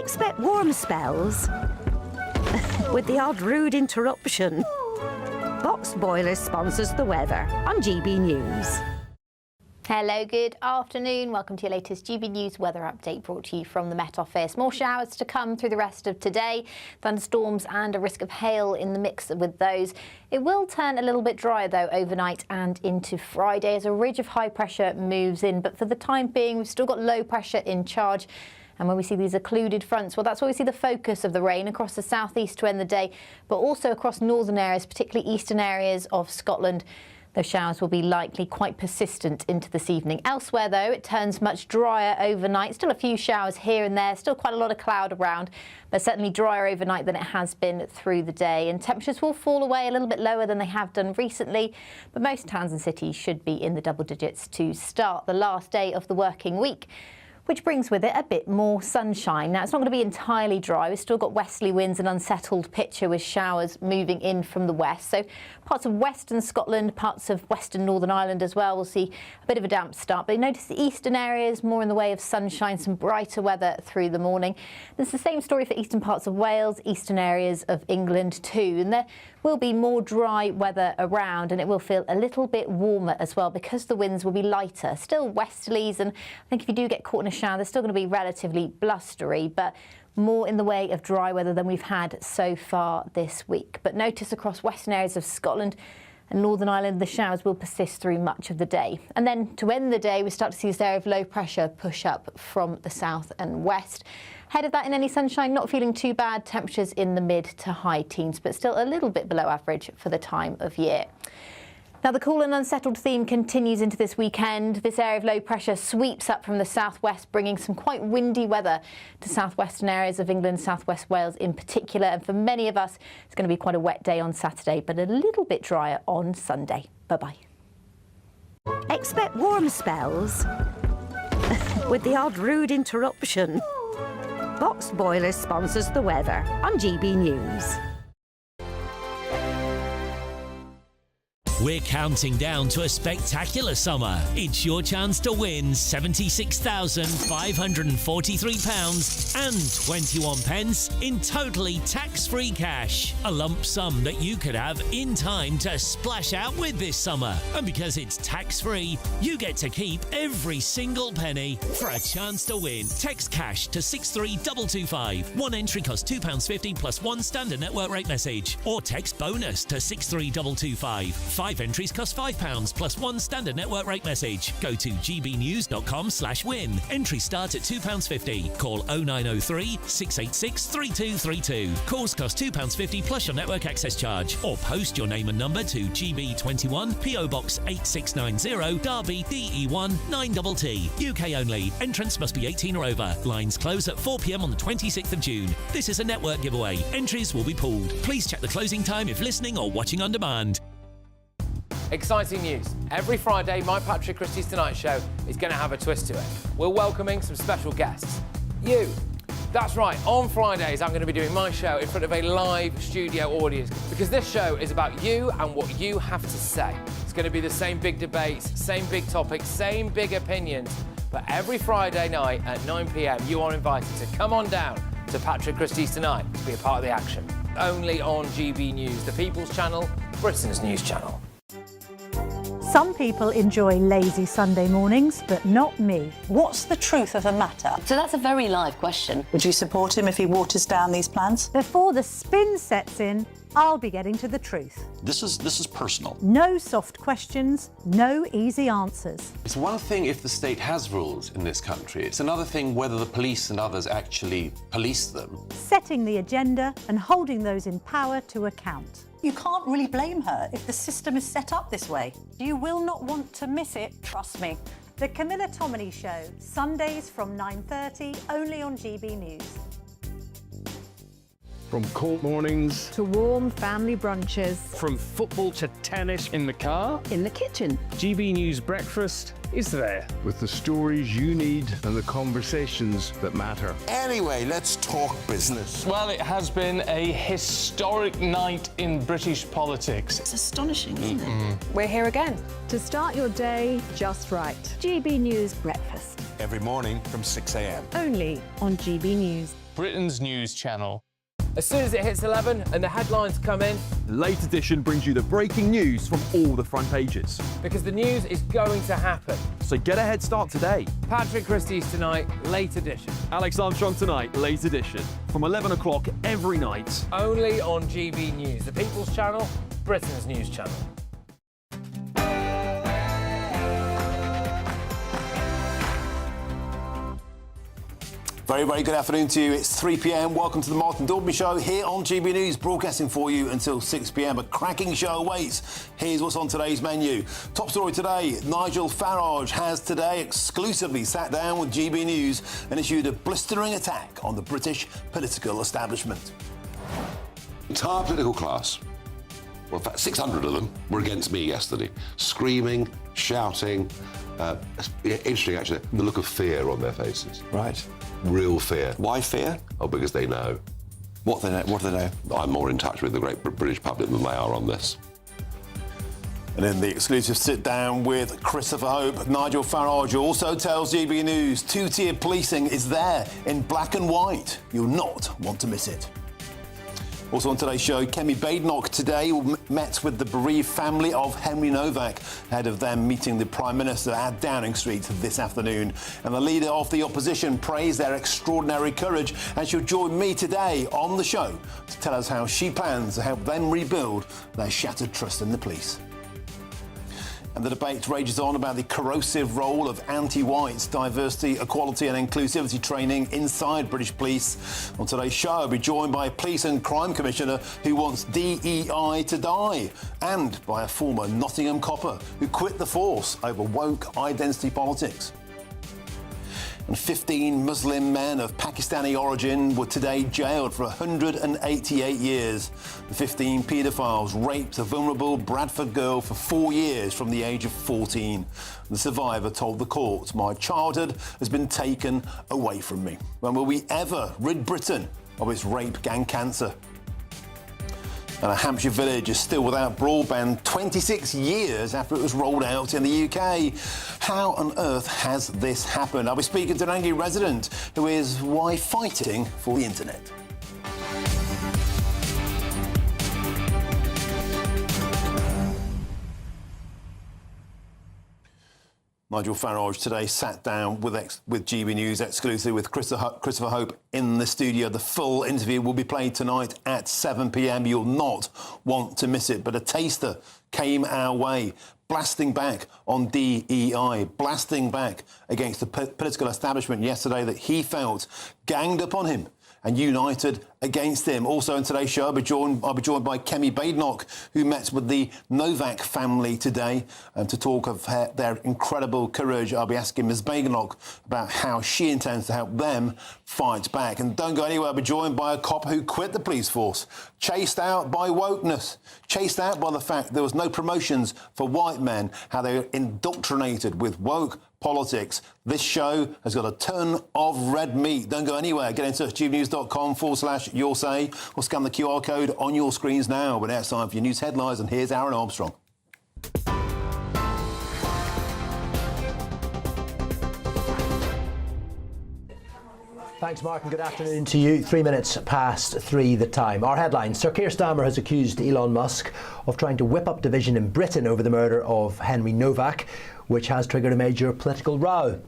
Expect warm spells with the odd rude interruption. Box Boilers sponsors the weather on GB News. Hello, good afternoon. Welcome to your latest GB News weather update brought to you from the Met Office. More showers to come through the rest of today. Thunderstorms and a risk of hail in the mix with those. It will turn a little bit drier though overnight and into Friday as a ridge of high pressure moves in. But for the time being, we've still got low pressure in charge. And when we see these occluded fronts, well, that's where we see the focus of the rain across the southeast to end the day, but also across northern areas, particularly eastern areas of Scotland. Those showers will be likely quite persistent into this evening. Elsewhere, though, it turns much drier overnight. Still a few showers here and there, still quite a lot of cloud around, but certainly drier overnight than it has been through the day. And temperatures will fall away a little bit lower than they have done recently, but most towns and cities should be in the double digits to start the last day of the working week, which brings with it a bit more sunshine. Now, it's not going to be entirely dry. We've still got westerly winds and unsettled picture with showers moving in from the west. So parts of western Scotland, parts of western Northern Ireland as well will see a bit of a damp start. But you notice the eastern areas more in the way of sunshine, some brighter weather through the morning. It's the same story for eastern parts of Wales, eastern areas of England too. And there will be more dry weather around, and it will feel a little bit warmer as well because the winds will be lighter. Still westerlies, and I think if you do get caught in a shower, they're still going to be relatively blustery, but more in the way of dry weather than we've had so far this week. But notice across western areas of Scotland and Northern Ireland, the showers will persist through much of the day. And then to end the day, we start to see this area of low pressure push up from the south and west. Ahead of that, in any sunshine, not feeling too bad. Temperatures in the mid to high teens, but still a little bit below average for the time of year. Now, the cool and unsettled theme continues into this weekend. This area of low pressure sweeps up from the southwest, bringing some quite windy weather to southwestern areas of England, southwest Wales in particular. And for many of us, it's going to be quite a wet day on Saturday, but a little bit drier on Sunday. Bye-bye. Expect warm spells with the odd rude interruption. Box Boilers sponsors the weather on GB News. We're counting down to a spectacular summer. It's your chance to win £76,543 and 21 pence in totally tax-free cash. A lump sum that you could have in time to splash out with this summer. And because it's tax-free, you get to keep every single penny. For a chance to win, text cash to 63225. One entry costs £2.50 plus one standard network rate message. Or text bonus to 63225. 5 entries cost £5 plus one standard network rate message. Go to gbnews.com/win. Entries start at £2.50. Call 0903 686 3232. Calls cost £2.50 plus your network access charge. Or post your name and number to GB21 PO Box 8690 Derby DE1 9TT. UK only. Entrance must be 18 or over. Lines close at 4 p.m. on the 26th of June. This is a network giveaway. Entries will be pooled. Please check the closing time if listening or watching on demand. Exciting news. Every Friday, my Patrick Christie's Tonight Show is going to have a twist to it. We're welcoming some special guests. You. That's right, on Fridays I'm going to be doing my show in front of a live studio audience because this show is about you and what you have to say. It's going to be the same big debates, same big topics, same big opinions. But every Friday night at 9 p.m, you are invited to come on down to Patrick Christie's Tonight to be a part of the action. Only on GB News, the People's Channel, Britain's news channel. Some people enjoy lazy Sunday mornings, but not me. What's the truth of the matter? So that's a very live question. Would you support him if he waters down these plans? Before the spin sets in, I'll be getting to the truth. This is personal. No soft questions, no easy answers. It's one thing if the state has rules in this country. It's another thing whether the police and others actually police them. Setting the agenda and holding those in power to account. You can't really blame her if the system is set up this way. You will not want to miss it, trust me. The Camilla Tominey Show, Sundays from 9:30, only on GB News. From cold mornings to warm family brunches. From football to tennis in the car. In the kitchen. GB News Breakfast is there. With the stories you need and the conversations that matter. Anyway, let's talk business. Well, it has been a historic night in British politics. It's astonishing, isn't it? We're here again to start your day just right. GB News Breakfast. every morning from 6 a.m. Only on GB News. Britain's news channel. As soon as it hits 11 and the headlines come in, Late Edition brings you the breaking news from all the front pages. because the news is going to happen. So get a head start today. Patrick Christie's Tonight, Late Edition. Alex Armstrong Tonight, Late Edition. From 11 o'clock every night. Only on GB News, the People's Channel, Britain's news channel. Very, very good afternoon to you. It's 3 p.m. Welcome to the Martin Daubney Show here on GB News, broadcasting for you until 6 p.m. A cracking show awaits. Here's what's on today's menu. Top story today, Nigel Farage has today exclusively sat down with GB News and issued a blistering attack on the British political establishment. Entire political class, well, in fact, 600 of them were against me yesterday, screaming, shouting. Interesting, actually, the look of fear on their faces. Right. Real fear. Why fear? Oh, because they know. What do they know? I'm more in touch with the great British public than they are on this. And in the exclusive sit-down with Christopher Hope, Nigel Farage also tells GB News two-tier policing is there in black and white. You'll not want to miss it. Also on today's show, Kemi Badenoch today met with the bereaved family of Henry Novak ahead of them meeting the Prime Minister at Downing Street this afternoon. And the leader of the opposition praised their extraordinary courage, and she'll join me today on the show to tell us how she plans to help them rebuild their shattered trust in the police. And the debate rages on about the corrosive role of anti-whites, diversity, equality and inclusivity training inside British police. On today's show, I'll be joined by a police and crime commissioner who wants DEI to die, and by a former Nottingham copper who quit the force over woke identity politics. And 15 Muslim men of Pakistani origin were today jailed for 188 years. The 15 paedophiles raped a vulnerable Bradford girl for 4 years from the age of 14. The survivor told the court, "My childhood has been taken away from me. When will we ever rid Britain of its rape gang cancer?" And a Hampshire village is still without broadband 26 years after it was rolled out in the UK. How on earth has this happened? I'll be speaking to an angry resident who is why fighting for the internet. Nigel Farage today sat down with GB News exclusively with Christopher Hope in the studio. The full interview will be played tonight at 7 p.m. You'll not want to miss it. But a taster came our way, blasting back on DEI, blasting back against the political establishment yesterday that he felt ganged up on him and united against him. Also in today's show, I'll be joined by Kemi Badenoch, who met with the Novak family today to talk of their incredible courage. I'll be asking Ms Badenoch about how she intends to help them fight back. And don't go anywhere, I'll be joined by a cop who quit the police force, chased out by wokeness, chased out by the fact there was no promotions for white men, how they were indoctrinated with woke politics. This show has got a ton of red meat. Don't go anywhere. Get in touch, gbnews.com/your say, or scan the QR code on your screens now. But now it's time for your news headlines, and here's Aaron Armstrong. Thanks, Mark, and good afternoon to you. 3 minutes past 3 the time. Our headlines. Sir Keir Starmer has accused Elon Musk of trying to whip up division in Britain over the murder of Henry Novak, which has triggered a major political row.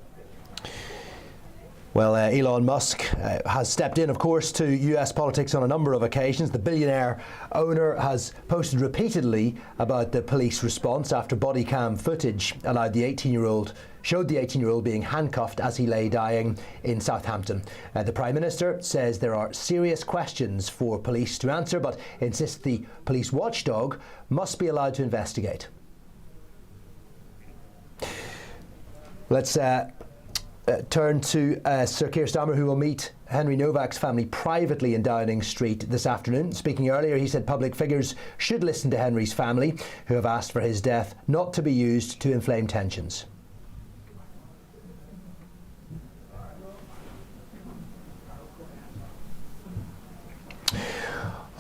Well, Elon Musk has stepped in, of course, to US politics on a number of occasions. The billionaire owner has posted repeatedly about the police response after body cam footage showed the 18-year-old being handcuffed as he lay dying in Southampton. The Prime Minister says there are serious questions for police to answer, but insists the police watchdog must be allowed to investigate. Let's turn to Sir Keir Starmer, who will meet Henry Novak's family privately in Downing Street this afternoon. Speaking earlier, he said public figures should listen to Henry's family, who have asked for his death not to be used to inflame tensions.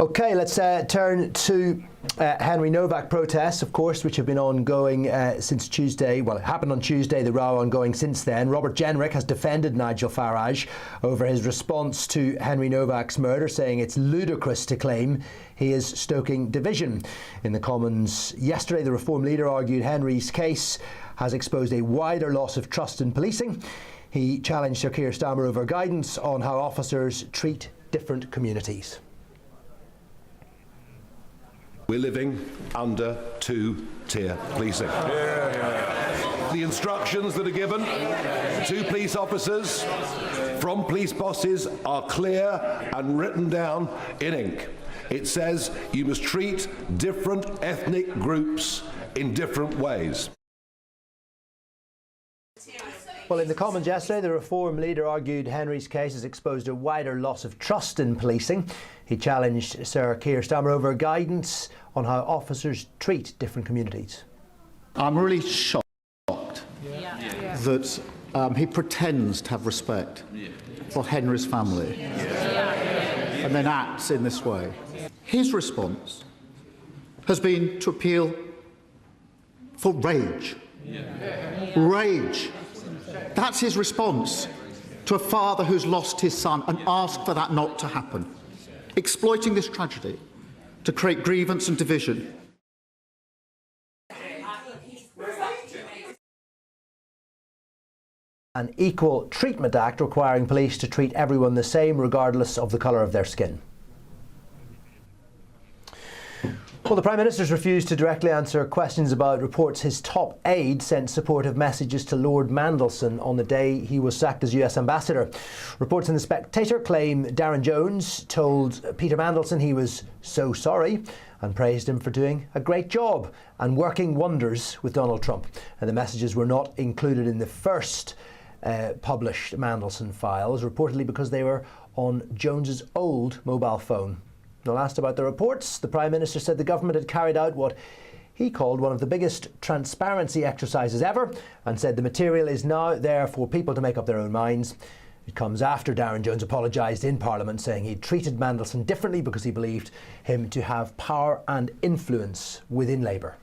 OK, let's turn to Henry Novak protests, of course, which have been ongoing since Tuesday. Well, it happened on Tuesday, the row ongoing since then. Robert Jenrick has defended Nigel Farage over his response to Henry Novak's murder, saying it's ludicrous to claim he is stoking division. In the Commons yesterday, the Reform leader argued Henry's case has exposed a wider loss of trust in policing. He challenged Sir Keir Starmer over guidance on how officers treat different communities. We're living under two-tier policing. The instructions that are given to police officers from police bosses are clear and written down in ink. It says you must treat different ethnic groups in different ways. Well, in the Commons yesterday, the Reform leader argued Henry's case has exposed a wider loss of trust in policing. He challenged Sir Keir Starmer over guidance on how officers treat different communities. I'm really shocked that he pretends to have respect for Henry's family and then acts in this way. His response has been to appeal for rage. Rage. That's his response to a father who's lost his son and asked for that not to happen. Exploiting this tragedy to create grievance and division. An Equal Treatment Act requiring police to treat everyone the same regardless of the colour of their skin. Well, the Prime Minister's refused to directly answer questions about reports his top aide sent supportive messages to Lord Mandelson on the day he was sacked as US Ambassador. Reports in The Spectator claim Darren Jones told Peter Mandelson he was so sorry and praised him for doing a great job and working wonders with Donald Trump. And the messages were not included in the first published Mandelson files, reportedly because they were on Jones's old mobile phone. When asked about the reports, the Prime Minister said the government had carried out what he called one of the biggest transparency exercises ever and said the material is now there for people to make up their own minds. It comes after Darren Jones apologised in Parliament, saying he treated Mandelson differently because he believed him to have power and influence within Labour.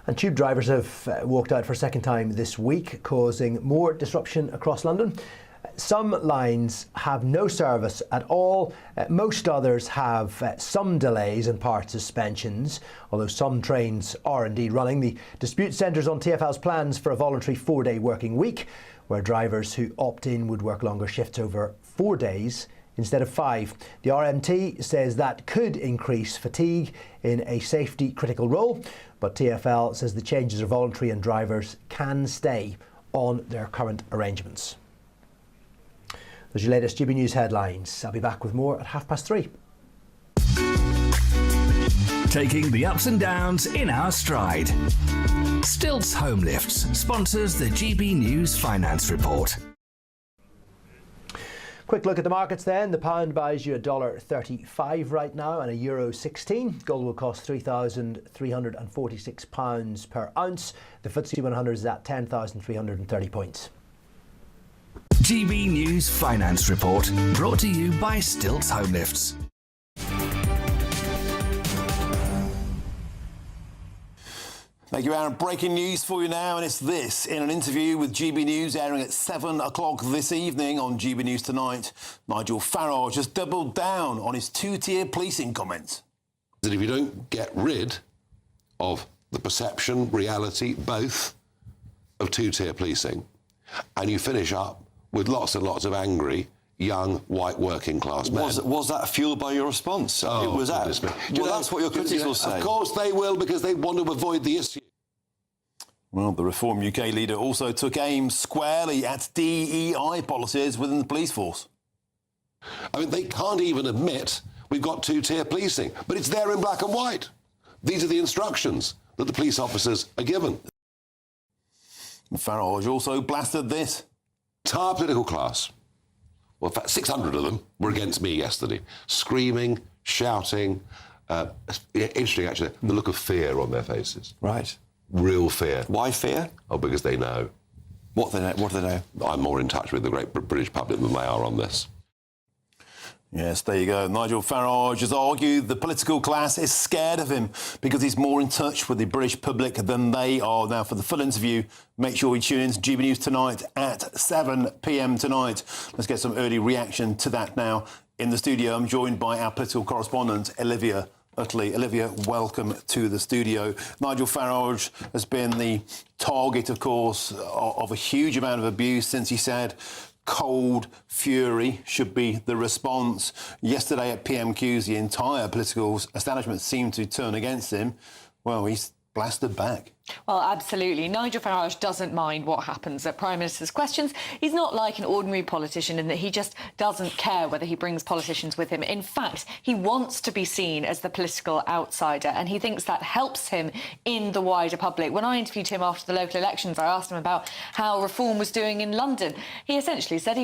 And tube drivers have walked out for a second time this week, causing more disruption across London. Some lines have no service at all. Most others have some delays and part suspensions, although some trains are indeed running. The dispute centres on TfL's plans for a voluntary 4-day working week, where drivers who opt in would work longer shifts over 4 days instead of 5. The RMT says that could increase fatigue in a safety critical role, but TfL says the changes are voluntary and drivers can stay on their current arrangements. Those are your latest GB News headlines. I'll be back with more at 3:30. Taking the ups and downs in our stride. Stilts Home Lifts sponsors the GB News Finance Report. Quick look at the markets then. The pound buys you $1.35 right now and €1.16. Gold will cost £3,346 per ounce. The FTSE 100 is at 10,330 points. GB News Finance Report, brought to you by Stilts Home Lifts. Thank you, Aaron. Breaking news for you now, and it's this. In an interview with GB News airing at 7 o'clock this evening on GB News Tonight, Nigel Farage has doubled down on his two-tier policing comments. That if you don't get rid of the perception, reality, both, of two-tier policing, and you finish up with lots and lots of angry, young, white working-class men. Was that fueled by your response? Oh, it was that. Well, that's what your critics will say. Of course they will, because they want to avoid the issue. Well, the Reform UK leader also took aim squarely at DEI policies within the police force. I mean, they can't even admit we've got two-tier policing, but it's there in black and white. These are the instructions that the police officers are given. Farage also blasted this. Entire political class, well, in fact, 600 of them were against me yesterday, screaming, shouting. Interesting, actually, the look of fear on their faces. Right. Real fear. Why fear? Oh, because they know. What do they know? I'm more in touch with the great British public than they are on this. Yes, there you go. Nigel Farage has argued the political class is scared of him because he's more in touch with the British public than they are. Now, for the full interview, make sure you tune in to GB News tonight at 7 p.m. tonight. Let's get some early reaction to that now. In the studio, I'm joined by our political correspondent, Olivia Utley. Olivia, welcome to the studio. Nigel Farage has been the target, of course, of a huge amount of abuse since he said cold fury should be the response. Yesterday at PMQs, the entire political establishment seemed to turn against him. Well, he's blasted back. Well, absolutely. Nigel Farage doesn't mind what happens at Prime Minister's questions. He's not like an ordinary politician in that he just doesn't care whether he brings politicians with him. In fact, he wants to be seen as the political outsider, and he thinks that helps him in the wider public. When I interviewed him after the local elections, I asked him about how Reform was doing in London. He essentially said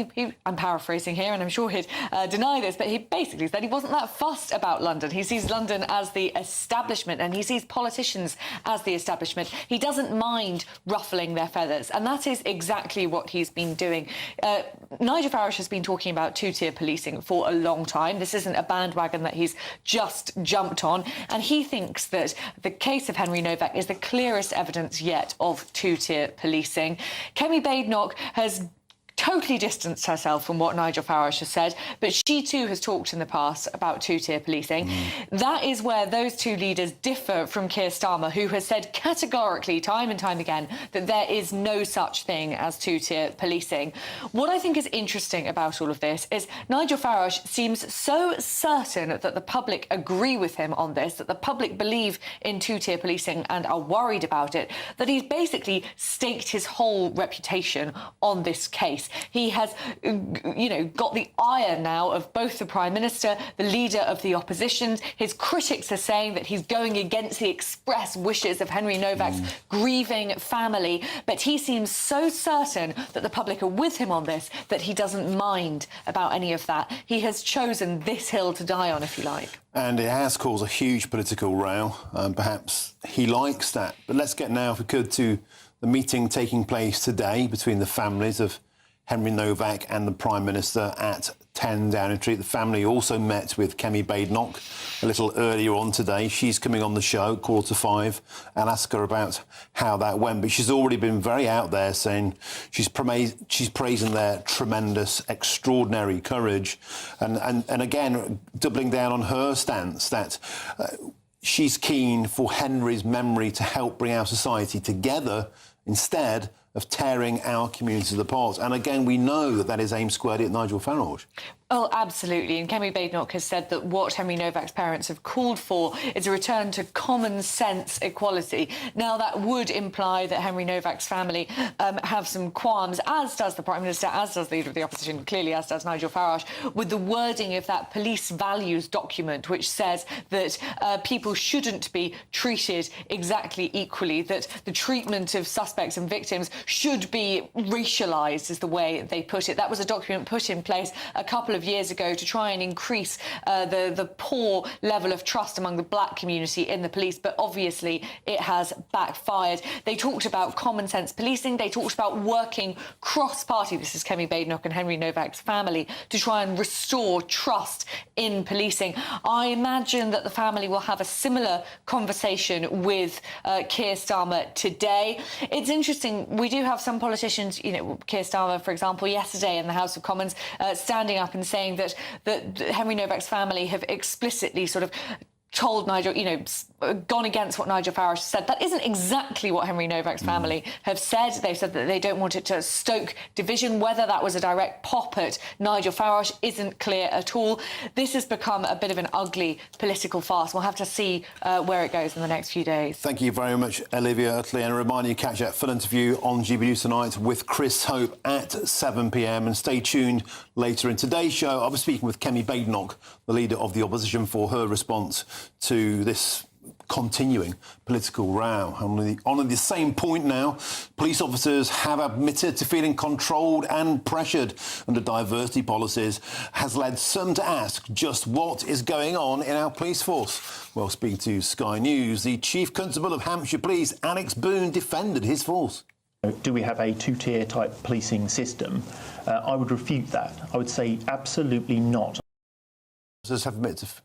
I'm paraphrasing here, and I'm sure he'd deny this, but he basically said he wasn't that fussed about London. He sees London as the establishment, and he sees politicians as the establishment. He doesn't mind ruffling their feathers, and that is exactly what he's been doing. Nigel Farage has been talking about two-tier policing for a long time. This isn't a bandwagon that he's just jumped on, and he thinks that the case of Henry Novak is the clearest evidence yet of two-tier policing. Kemi Badenoch has totally distanced herself from what Nigel Farage has said, but she too has talked in the past about two-tier policing. That is where those two leaders differ from Keir Starmer, who has said categorically, time and time again, that there is no such thing as two-tier policing. What I think is interesting about all of this is Nigel Farage seems so certain that the public agree with him on this, that the public believe in two-tier policing and are worried about it, that he's basically staked his whole reputation on this case. He has, got the ire now of both the Prime Minister, the leader of the opposition. His critics are saying that he's going against the express wishes of Henry Novak's grieving family. But he seems so certain that the public are with him on this that he doesn't mind about any of that. He has chosen this hill to die on, if you like. And it has caused a huge political row. Perhaps he likes that. But let's get now, if we could, to the meeting taking place today between the families of Henry Novak and the Prime Minister at 10 Downing Street. The family also met with Kemi Badenoch a little earlier on today. She's coming on the show at 4:45. I'll ask her about how that went. But she's already been very out there saying she's praising their tremendous, extraordinary courage. And again, doubling down on her stance that she's keen for Henry's memory to help bring our society together instead of tearing our communities apart. And again, we know that that is aimed squarely at Nigel Farage. Oh, absolutely. And Kemi Badenoch has said that what Henry Novak's parents have called for is a return to common sense equality. Now, that would imply that Henry Novak's family have some qualms, as does the Prime Minister, as does the Leader of the Opposition, clearly as does Nigel Farage, with the wording of that police values document, which says that people shouldn't be treated exactly equally, that the treatment of suspects and victims should be racialised, is the way they put it. That was a document put in place a couple of years ago to try and increase the poor level of trust among the black community in the police, but obviously it has backfired. They talked about common sense policing. They talked about working cross-party, this is Kemi Badenoch and Henry Novak's family, to try and restore trust in policing. I imagine that the family will have a similar conversation with Keir Starmer today. It's interesting, we do have some politicians, Keir Starmer, for example, yesterday in the House of Commons, standing up and saying that Henry Novak's family have explicitly sort of told Nigel, gone against what Nigel Farage said. That isn't exactly what Henry Novak's family have said. They've said that they don't want it to stoke division. Whether that was a direct pop at Nigel Farage isn't clear at all. This has become a bit of an ugly political farce. We'll have to see where it goes in the next few days. Thank you very much, Olivia Utley. And a reminder, you catch that full interview on GB News tonight with Chris Hope at 7 p.m. And stay tuned later in today's show. I'll be speaking with Kemi Badenoch, the Leader of the Opposition, for her response to this continuing political row. On the same point now, police officers have admitted to feeling controlled and pressured under diversity policies, has led some to ask just what is going on in our police force. Well, speaking to Sky News, the Chief Constable of Hampshire Police, Alex Boone, defended his force. Do we have a two-tier type policing system? I would refute that. I would say absolutely not. Let's have a bit of...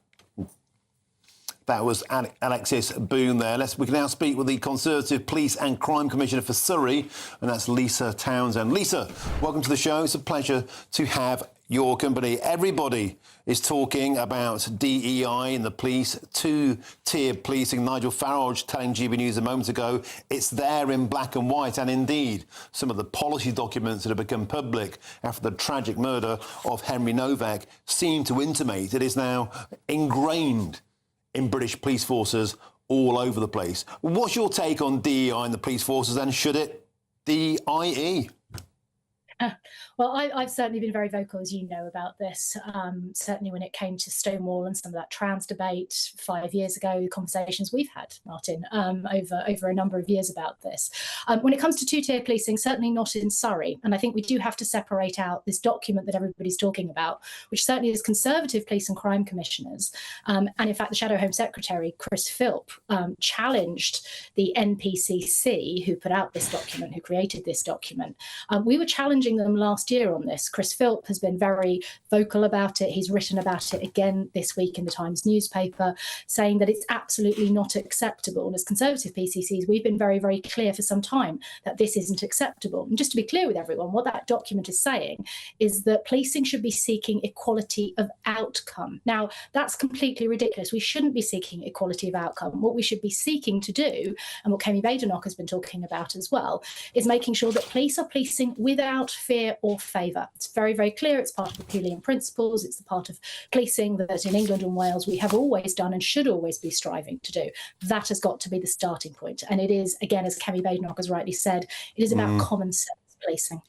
That was Alexis Boone there. We can now speak with the Conservative Police and Crime Commissioner for Surrey, and that's Lisa Townsend. Lisa, welcome to the show. It's a pleasure to have your company. Everybody is talking about DEI in the police, two-tier policing. Nigel Farage telling GB News a moment ago it's there in black and white, and indeed some of the policy documents that have become public after the tragic murder of Henry Novak seem to intimate it is now ingrained in British police forces all over the place. What's your take on DEI in the police forces, and should it DIE? Well, I've certainly been very vocal, as you know, about this. Certainly when it came to Stonewall and some of that trans debate 5 years ago, the conversations we've had, Martin, over a number of years about this. When it comes to two-tier policing, certainly not in Surrey. And I think we do have to separate out this document that everybody's talking about, which certainly is Conservative police and crime commissioners. And in fact, the Shadow Home Secretary, Chris Philp, challenged the NPCC, who put out this document, who created this document. We were challenging them last year on this. Chris Philp has been very vocal about it. He's written about it again this week in the Times newspaper, saying that it's absolutely not acceptable. And as Conservative PCCs, we've been very, very clear for some time that this isn't acceptable. And just to be clear with everyone, what that document is saying is that policing should be seeking equality of outcome. Now, that's completely ridiculous. We shouldn't be seeking equality of outcome. What we should be seeking to do, and what Kemi Badenoch has been talking about as well, is making sure that police are policing without fear or favour. It's very, very clear. It's part of the Pelian principles. It's the part of policing that in England and Wales we have always done and should always be striving to do. That has got to be the starting point. And it is, again, as Kemi Badenoch has rightly said, it is about common sense policing.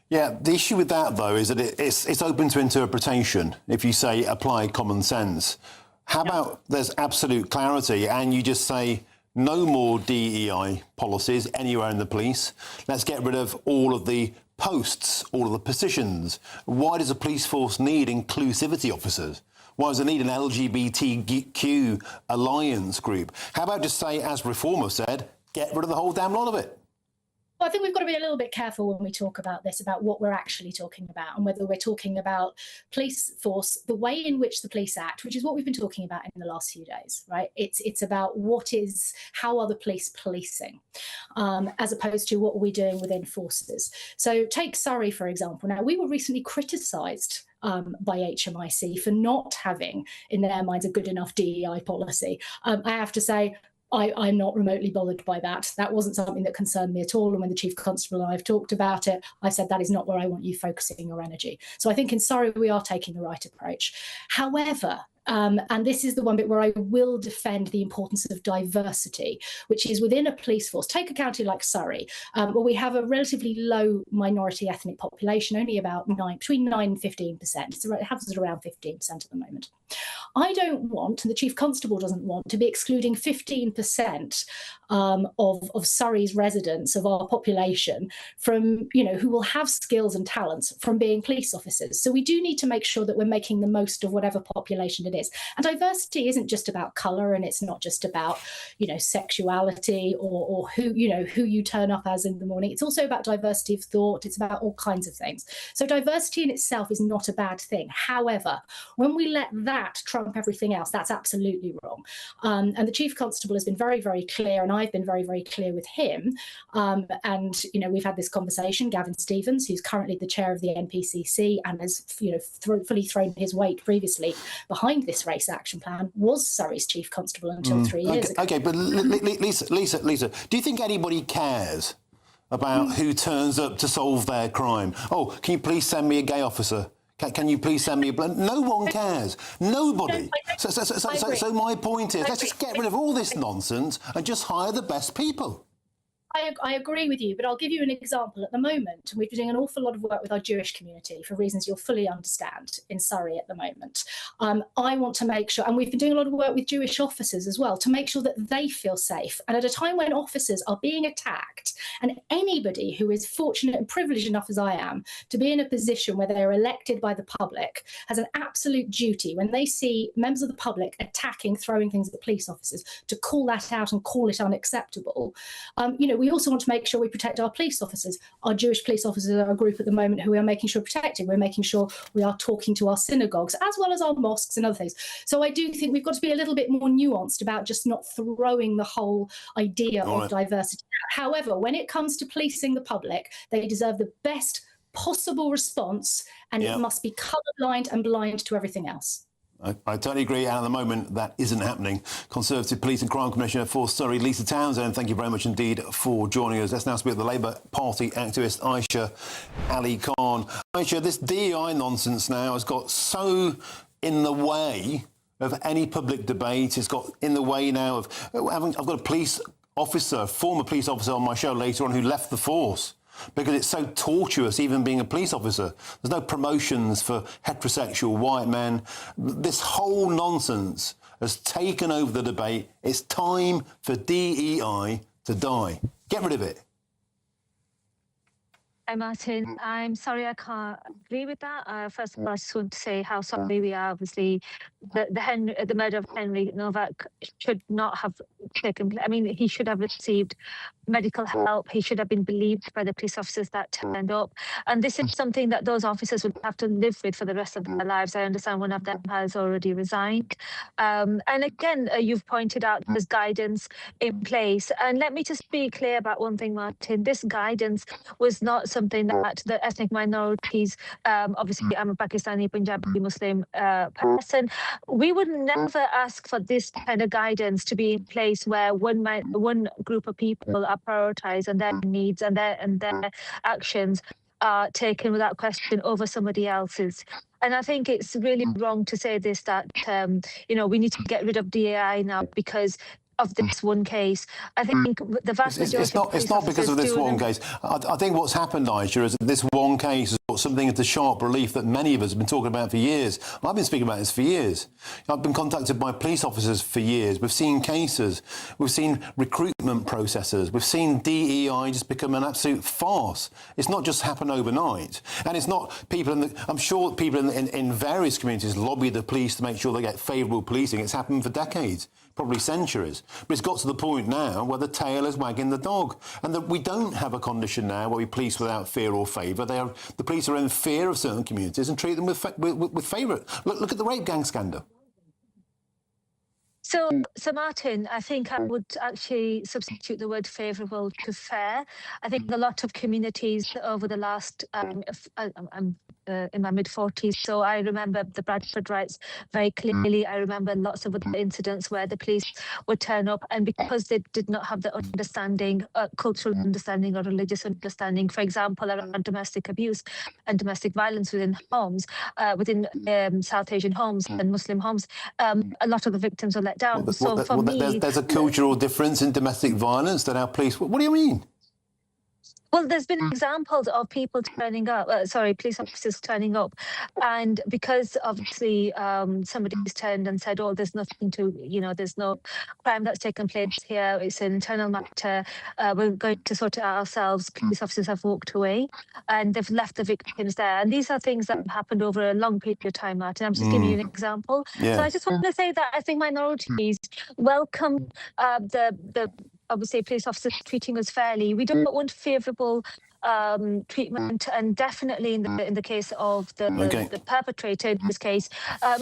Yeah, the issue with that, though, is that it's open to interpretation if you say apply common sense. How about there's absolute clarity and you just say no more DEI policies anywhere in the police. Let's get rid of all of the posts, all of the positions. Why does a police force need inclusivity officers? Why does it need an LGBTQ alliance group? How about just say, as Reformer said, get rid of the whole damn lot of it? Well, I think we've got to be a little bit careful when we talk about this, about what we're actually talking about and whether we're talking about police force, the way in which the police act, which is what we've been talking about in the last few days, right? It's about how are the police policing, as opposed to what are we doing within forces. So take Surrey, for example. Now, we were recently criticised by HMIC for not having, in their minds, a good enough DEI policy. I have to say, I'm not remotely bothered by that. That wasn't something that concerned me at all. And when the Chief Constable and I have talked about it, I said that is not where I want you focusing your energy. So I think in Surrey, we are taking the right approach. However, and this is the one bit where I will defend the importance of diversity, which is within a police force. Take a county like Surrey, where we have a relatively low minority ethnic population, only about between 9 and 15%. So it happens at around 15% at the moment. I don't want, and the Chief Constable doesn't want, to be excluding 15% of Surrey's residents, of our population, from, who will have skills and talents, from being police officers. So we do need to make sure that we're making the most of whatever population it is. And diversity isn't just about colour, and it's not just about, sexuality or who you turn up as in the morning. It's also about diversity of thought. It's about all kinds of things. So diversity in itself is not a bad thing. However, when we let that trump everything else, that's absolutely wrong. And the Chief Constable has been very, very clear, and I've been very, very clear with him. And, we've had this conversation. Gavin Stevens, who's currently the chair of the NPCC and has, fully thrown his weight previously behind this race action plan, was Surrey's Chief Constable until 3 years ago. OK, but Lisa, do you think anybody cares about who turns up to solve their crime? Oh, can you please send me a gay officer? Can you please send me a... No one cares. Nobody. So my point is, let's just get rid of all this nonsense and just hire the best people. I agree with you, but I'll give you an example. At the moment, we've been doing an awful lot of work with our Jewish community for reasons you'll fully understand in Surrey at the moment. I want to make sure, and we've been doing a lot of work with Jewish officers as well, to make sure that they feel safe. And at a time when officers are being attacked, and anybody who is fortunate and privileged enough as I am to be in a position where they're elected by the public has an absolute duty, when they see members of the public attacking, throwing things at police officers, to call that out and call it unacceptable. we also want to make sure we protect our police officers. Our Jewish police officers are a group at the moment who we are making sure protected. We're making sure we are talking to our synagogues as well as our mosques and other things. So I do think we've got to be a little bit more nuanced about just not throwing the whole idea of diversity out. However, when it comes to policing the public, they deserve the best possible response, and it must be colourblind and blind to everything else. I totally agree, and at the moment that isn't happening. Conservative Police and Crime Commissioner for Surrey, Lisa Townsend, thank you very much indeed for joining us. Let's now speak to the Labour Party activist Aisha Ali Khan. Aisha, this DEI nonsense now has got so in the way of any public debate. It's got in the way now of I've got a police officer, a former police officer on my show later on who left the force because it's so tortuous even being a police officer. There's no promotions for heterosexual white men. This whole nonsense has taken over the debate. It's time for DEI to die. Get rid of it. Hi, Martin. I'm sorry I can't agree with that. First of all, I just want to say how sorry we are. Obviously, the murder of Henry Novak should not have taken place. I mean, he should have received medical help. He should have been believed by the police officers that turned up. And this is something that those officers would have to live with for the rest of their lives. I understand one of them has already resigned. And again, you've pointed out there's guidance in place. And let me just be clear about one thing, Martin. This guidance was not something that the ethnic minorities, obviously I'm a Pakistani Punjabi Muslim person, we would never ask for this kind of guidance to be in place where one group of people are prioritized and their needs and their actions are taken without question over somebody else's. And I think it's really wrong to say this, that, we need to get rid of DAI now because of this one case. I think the vast majority it's not because of this one case. I think what's happened, Aisha, is that this one case has brought something into sharp relief that many of us have been talking about for years. I've been speaking about this for years. I've been contacted by police officers for years. We've seen cases. We've seen recruitment processes. We've seen DEI just become an absolute farce. It's not just happened overnight. And it's not people I'm sure people in various communities lobby the police to make sure they get favourable policing. It's happened for decades, probably centuries. But it's got to the point now where the tail is wagging the dog. And that we don't have a condition now where we police without fear or favour. The police are in fear of certain communities and treat them with favour. Look at the rape gang scandal. So Martin, I think I would actually substitute the word favourable to fair. I think a lot of communities over the last, I'm in my mid-40s, so I remember the Bradford riots very clearly. I remember lots of other incidents where the police would turn up, and because they did not have the understanding, cultural understanding or religious understanding, for example, around domestic abuse and domestic violence within homes, within South Asian homes and Muslim homes, a lot of the victims were let down. There's a cultural difference in domestic violence that our police... What do you mean? Well, there's been examples of people turning up, police officers turning up, and because obviously somebody's turned and said, oh, there's nothing to, there's no crime that's taken place here, it's an internal matter, we're going to sort it out ourselves, police officers have walked away and they've left the victims there. And these are things that have happened over a long period of time, Martin. I'm just giving you an example. Yeah. So I just want to say that I think minorities welcome the obviously police officers treating us fairly. We don't want favourable treatment, and definitely in the case of the perpetrator in this case,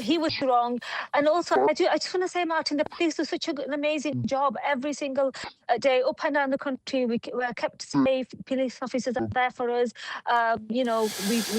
he was wrong. And also, I just want to say, Martin, the police do such an amazing job every single day, up and down the country. We're kept safe. Police officers are there for us. We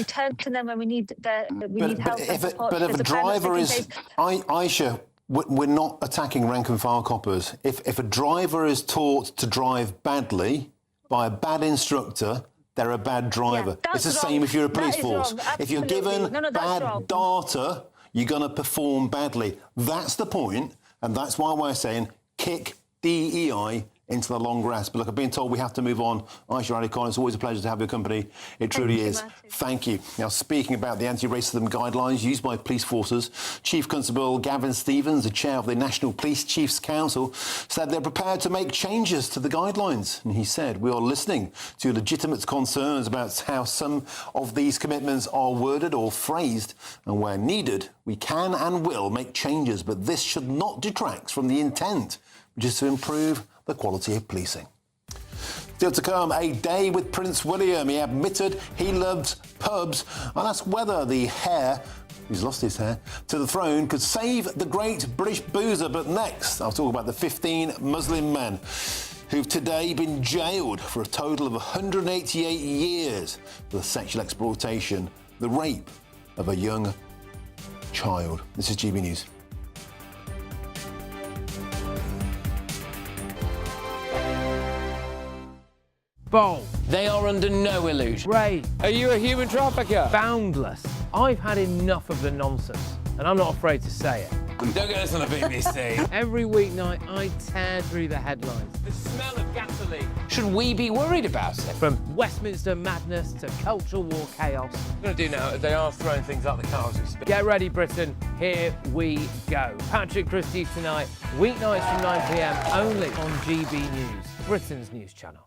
turn to them when we need help and support. But if a driver is... Aisha, we're not attacking rank and file coppers. If a driver is taught to drive badly by a bad instructor, they're a bad driver. It's the same if you're a police force. If you're given bad data, you're going to perform badly. That's the point, and that's why we're saying kick DEI into the long grass. But look, I've been told we have to move on. Aisha Ali Khan, it's always a pleasure to have your company. It truly is. Thank you. Now, speaking about the anti-racism guidelines used by police forces, Chief Constable Gavin Stevens, the chair of the National Police Chiefs Council, said they're prepared to make changes to the guidelines. And he said, we are listening to legitimate concerns about how some of these commitments are worded or phrased, and where needed, we can and will make changes, but this should not detract from the intent, which is to improve the quality of policing. Still to come, a day with Prince William. He admitted he loves pubs. I'll ask whether the heir, who's lost his hair, to the throne could save the great British boozer. But next, I'll talk about the 15 Muslim men who've today been jailed for a total of 188 years for the sexual exploitation, the rape of a young child. This is GB News. Bold. They are under no illusion. Ray, are you a human trafficker? Boundless. I've had enough of the nonsense, and I'm not afraid to say it. Don't get us on the BBC. Every weeknight, I tear through the headlines. The smell of gasoline. Should we be worried about it? From Westminster madness to cultural war chaos. What I'm going to do now is they are throwing things out the car as we speak. Get ready, Britain. Here we go. Patrick Christie's tonight, weeknights from 9 p.m, only on GB News, Britain's news channel.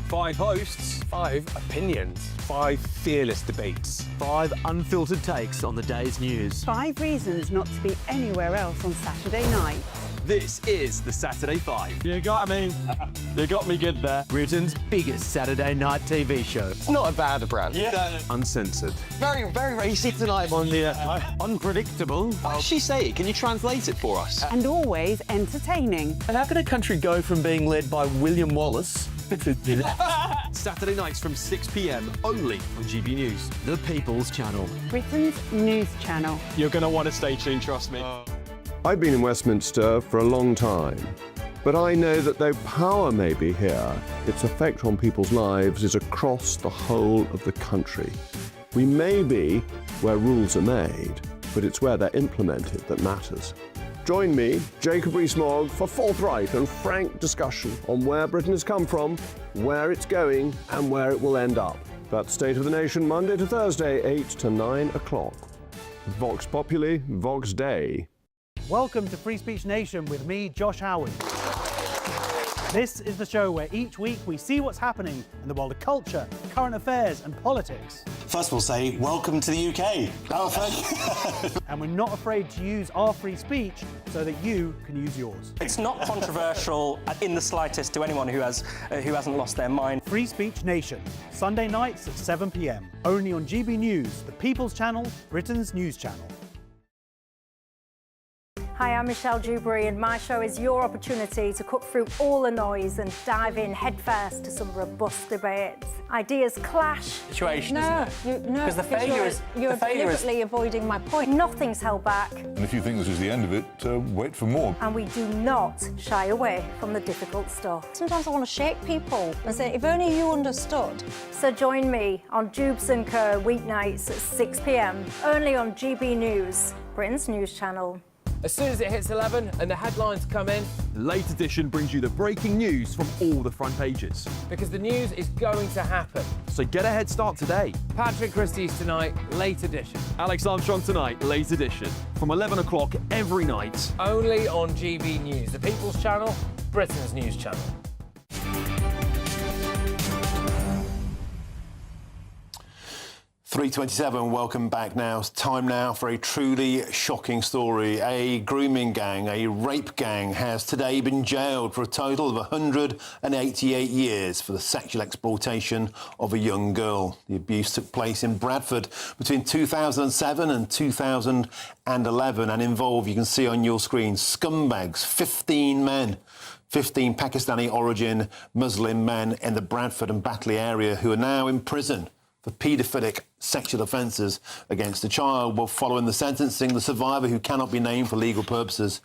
5 hosts, 5 opinions, 5 fearless debates, 5 unfiltered takes on the day's news. 5 reasons not to be anywhere else on Saturday night. This is the Saturday 5. You got me good there. Britain's biggest Saturday night TV show. It's not a bad brand. Yeah. Uncensored. Very, very racy tonight. On the unpredictable. What does she say? Can you translate it for us? And always entertaining. And how can a country go from being led by William Wallace Saturday nights from 6 p.m. only on GB News. The People's Channel. Britain's news channel. You're going to want to stay tuned, trust me. I've been in Westminster for a long time, but I know that though power may be here, its effect on people's lives is across the whole of the country. We may be where rules are made, but it's where they're implemented that matters. Join me, Jacob Rees-Mogg, for forthright and frank discussion on where Britain has come from, where it's going, and where it will end up. That's State of the Nation, Monday to Thursday, 8 to 9 o'clock. Vox Populi, Vox Dei. Welcome to Free Speech Nation with me, Josh Howard. This is the show where each week we see what's happening in the world of culture, current affairs and politics. First we'll say, welcome to the UK. Oh, thank you. And we're not afraid to use our free speech so that you can use yours. It's not controversial in the slightest to anyone who hasn't lost their mind. Free Speech Nation, Sunday nights at 7 p.m, only on GB News, the People's Channel, Britain's news channel. Hi, I'm Michelle Dewberry, and my show is your opportunity to cut through all the noise and dive in headfirst to some robust debates. Ideas clash. Situation, no, because the failure is you're deliberately avoiding my point. Nothing's held back. And if you think this is the end of it, wait for more. And we do not shy away from the difficult stuff. Sometimes I want to shake people and say, if only you understood. So join me on Jubes & Co. weeknights at 6 p.m, only on GB News, Britain's news channel. As soon as it hits 11 and the headlines come in, Late Edition brings you the breaking news from all the front pages. because the news is going to happen. So get a head start today. Patrick Christie's tonight, Late Edition. Alex Armstrong tonight, Late Edition. From 11 o'clock every night. Only on GB News, the People's Channel, Britain's news channel. .327, welcome back now. It's time now for a truly shocking story. A grooming gang, a rape gang, has today been jailed for a total of 188 years for the sexual exploitation of a young girl. The abuse took place in Bradford between 2007 and 2011 and involved, you can see on your screen, scumbags, 15 men. 15 Pakistani origin Muslim men in the Bradford and Batley area who are now in prison for paedophilic sexual offences against a child. Well, following the sentencing, the survivor, who cannot be named for legal purposes,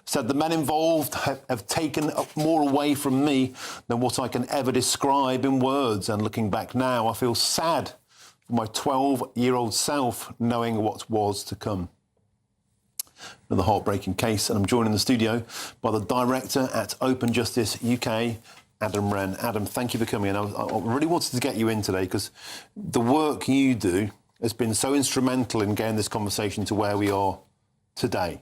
said the men involved have taken more away from me than what I can ever describe in words. And looking back now, I feel sad for my 12-year-old self knowing what was to come. Another heartbreaking case, and I'm joined in the studio by the director at Open Justice UK, Adam Wren. Adam, thank you for coming in. I really wanted to get you in today because the work you do has been so instrumental in getting this conversation to where we are today.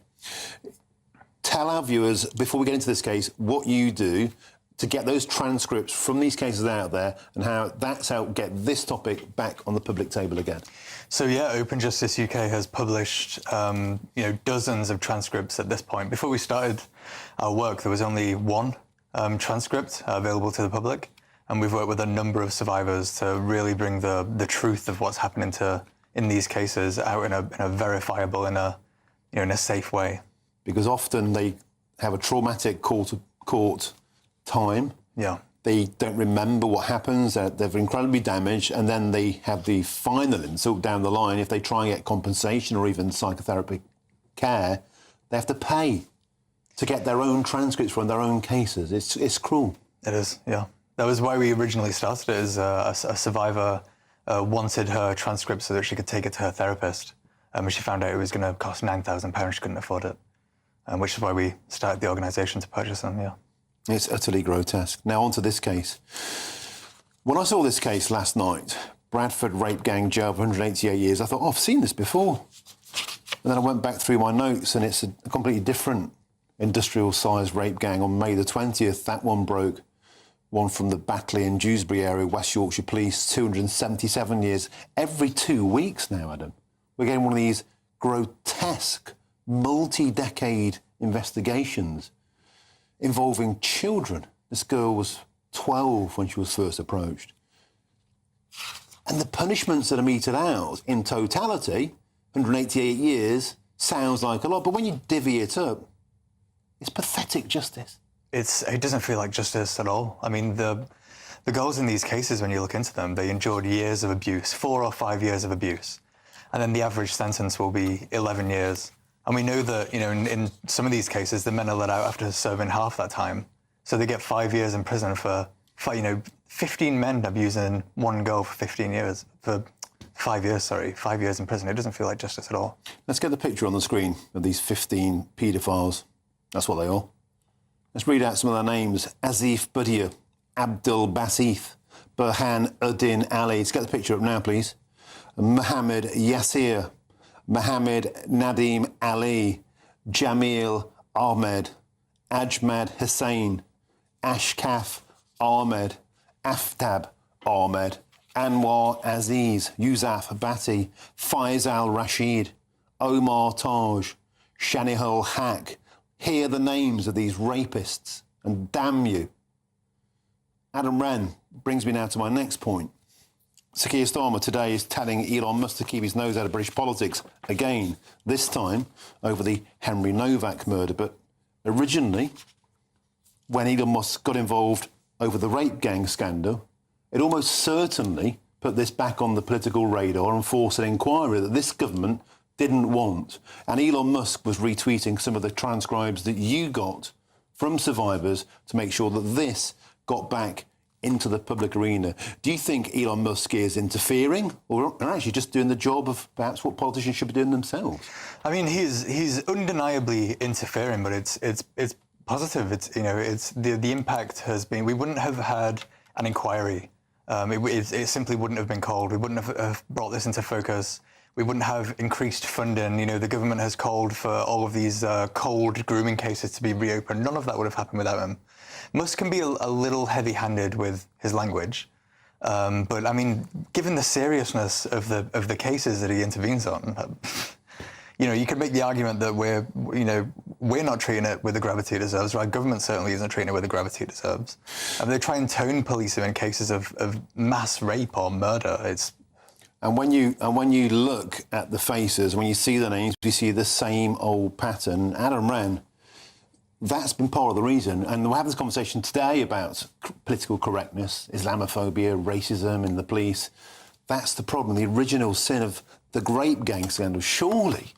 Tell our viewers, before we get into this case, what you do to get those transcripts from these cases out there and how that's helped get this topic back on the public table again. So yeah, Open Justice UK has published dozens of transcripts at this point. Before we started our work, there was only one transcript available to the public. And we've worked with a number of survivors to really bring the truth of what's happening in these cases out in a verifiable, in a safe way. Because often they have a traumatic court time. Yeah. They don't remember what happens, they're incredibly damaged, and then they have the final insult down the line. If they try and get compensation or even psychotherapy care, they have to pay to get their own transcripts from their own cases. It's cruel. It is, yeah. That was why we originally started it, as a survivor wanted her transcript so that she could take it to her therapist. But she found out it was going to cost £9,000, she couldn't afford it, which is why we started the organisation to purchase them, yeah. It's utterly grotesque. Now, on to this case. When I saw this case last night, Bradford rape gang jail for 188 years, I thought, oh, I've seen this before. And then I went back through my notes, and it's a completely different industrial-sized rape gang. On May the 20th, that one broke. One from the Batley and Dewsbury area, West Yorkshire Police, 277 years. Every 2 weeks now, Adam, we're getting one of these grotesque, multi-decade investigations involving children. This girl was 12 when she was first approached. And the punishments that are meted out in totality, 188 years, sounds like a lot, but when you divvy it up, it's pathetic justice. It doesn't feel like justice at all. I mean, the girls in these cases, when you look into them, they endured years of abuse, 4 or 5 years of abuse. And then the average sentence will be 11 years. And we know that, in some of these cases, the men are let out after serving half that time. So they get 5 years in prison for 15 men abusing one girl for 15 years, for 5 years, 5 years in prison. It doesn't feel like justice at all. Let's get the picture on the screen of these 15 paedophiles. That's what they are. Let's read out some of their names. Azif Budia, Abdul Basith, Burhan Uddin Ali. Let's get the picture up now, please. Mohammed Yasir, Mohammed Nadim Ali, Jamil Ahmed, Ajmad Hussain, Ashkaf Ahmed, Aftab Ahmed, Anwar Aziz, Yusuf Bhatti, Faisal Rashid, Omar Taj, Shanihul Haq. Hear the names of these rapists, and damn you. Adam Wren brings me now to my next point. Sir Keir Starmer today is telling Elon Musk to keep his nose out of British politics again, this time over the Henry Novak murder. But originally, when Elon Musk got involved over the rape gang scandal, it almost certainly put this back on the political radar and forced an inquiry that this government didn't want. And Elon Musk was retweeting some of the transcribes that you got from survivors to make sure that this got back into the public arena. Do you think Elon Musk is interfering or actually just doing the job of perhaps what politicians should be doing themselves? I mean, he's undeniably interfering, but it's positive. It's the impact has been. We wouldn't have had an inquiry. It simply wouldn't have been called. We wouldn't have brought this into focus. We wouldn't have increased funding. The government has called for all of these cold grooming cases to be reopened. None of that would have happened without him. Musk can be a little heavy-handed with his language, but I mean, given the seriousness of the cases that he intervenes on, you could make the argument that we're not treating it with the gravity it deserves. Our government certainly isn't treating it with the gravity it deserves. They try and tone police in cases of mass rape or murder. And when you look at the faces, when you see the names, you see the same old pattern. Adam Wren, that's been part of the reason. And we're having this conversation today about political correctness, Islamophobia, racism in the police. That's the problem, the original sin of the rape gang scandal. Surely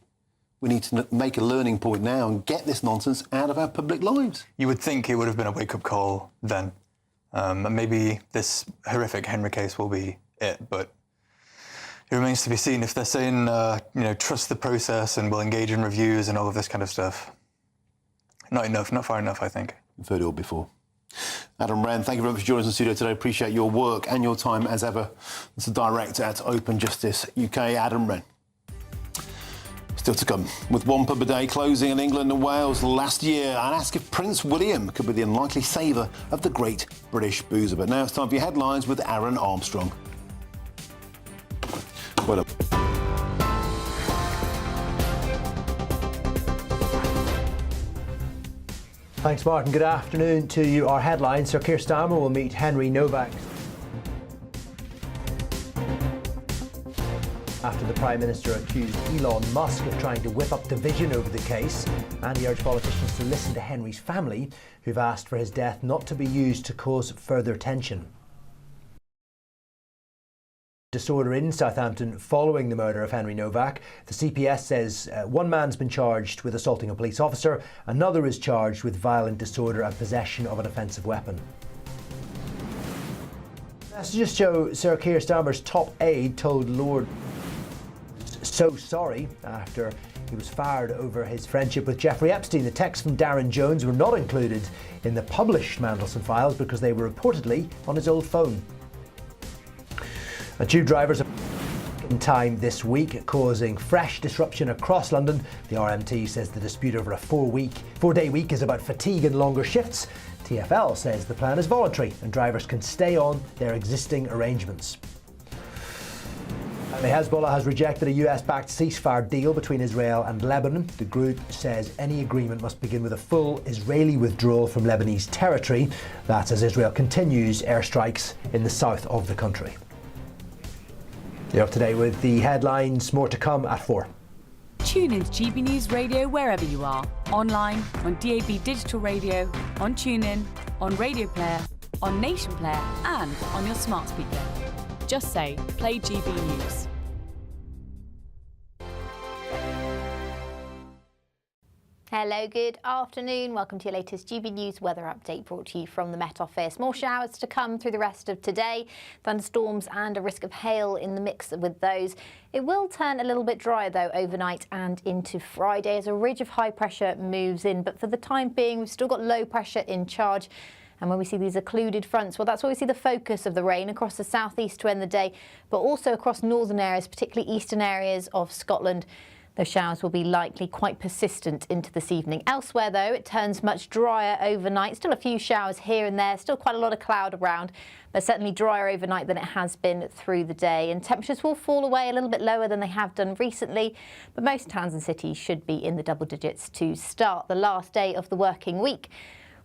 we need to make a learning point now and get this nonsense out of our public lives. You would think it would have been a wake-up call then. And maybe this horrific Henry case will be it, but it remains to be seen. If they're saying, trust the process and we'll engage in reviews and all of this kind of stuff, not enough, not far enough, I think. We've heard it all before. Adam Wren, thank you very much for joining us in the studio today. Appreciate your work and your time as ever. As the director at Open Justice UK, Adam Wren. Still to come, with one pub a day closing in England and Wales last year, I ask if Prince William could be the unlikely saver of the great British boozer. But now it's time for your headlines with Aaron Armstrong. Well done. Thanks, Martin. Good afternoon to you. Our headlines: Sir Keir Starmer will meet Henry Novak after the Prime Minister accused Elon Musk of trying to whip up division over the case, and he urged politicians to listen to Henry's family, who've asked for his death not to be used to cause further tension. Disorder in Southampton following the murder of Henry Novak. The CPS says one man's been charged with assaulting a police officer, another is charged with violent disorder and possession of an offensive weapon. Messages show Sir Keir Starmer's top aide told Lord so sorry after he was fired over his friendship with Jeffrey Epstein. The texts from Darren Jones were not included in the published Mandelson files because they were reportedly on his old phone. Tube drivers are in time this week, causing fresh disruption across London. The RMT says the dispute over a four-day week is about fatigue and longer shifts. TfL says the plan is voluntary and drivers can stay on their existing arrangements. Hezbollah has rejected a US-backed ceasefire deal between Israel and Lebanon. The group says any agreement must begin with a full Israeli withdrawal from Lebanese territory. That's as Israel continues airstrikes in the south of the country. You're up today with the headlines. More to come at 4. Tune in to GB News Radio wherever you are. Online, on DAB digital radio, on TuneIn, on Radio Player, on Nation Player and on your smart speaker. Just say, play GB News. Hello, good afternoon. Welcome to your latest GB News weather update brought to you from the Met Office. More showers to come through the rest of today. Thunderstorms and a risk of hail in the mix with those. It will turn a little bit drier though overnight and into Friday as a ridge of high pressure moves in. But for the time being, we've still got low pressure in charge. And when we see these occluded fronts, well, that's where we see the focus of the rain across the southeast to end the day, but also across northern areas, particularly eastern areas of Scotland. Those showers will be likely quite persistent into this evening. Elsewhere, though, it turns much drier overnight. Still a few showers here and there, still quite a lot of cloud around, but certainly drier overnight than it has been through the day. And temperatures will fall away a little bit lower than they have done recently, but most towns and cities should be in the double digits to start the last day of the working week,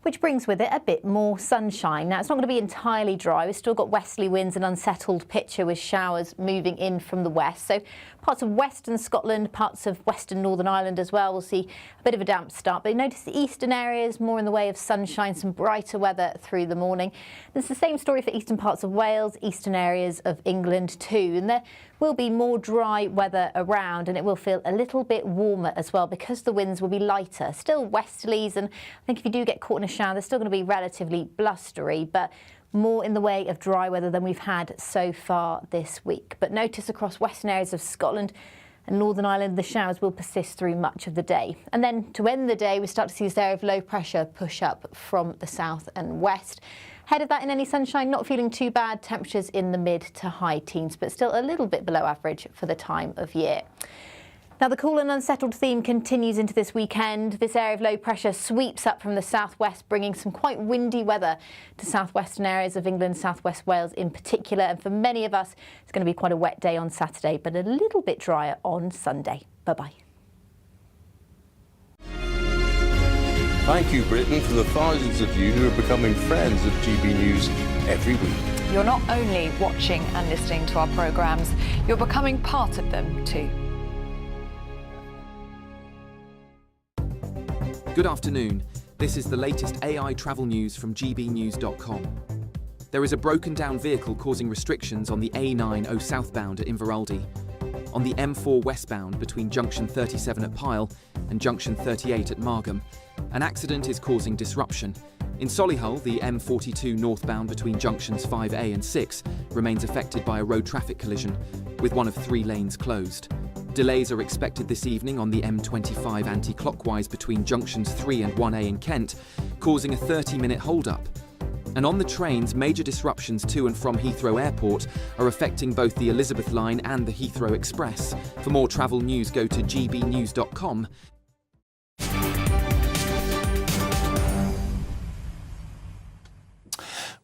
which brings with it a bit more sunshine. Now, it's not going to be entirely dry. We've still got westerly winds and unsettled picture with showers moving in from the west. So parts of western Scotland, parts of western Northern Ireland as well, we'll see a bit of a damp start. But you notice the eastern areas more in the way of sunshine, some brighter weather through the morning. It's the same story for eastern parts of Wales, eastern areas of England too. And there will be more dry weather around, and it will feel a little bit warmer as well because the winds will be lighter. Still westerlies, and I think if you do get caught in a shower, they're still going to be relatively blustery, but more in the way of dry weather than we've had so far this week. But notice across western areas of Scotland and Northern Ireland, the showers will persist through much of the day. And then to end the day, we start to see this area of low pressure push up from the south and west. Ahead of that, in any sunshine, not feeling too bad. Temperatures in the mid to high teens, but still a little bit below average for the time of year. Now, the cool and unsettled theme continues into this weekend. This area of low pressure sweeps up from the southwest, bringing some quite windy weather to southwestern areas of England, southwest Wales in particular. And for many of us, it's going to be quite a wet day on Saturday, but a little bit drier on Sunday. Bye-bye. Thank you, Britain, for the thousands of you who are becoming friends of GB News every week. You're not only watching and listening to our programmes, you're becoming part of them too. Good afternoon. This is the latest AI travel news from GBNews.com. There is a broken down vehicle causing restrictions on the A90 southbound at Inveraldy. On the M4 westbound between junction 37 at Pyle and junction 38 at Margam, an accident is causing disruption. In Solihull, the M42 northbound between junctions 5A and 6 remains affected by a road traffic collision, with one of 3 lanes closed. Delays are expected this evening on the M25 anti-clockwise between junctions 3 and 1A in Kent, causing a 30-minute hold-up. And on the trains, major disruptions to and from Heathrow Airport are affecting both the Elizabeth Line and the Heathrow Express. For more travel news, go to gbnews.com.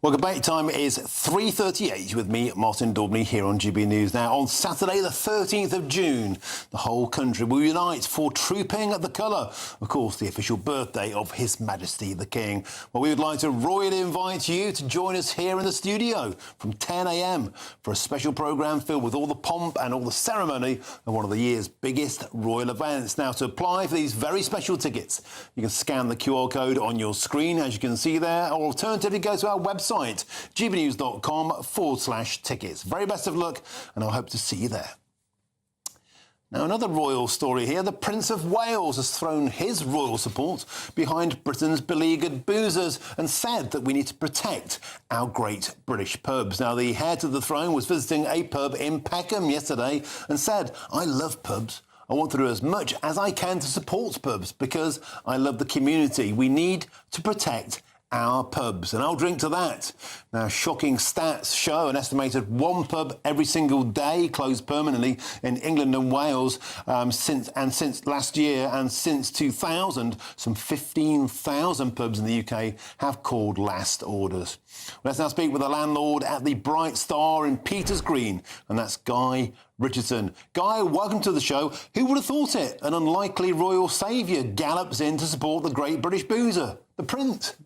Welcome back. Time is 3:38 with me, Martin Daubney, here on GB News. Now, on Saturday, the 13th of June, the whole country will unite for Trooping the Colour. Of course, the official birthday of His Majesty the King. Well, we would like to royally invite you to join us here in the studio from 10 a.m. for a special programme filled with all the pomp and all the ceremony of one of the year's biggest royal events. Now, to apply for these very special tickets, you can scan the QR code on your screen, as you can see there, or alternatively go to our website, gbnews.com/tickets. Very best of luck, and I hope to see you there. Now, another royal story here. The Prince of Wales has thrown his royal support behind Britain's beleaguered boozers and said that we need to protect our great British pubs. Now, the heir to the throne was visiting a pub in Peckham yesterday and said, "I love pubs. I want to do as much as I can to support pubs because I love the community. We need to protect our pubs, and I'll drink to that." Now, shocking stats show an estimated one pub every single day closed permanently in England and Wales since last year, and since 2000, some 15,000 pubs in the UK have called last orders. Let's now speak with the landlord at the Bright Star in Peters Green, and that's Guy Richardson. Guy, welcome to the show. Who would have thought it? An unlikely royal saviour gallops in to support the great British boozer, the Prince.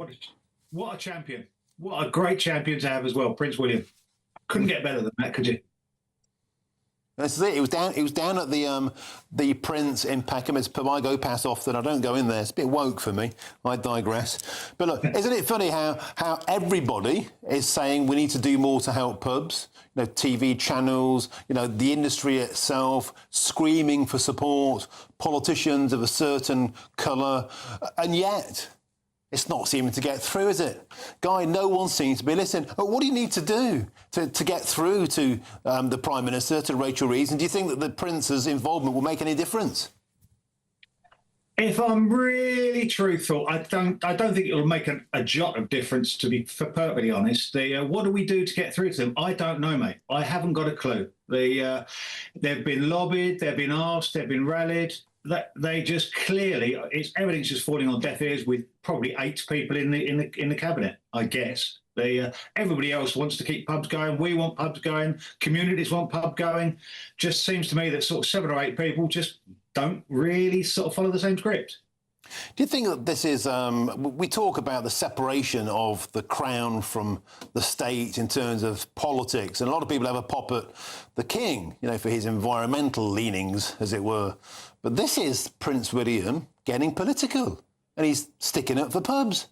What a champion. What a great champion to have as well, Prince William. Couldn't get better than that, could you? This is it. He was down at the Prince in Peckham. It's pub I go past often. I don't go in there. It's a bit woke for me. I digress. But look, isn't it funny how everybody is saying we need to do more to help pubs? You know, TV channels, you know, the industry itself screaming for support, politicians of a certain colour, and yet it's not seeming to get through, is it? Guy, no one seems to be listening. What do you need to do to get through to the Prime Minister, to Rachel Reeves? And do you think that the Prince's involvement will make any difference? If I'm really truthful, I don't think it'll make a jot of difference, to be perfectly honest. What do we do to get through to them? I don't know, mate. I haven't got a clue. They've been lobbied, they've been asked, they've been rallied. They just clearly, everything's just falling on deaf ears with probably 8 people in the cabinet, I guess. Everybody else wants to keep pubs going. We want pubs going. Communities want pub going. Just seems to me that sort of 7 or 8 people just don't really sort of follow the same script. Do you think that this is, we talk about the separation of the crown from the state in terms of politics, and a lot of people have a pop at the king, you know, for his environmental leanings, as it were. But this is Prince William getting political, and he's sticking up for pubs.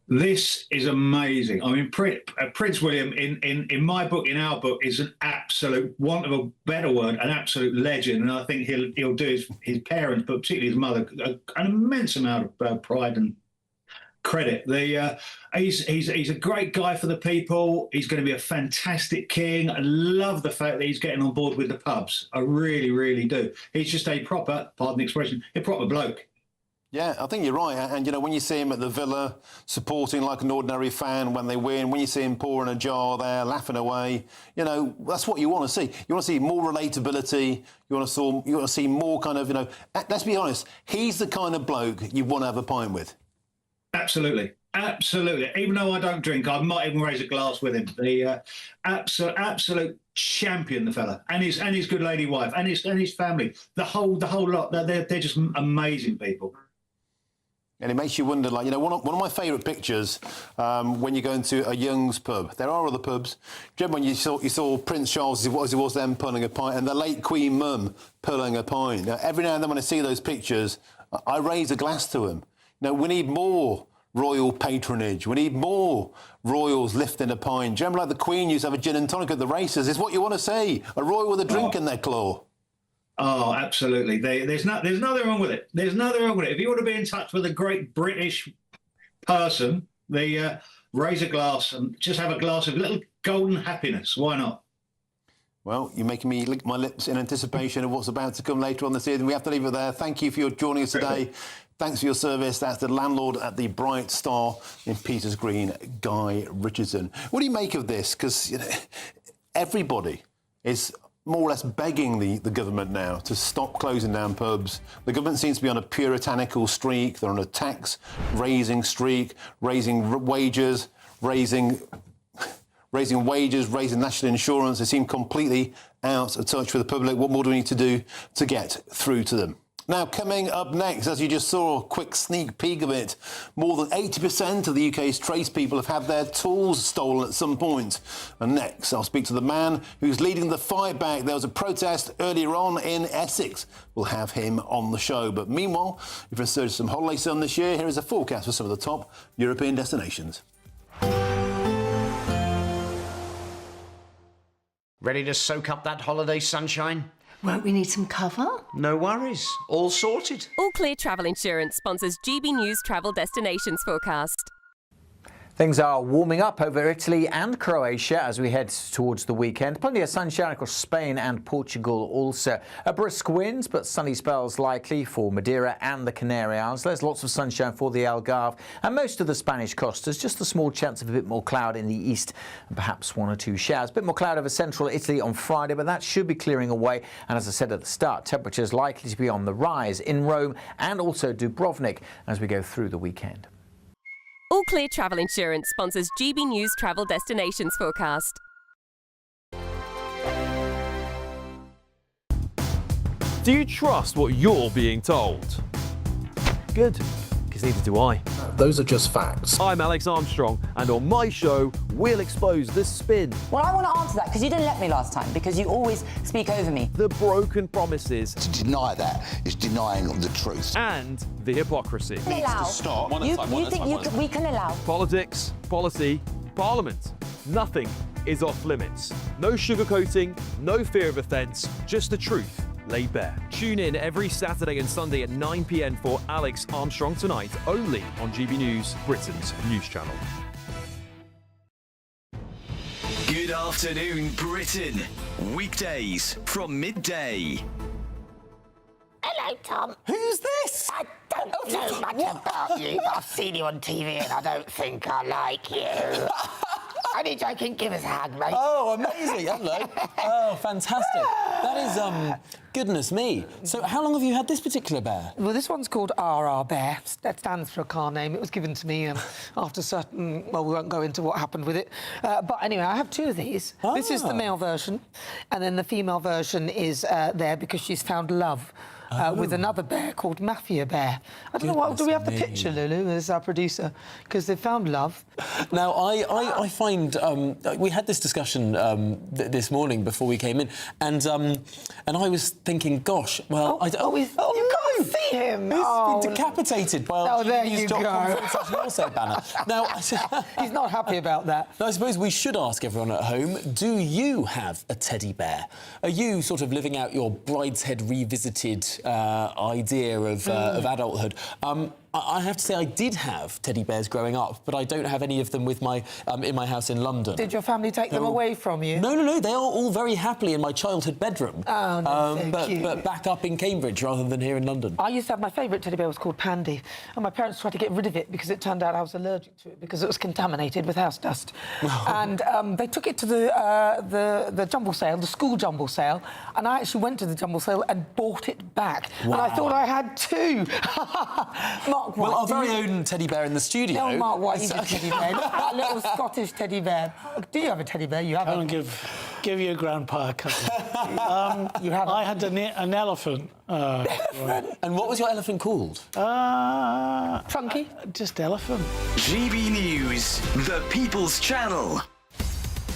This is amazing. I mean, Prince William, in my book, in our book, is an absolute, want of a better word, an absolute legend. And I think he'll do his parents, but particularly his mother, an immense amount of pride and credit. He's a great guy for the people. He's going to be a fantastic king. I love the fact that he's getting on board with the pubs. I really, really do. He's just a proper, pardon the expression, a proper bloke. Yeah, I think you're right. And, you know, when you see him at the Villa supporting like an ordinary fan when they win, when you see him pouring a jar there, laughing away, you know, that's what you want to see. You want to see more relatability. You want to see more kind of, you know, let's be honest, he's the kind of bloke you want to have a pint with. Absolutely. Absolutely. Even though I don't drink, I might even raise a glass with him. The absolute champion, the fella, and his good lady wife, and his family, the whole lot. They're just amazing people. And it makes you wonder, like, you know, one of my favourite pictures when you go into a Young's pub. There are other pubs. Do you remember when you saw Prince Charles, as he was then, pulling a pint, and the late Queen Mum pulling a pint? Now, every now and then when I see those pictures, I raise a glass to him. You know, we need more royal patronage. We need more royals lifting a pint. Do you remember, like, the Queen used to have a gin and tonic at the races? It's what you want to see, a royal with a drink in their claw. Oh, absolutely. There's nothing wrong with it. There's nothing wrong with it. If you want to be in touch with a great British person, raise a glass and just have a glass of little golden happiness. Why not? Well, you're making me lick my lips in anticipation of what's about to come later on this evening. We have to leave it there. Thank you for joining us today. Thanks for your service. That's the landlord at the Bright Star in Peters Green, Guy Richardson. What do you make of this? Because, you know, everybody is more or less begging the government now to stop closing down pubs. The government seems to be on a puritanical streak. They're on a tax-raising streak, raising wages, raising wages, raising national insurance. They seem completely out of touch with the public. What more do we need to do to get through to them? Now, coming up next, as you just saw, a quick sneak peek of it, more than 80% of the UK's tradespeople have had their tools stolen at some point. And next, I'll speak to the man who's leading the fight back. There was a protest earlier on in Essex. We'll have him on the show. But meanwhile, if you're searching some holiday sun this year, here is a forecast for some of the top European destinations. Ready to soak up that holiday sunshine? Won't we need some cover? No worries. All sorted. All Clear Travel Insurance sponsors GB News Travel Destinations Forecast. Things are warming up over Italy and Croatia as we head towards the weekend. Plenty of sunshine across Spain and Portugal also. A brisk winds, but sunny spells likely for Madeira and the Canary Islands. There's lots of sunshine for the Algarve and most of the Spanish costas. Just a small chance of a bit more cloud in the east and perhaps one or two showers. A bit more cloud over central Italy on Friday, but that should be clearing away. And as I said at the start, temperatures likely to be on the rise in Rome and also Dubrovnik as we go through the weekend. All Clear Travel Insurance sponsors GB News Travel Destinations Forecast. Do you trust what you're being told? Good, because neither do I. Those are just facts. I'm Alex Armstrong, and on my show, we'll expose the spin. Well, I want to answer that because you didn't let me last time, because you always speak over me. The broken promises. To deny that is denying the truth. And the hypocrisy. Needs to stop. You think we can allow? Politics, policy, parliament. Nothing is off limits. No sugarcoating, no fear of offence, just the truth laid bare. Tune in every Saturday and Sunday at 9 p.m. for Alex Armstrong Tonight, only on GB News, Britain's news channel. Good afternoon, Britain. Weekdays from midday. Hello, Tom. Who's this? I don't know much about you, but I've seen you on TV and I don't think I like you. Only joking, give us a hug, mate. Oh, amazing. Hello. Oh, fantastic. That is, goodness me. So how long have you had this particular bear? Well, this one's called RR Bear. That stands for a car name. It was given to me after certain... Well, we won't go into what happened with it. But anyway, I have two of these. Ah. This is the male version, and then the female version is there because she's found love. With another bear called Mafia Bear. I don't know what... Do we have the picture, Lulu, as our producer? Because they found love. Now, I find... we had this discussion this morning before we came in, and I was thinking, gosh, well... You can't see him! He's been decapitated by our there you go. banner. Now, he's not happy about that. Now, I suppose we should ask everyone at home, do you have a teddy bear? Are you sort of living out your Brideshead Revisited idea of adulthood? I have to say I did have teddy bears growing up, but I don't have any of them with my in my house in London. Did your family take them away from you? No. They are all very happily in my childhood bedroom. Oh, no, so cute. But back up in Cambridge rather than here in London. I used to have my favourite teddy bear was called Pandy, and my parents tried to get rid of it because it turned out I was allergic to it because it was contaminated with house dust. And they took it to the jumble sale, the school jumble sale, and I actually went to the jumble sale and bought it back. Wow. And I thought I had two. Mark White. Well, our very own teddy bear in the studio. No, Mark White, he's a teddy bear. That little Scottish teddy bear. Do you have a teddy bear? You have. I'll give your grandpa a couple. You have. I had an elephant. And what was your elephant called? Funky. Just elephant. GB News, the People's Channel.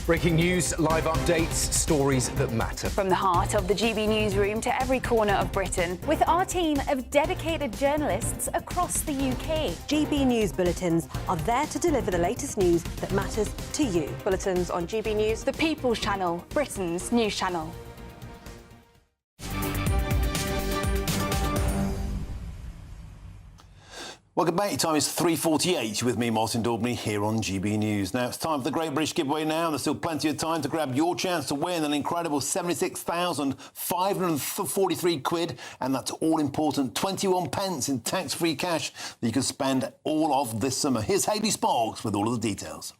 Breaking news, live updates, stories that matter. From the heart of the GB newsroom to every corner of Britain. With our team of dedicated journalists across the UK. GB News bulletins are there to deliver the latest news that matters to you. Bulletins on GB News, the People's Channel, Britain's news channel. Welcome back. Time is 3:48 with me, Martin Daubney, here on GB News. Now, it's time for the Great British Giveaway now, and there's still plenty of time to grab your chance to win an incredible £76,543, and that's all-important 21 pence in tax-free cash that you can spend all of this summer. Here's Hayley Sparks with all of the details.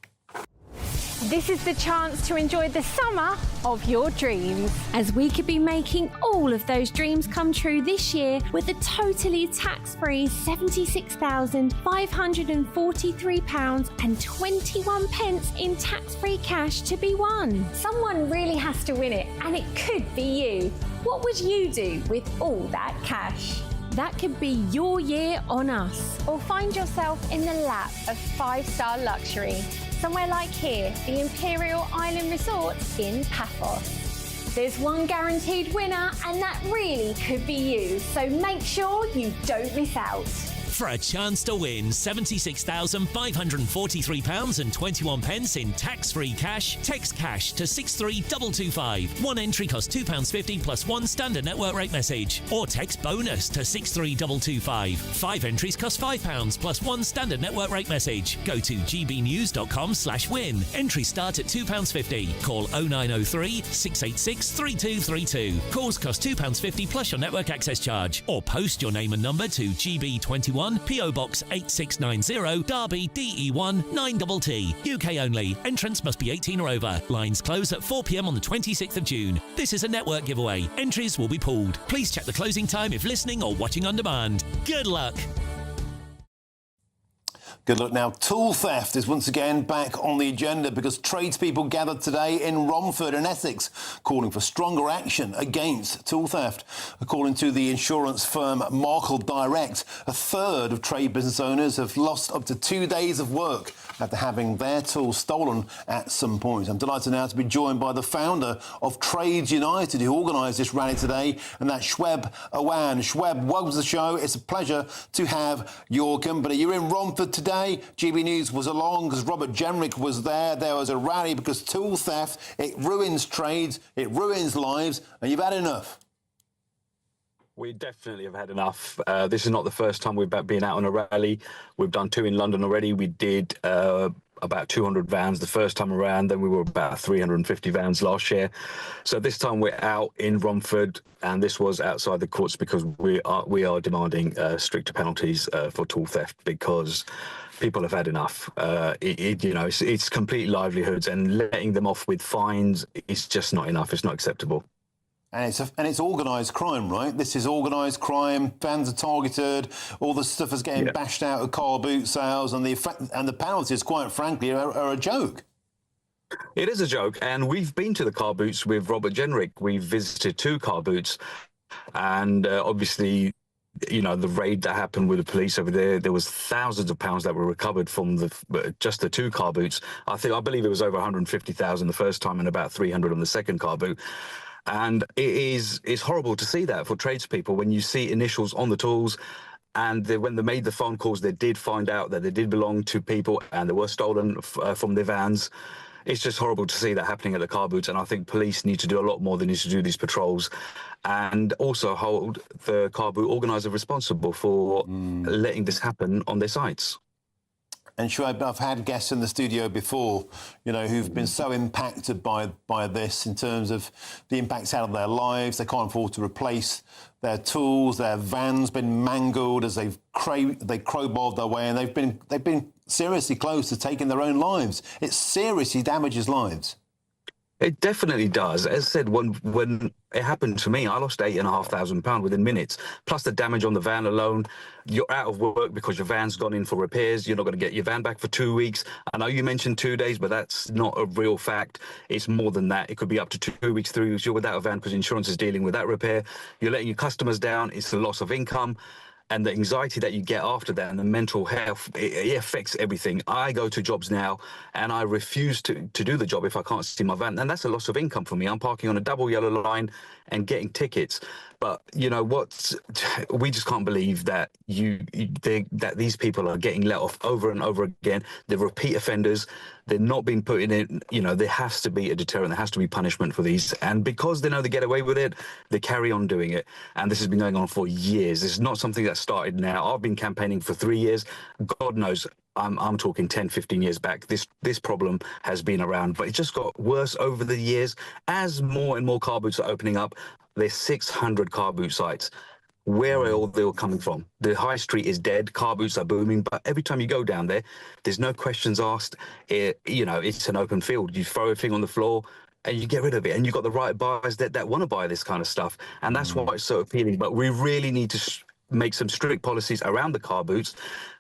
This is the chance to enjoy the summer of your dreams. As we could be making all of those dreams come true this year with a totally tax-free £76,543.21 in tax-free cash to be won. Someone really has to win it, and it could be you. What would you do with all that cash? That could be your year on us. Or find yourself in the lap of five-star luxury. Somewhere like here, the Imperial Island Resort in Paphos. There's one guaranteed winner, and that really could be you. So make sure you don't miss out. For a chance to win £76,543.21 in tax-free cash, text cash to 63225. One entry costs £2.50 plus one standard network rate message. Or text bonus to 63225. 5 entries cost £5 plus one standard network rate message. Go to gbnews.com/win. Entries start at £2.50. Call 0903 686 3232. Calls cost £2.50 plus your network access charge. Or post your name and number to GB21 PO Box 8690, Derby DE1 9TT. UK only. Entrance must be 18 or over. Lines close at 4 p.m. on the 26th of June. This is a network giveaway. Entries will be pooled. Please check the closing time if listening or watching on demand. Good luck. Good luck now. Tool theft is once again back on the agenda because tradespeople gathered today in Romford in Essex calling for stronger action against tool theft. According to the insurance firm Markle Direct, a third of trade business owners have lost up to 2 days of work after having their tools stolen at some point. I'm delighted now to be joined by the founder of Trades United, who organised this rally today, and that's Shweb Awan. Shweb, welcome to the show. It's a pleasure to have your company. You're in Romford today. GB News was along because Robert Jenrick was there. There was a rally because tool theft, it ruins trades, it ruins lives, and you've had enough. We definitely have had enough. This is not the first time we've been out on a rally. We've done 2 in London already. We did about 200 vans the first time around. Then we were about 350 vans last year. So this time we're out in Romford, and this was outside the courts because we are demanding stricter penalties for tool theft because people have had enough. It's complete livelihoods, and letting them off with fines is just not enough. It's not acceptable. And it's organised crime, right? This is organised crime. Vans are targeted. All the stuff is getting bashed out of car boot sales, and the penalties, quite frankly, are a joke. It is a joke, and we've been to the car boots with Robert Jenrick. We've visited 2 car boots, and obviously, you know, the raid that happened with the police over there was thousands of pounds that were recovered from just the 2 car boots. I believe it was over 150,000 the first time and about 300 on the second car boot. And it's horrible to see that for tradespeople when you see initials on the tools, and when they made the phone calls, they did find out that they did belong to people and they were stolen from their vans. It's just horrible to see that happening at the car boots, and I think police need to do a lot more. They need to do these patrols and also hold the car boot organiser responsible for letting this happen on their sites. And Shweb, I've had guests in the studio before, you know, who've been so impacted by this in terms of the impacts out of their lives. They can't afford to replace their tools. Their van's been mangled as they crowbarred their way, and they've been seriously close to taking their own lives. It seriously damages lives. It definitely does. As I said, when it happened to me, I lost £8,500 within minutes, plus the damage on the van alone. You're out of work because your van's gone in for repairs. You're not going to get your van back for 2 weeks. I know you mentioned 2 days, but that's not a real fact. It's more than that. It could be up to 2 weeks, 3 weeks. You're without a van because insurance is dealing with that repair. You're letting your customers down. It's the loss of income. And the anxiety that you get after that and the mental health, it affects everything. I go to jobs now and I refuse to do the job if I can't see my van. And that's a loss of income for me. I'm parking on a double yellow line and getting tickets. But you know what? We just can't believe that that these people are getting let off over and over again. They're repeat offenders. They're not being put in it. You know, there has to be a deterrent. There has to be punishment for these. And because they know they get away with it, they carry on doing it. And this has been going on for years. This is not something that started now. I've been campaigning for 3 years. God knows, I'm talking 10, 15 years back. This problem has been around, but it just got worse over the years as more and more car boots are opening up. There's 600 car boot sites. where are all they all coming from? The high street is dead, car boots are booming, but every time you go down there, there's no questions asked. It's an open field. You throw everything on the floor and you get rid of it. And you've got the right buyers that want to buy this kind of stuff. And that's why it's so appealing. But we really need to make some strict policies around the car boots.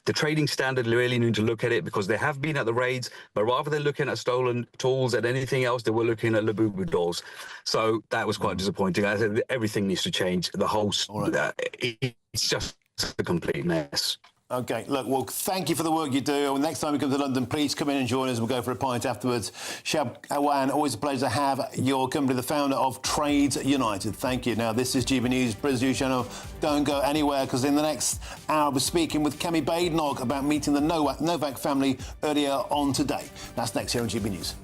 The trading standard really need to look at it, because they have been at the raids, but rather than looking at stolen tools and anything else, they were looking at Labubu doors. So that was quite disappointing. I said everything needs to change. The whole, it's just a complete mess. OK, look, well, thank you for the work you do. Next time we come to London, please come in and join us. We'll go for a pint afterwards. Shab Awan, always a pleasure to have your company, the founder of Trades United. Thank you. Now, this is GB News, British News Channel. Don't go anywhere, because in the next hour, we're speaking with Kemi Badenoch about meeting the Novak family earlier on today. That's next here on GB News.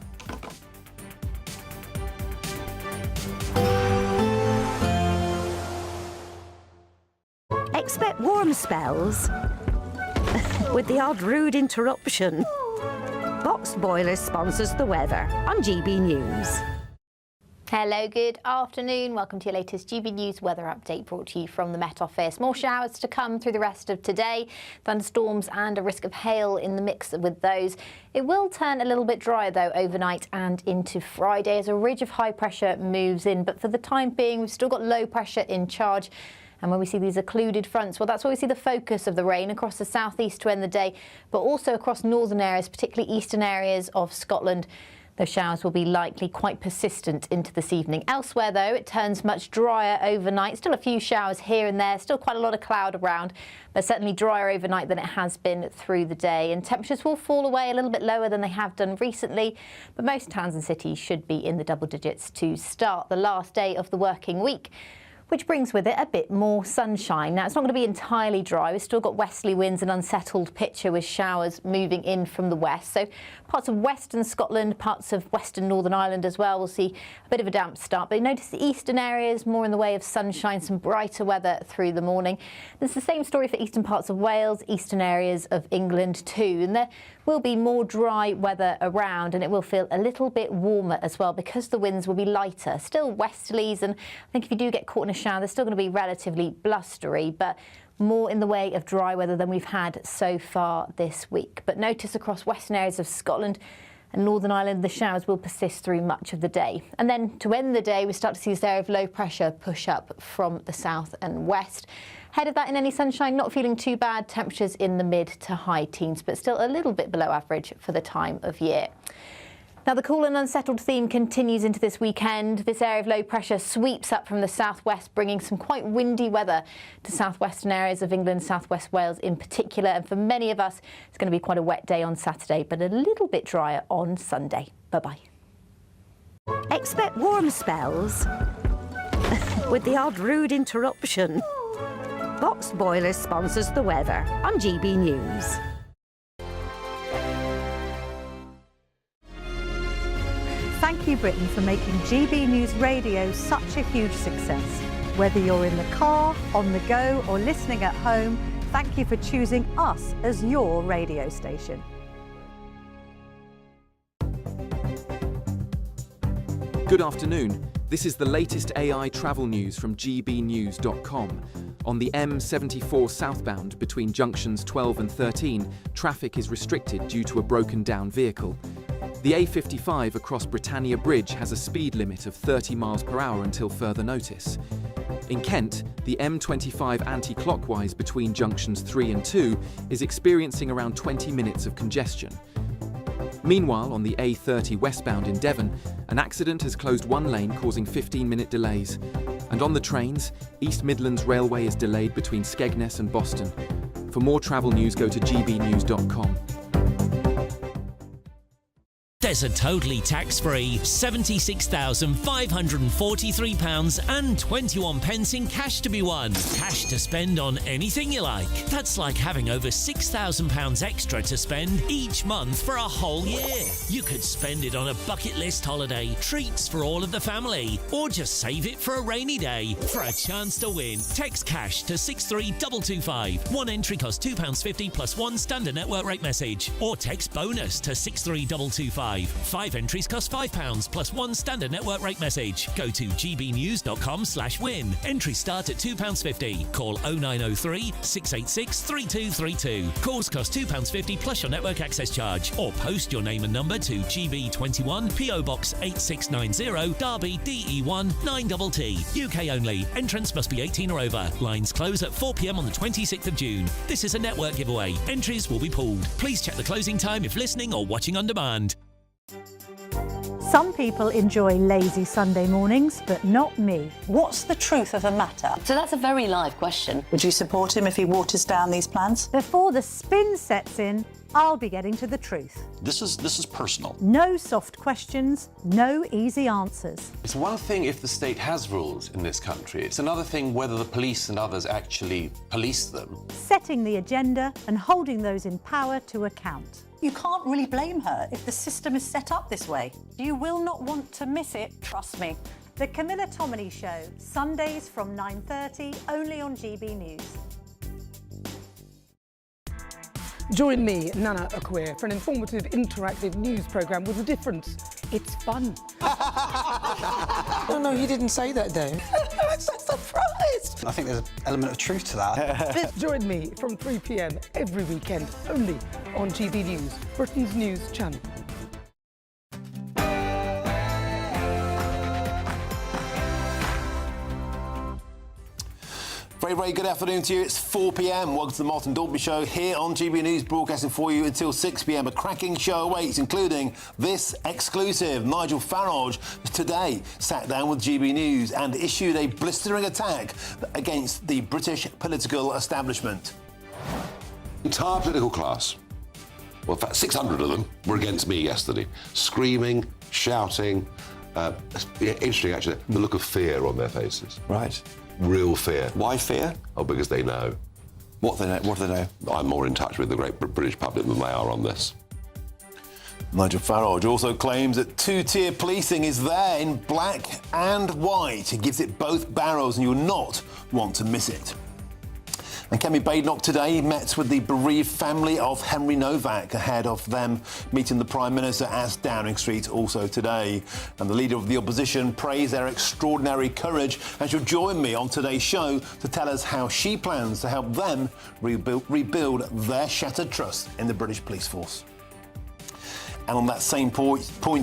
Expect warm spells with the odd rude interruption. Box Boilers sponsors the weather on GB News. Hello, good afternoon. Welcome to your latest GB News weather update, brought to you from the Met Office. More showers to come through the rest of today. Thunderstorms and a risk of hail in the mix with those. It will turn a little bit drier, though, overnight and into Friday as a ridge of high pressure moves in. But for the time being, we've still got low pressure in charge. And when we see these occluded fronts, well, that's where we see the focus of the rain across the southeast to end the day, but also across northern areas, particularly eastern areas of Scotland. Those showers will be likely quite persistent into this evening. Elsewhere, though, it turns much drier overnight. Still a few showers here and there, still quite a lot of cloud around, but certainly drier overnight than it has been through the day. And temperatures will fall away a little bit lower than they have done recently, but most towns and cities should be in the double digits to start the last day of the working week, which brings with it a bit more sunshine. Now, it's not going to be entirely dry. We've still got westerly winds and unsettled picture with showers moving in from the west. So parts of western Scotland, parts of western Northern Ireland as well will see a bit of a damp start. But you notice the eastern areas more in the way of sunshine, some brighter weather through the morning. It's the same story for eastern parts of Wales, eastern areas of England too. And there will be more dry weather around, and it will feel a little bit warmer as well because the winds will be lighter. Still westerlies, and I think if you do get caught in a shower, they're still going to be relatively blustery, but more in the way of dry weather than we've had so far this week. But notice across western areas of Scotland and Northern Ireland, the showers will persist through much of the day. And then to end the day, we start to see this area of low pressure push up from the south and west. Ahead of that, in any sunshine, not feeling too bad. Temperatures in the mid to high teens, but still a little bit below average for the time of year. Now, the cool and unsettled theme continues into this weekend. This area of low pressure sweeps up from the southwest, bringing some quite windy weather to southwestern areas of England, southwest Wales in particular. And for many of us, it's going to be quite a wet day on Saturday, but a little bit drier on Sunday. Bye-bye. Expect warm spells with the odd rude interruption. Box Boilers sponsors the weather on GB News. Thank you, Britain, for making GB News Radio such a huge success. Whether you're in the car, on the go, or listening at home, thank you for choosing us as your radio station. Good afternoon. This is the latest AI travel news from GBNews.com. On the M74 southbound between junctions 12 and 13, traffic is restricted due to a broken down vehicle. The A55 across Britannia Bridge has a speed limit of 30 miles per hour until further notice. In Kent, the M25 anti-clockwise between junctions 3 and 2 is experiencing around 20 minutes of congestion. Meanwhile, on the A30 westbound in Devon, an accident has closed one lane, causing 15-minute delays. And on the trains, East Midlands Railway is delayed between Skegness and Boston. For more travel news, go to gbnews.com. There's a totally tax-free £76,543.21 in cash to be won. Cash to spend on anything you like. That's like having over £6,000 extra to spend each month for a whole year. You could spend it on a bucket list holiday, treats for all of the family, or just save it for a rainy day. For a chance to win, text cash to 63225. One entry costs £2.50 plus one standard network rate message, or text bonus to 63225. 1225. 5 entries cost £5 plus 1 standard network rate message. Go to gbnews.com/win. Entries start at £2.50. Call 0903 686 3232. Calls cost £2.50 plus your network access charge. Or post your name and number to GB21 PO Box 8690 Derby DE1 9TT. UK only. Entrance must be 18 or over. Lines close at 4 p.m. on the 26th of June. This is a network giveaway. Entries will be pulled. Please check the closing time if listening or watching on demand. Some people enjoy lazy Sunday mornings, but not me. What's the truth of the matter? So that's a very live question. Would you support him if he waters down these plans? Before the spin sets in, I'll be getting to the truth. This is personal. No soft questions, no easy answers. It's one thing if the state has rules in this country. It's another thing whether the police and others actually police them. Setting the agenda and holding those in power to account. You can't really blame her if the system is set up this way. You will not want to miss it, trust me. The Camilla Tominey Show, Sundays from 9:30, only on GB News. Join me, Nana Akweer, for an informative, interactive news programme with a difference. It's fun. No, he didn't say that, though. I'm so surprised. I think there's an element of truth to that. Join me from 3 p.m. every weekend, only on GB News, Britain's news channel. Very, very good afternoon to you. It's 4 p.m. Welcome to the Martin Daubney Show here on GB News, broadcasting for you until 6 p.m. A cracking show awaits, including this exclusive. Nigel Farage today sat down with GB News and issued a blistering attack against the British political establishment. The entire political class, well, in fact, 600 of them were against me yesterday, screaming, shouting. Interesting, actually, the look of fear on their faces. Right. Real fear. Why fear? Oh, because they know. What do they know? I'm more in touch with the great British public than they are on this. Nigel Farage also claims that two-tier policing is there in black and white. He gives it both barrels and you'll not want to miss it. And Kemi Badenoch today met with the bereaved family of Henry Novak ahead of them meeting the Prime Minister at Downing Street also today. And the Leader of the Opposition praised their extraordinary courage and she'll join me on today's show to tell us how she plans to help them rebuild their shattered trust in the British police force. And on that same point,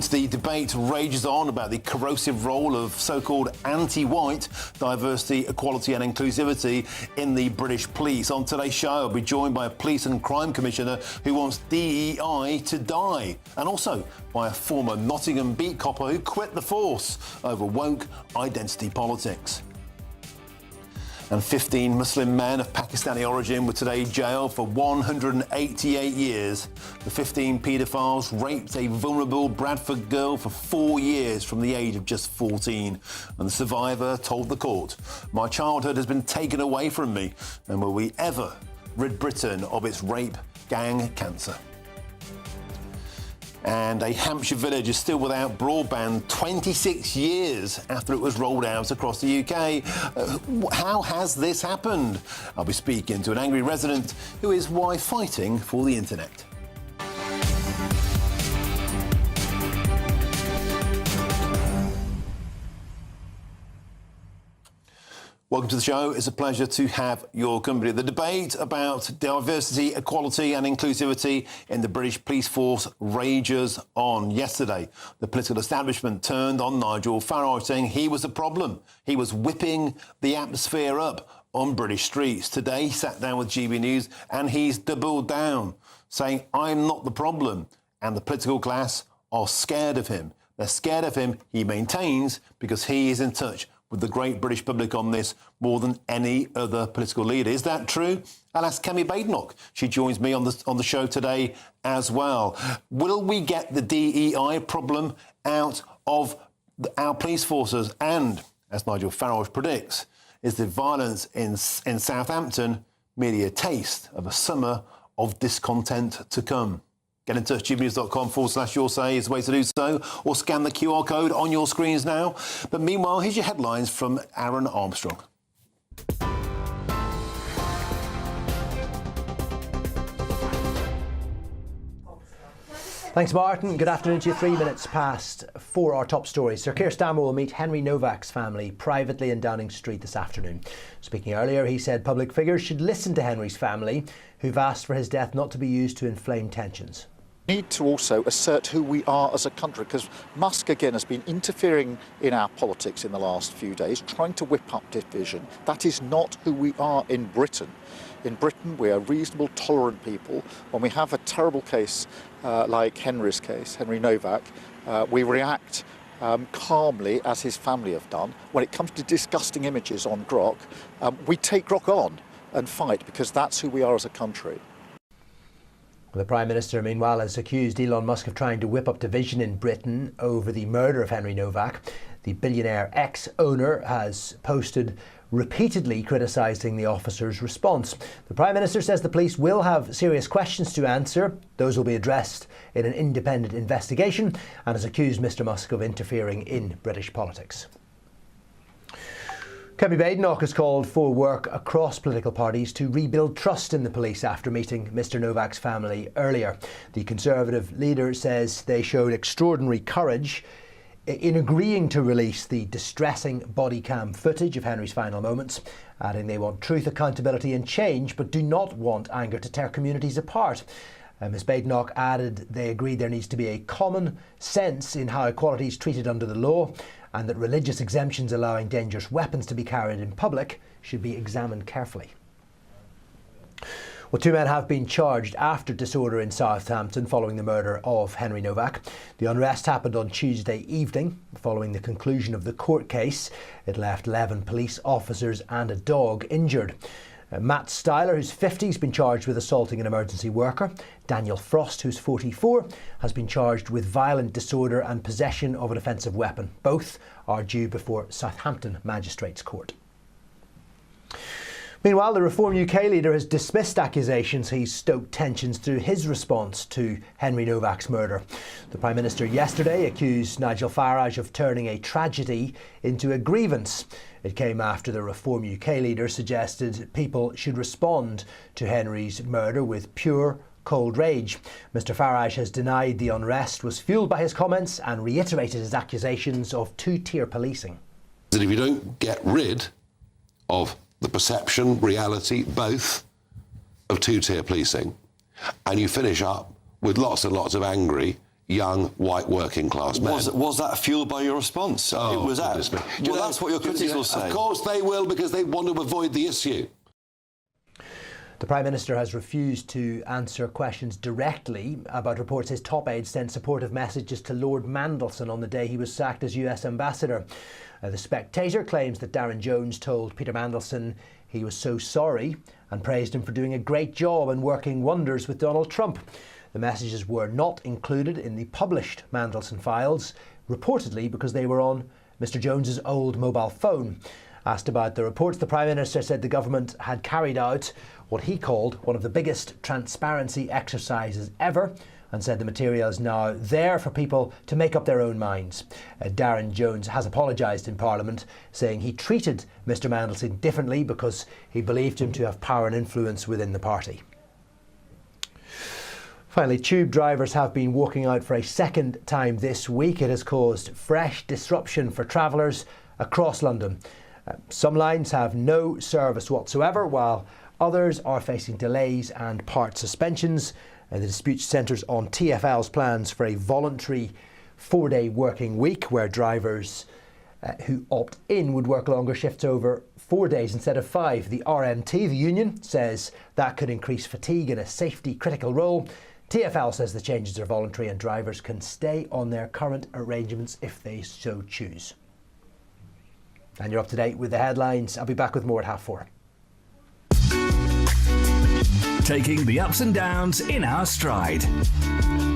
the debate rages on about the corrosive role of so-called anti-white diversity, equality and inclusivity in the British police. On today's show, I'll be joined by a police and crime commissioner who wants DEI to die, and also by a former Nottingham beat copper who quit the force over woke identity politics. And 15 Muslim men of Pakistani origin were today jailed for 188 years. The 15 paedophiles raped a vulnerable Bradford girl for 4 years from the age of just 14. And the survivor told the court, "My childhood has been taken away from me, and will we ever rid Britain of its rape gang cancer?" And a Hampshire village is still without broadband 26 years after it was rolled out across the UK. How has this happened? I'll be speaking to an angry resident who is why fighting for the internet. Welcome to the show. It's a pleasure to have your company. The debate about diversity, equality and inclusivity in the British police force rages on. Yesterday, the political establishment turned on Nigel Farage, saying he was the problem. He was whipping the atmosphere up on British streets. Today, he sat down with GB News and he's doubled down, saying, "I'm not the problem." And the political class are scared of him. They're scared of him, he maintains, because he is in touch with the great British public on this more than any other political leader. Is that true? I'll ask Kemi Badenoch. She joins me on the show today as well. Will we get the DEI problem out of our police forces? And, as Nigel Farage predicts, is the violence in Southampton merely a taste of a summer of discontent to come? Get in touch, gbnews.com/your say is the way to do so, or scan the QR code on your screens now. But meanwhile, here's your headlines from Aaron Armstrong. Thanks, Martin. Good afternoon to you. 3 minutes past 4, our top stories. Sir Keir Starmer will meet Henry Novak's family privately in Downing Street this afternoon. Speaking earlier, he said public figures should listen to Henry's family, who've asked for his death not to be used to inflame tensions. Need to also assert who we are as a country, because Musk again has been interfering in our politics in the last few days, trying to whip up division. That is not who we are in Britain. In Britain, we are reasonable, tolerant people. When we have a terrible case like Henry's case, Henry Novak, we react calmly, as his family have done. When it comes to disgusting images on Grok, we take Grok on and fight, because that's who we are as a country. The Prime Minister, meanwhile, has accused Elon Musk of trying to whip up division in Britain over the murder of Henry Novak. The billionaire ex-owner has posted repeatedly criticising the officer's response. The Prime Minister says the police will have serious questions to answer. Those will be addressed in an independent investigation, and has accused Mr Musk of interfering in British politics. Kemi Badenoch has called for work across political parties to rebuild trust in the police after meeting Mr Novak's family earlier. The Conservative leader says they showed extraordinary courage in agreeing to release the distressing body cam footage of Henry's final moments, adding they want truth, accountability and change, but do not want anger to tear communities apart. Ms Badenoch added they agreed there needs to be a common sense in how equality is treated under the law, and that religious exemptions allowing dangerous weapons to be carried in public should be examined carefully. Well, 2 men have been charged after disorder in Southampton following the murder of Henry Novak. The unrest happened on Tuesday evening following the conclusion of the court case. It left 11 police officers and a dog injured. Matt Styler, who's 50, has been charged with assaulting an emergency worker. Daniel Frost, who's 44, has been charged with violent disorder and possession of an offensive weapon. Both are due before Southampton Magistrates Court. Meanwhile, the Reform UK leader has dismissed accusations he's stoked tensions through his response to Henry Novak's murder. The Prime Minister yesterday accused Nigel Farage of turning a tragedy into a grievance. It came after the Reform UK leader suggested people should respond to Henry's murder with pure, cold rage. Mr Farage has denied the unrest was fuelled by his comments and reiterated his accusations of two-tier policing. That if you don't get rid of the perception, reality, both of two-tier policing, and you finish up with lots and lots of angry, young, white working-class men. Was that fuelled by your response? Oh, it was that. Well, that's what your critics will say. Of course they will, because they want to avoid the issue. The Prime Minister has refused to answer questions directly about reports his top aides sent supportive messages to Lord Mandelson on the day he was sacked as US Ambassador. The Spectator claims that Darren Jones told Peter Mandelson he was so sorry and praised him for doing a great job and working wonders with Donald Trump. The messages were not included in the published Mandelson files, reportedly because they were on Mr Jones's old mobile phone. Asked about the reports, the Prime Minister said the government had carried out what he called one of the biggest transparency exercises ever, and said the material is now there for people to make up their own minds. Darren Jones has apologised in Parliament, saying he treated Mr Mandelson differently because he believed him to have power and influence within the party. Finally, tube drivers have been walking out for a second time this week. It has caused fresh disruption for travellers across London. Some lines have no service whatsoever, while others are facing delays and part suspensions. The dispute centres on TfL's plans for a voluntary 4-day working week, where drivers who opt in would work longer shifts over 4 days instead of 5. The RMT, the union, says that could increase fatigue in a safety critical role. TfL says the changes are voluntary and drivers can stay on their current arrangements if they so choose. And you're up to date with the headlines. I'll be back with more at 4:30. Taking the ups and downs in our stride.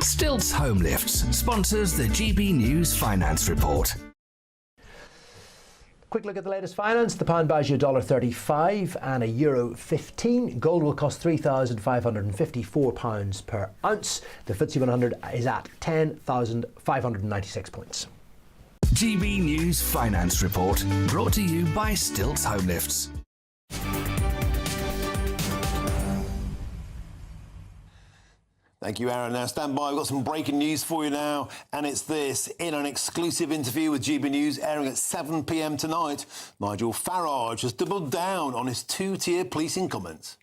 Stilts Home Lifts sponsors the GB News Finance Report. Quick look at the latest finance. The pound buys you $1.35 and a euro 15. Gold will cost £3,554 per ounce. The FTSE 100 is at 10,596 points. GB News Finance Report, brought to you by Stilts Home Lifts. Thank you, Aaron. Now, stand by. We've got some breaking news for you now, and it's this. In an exclusive interview with GB News airing at 7 p.m. tonight, Nigel Farage has doubled down on his two-tier policing comments.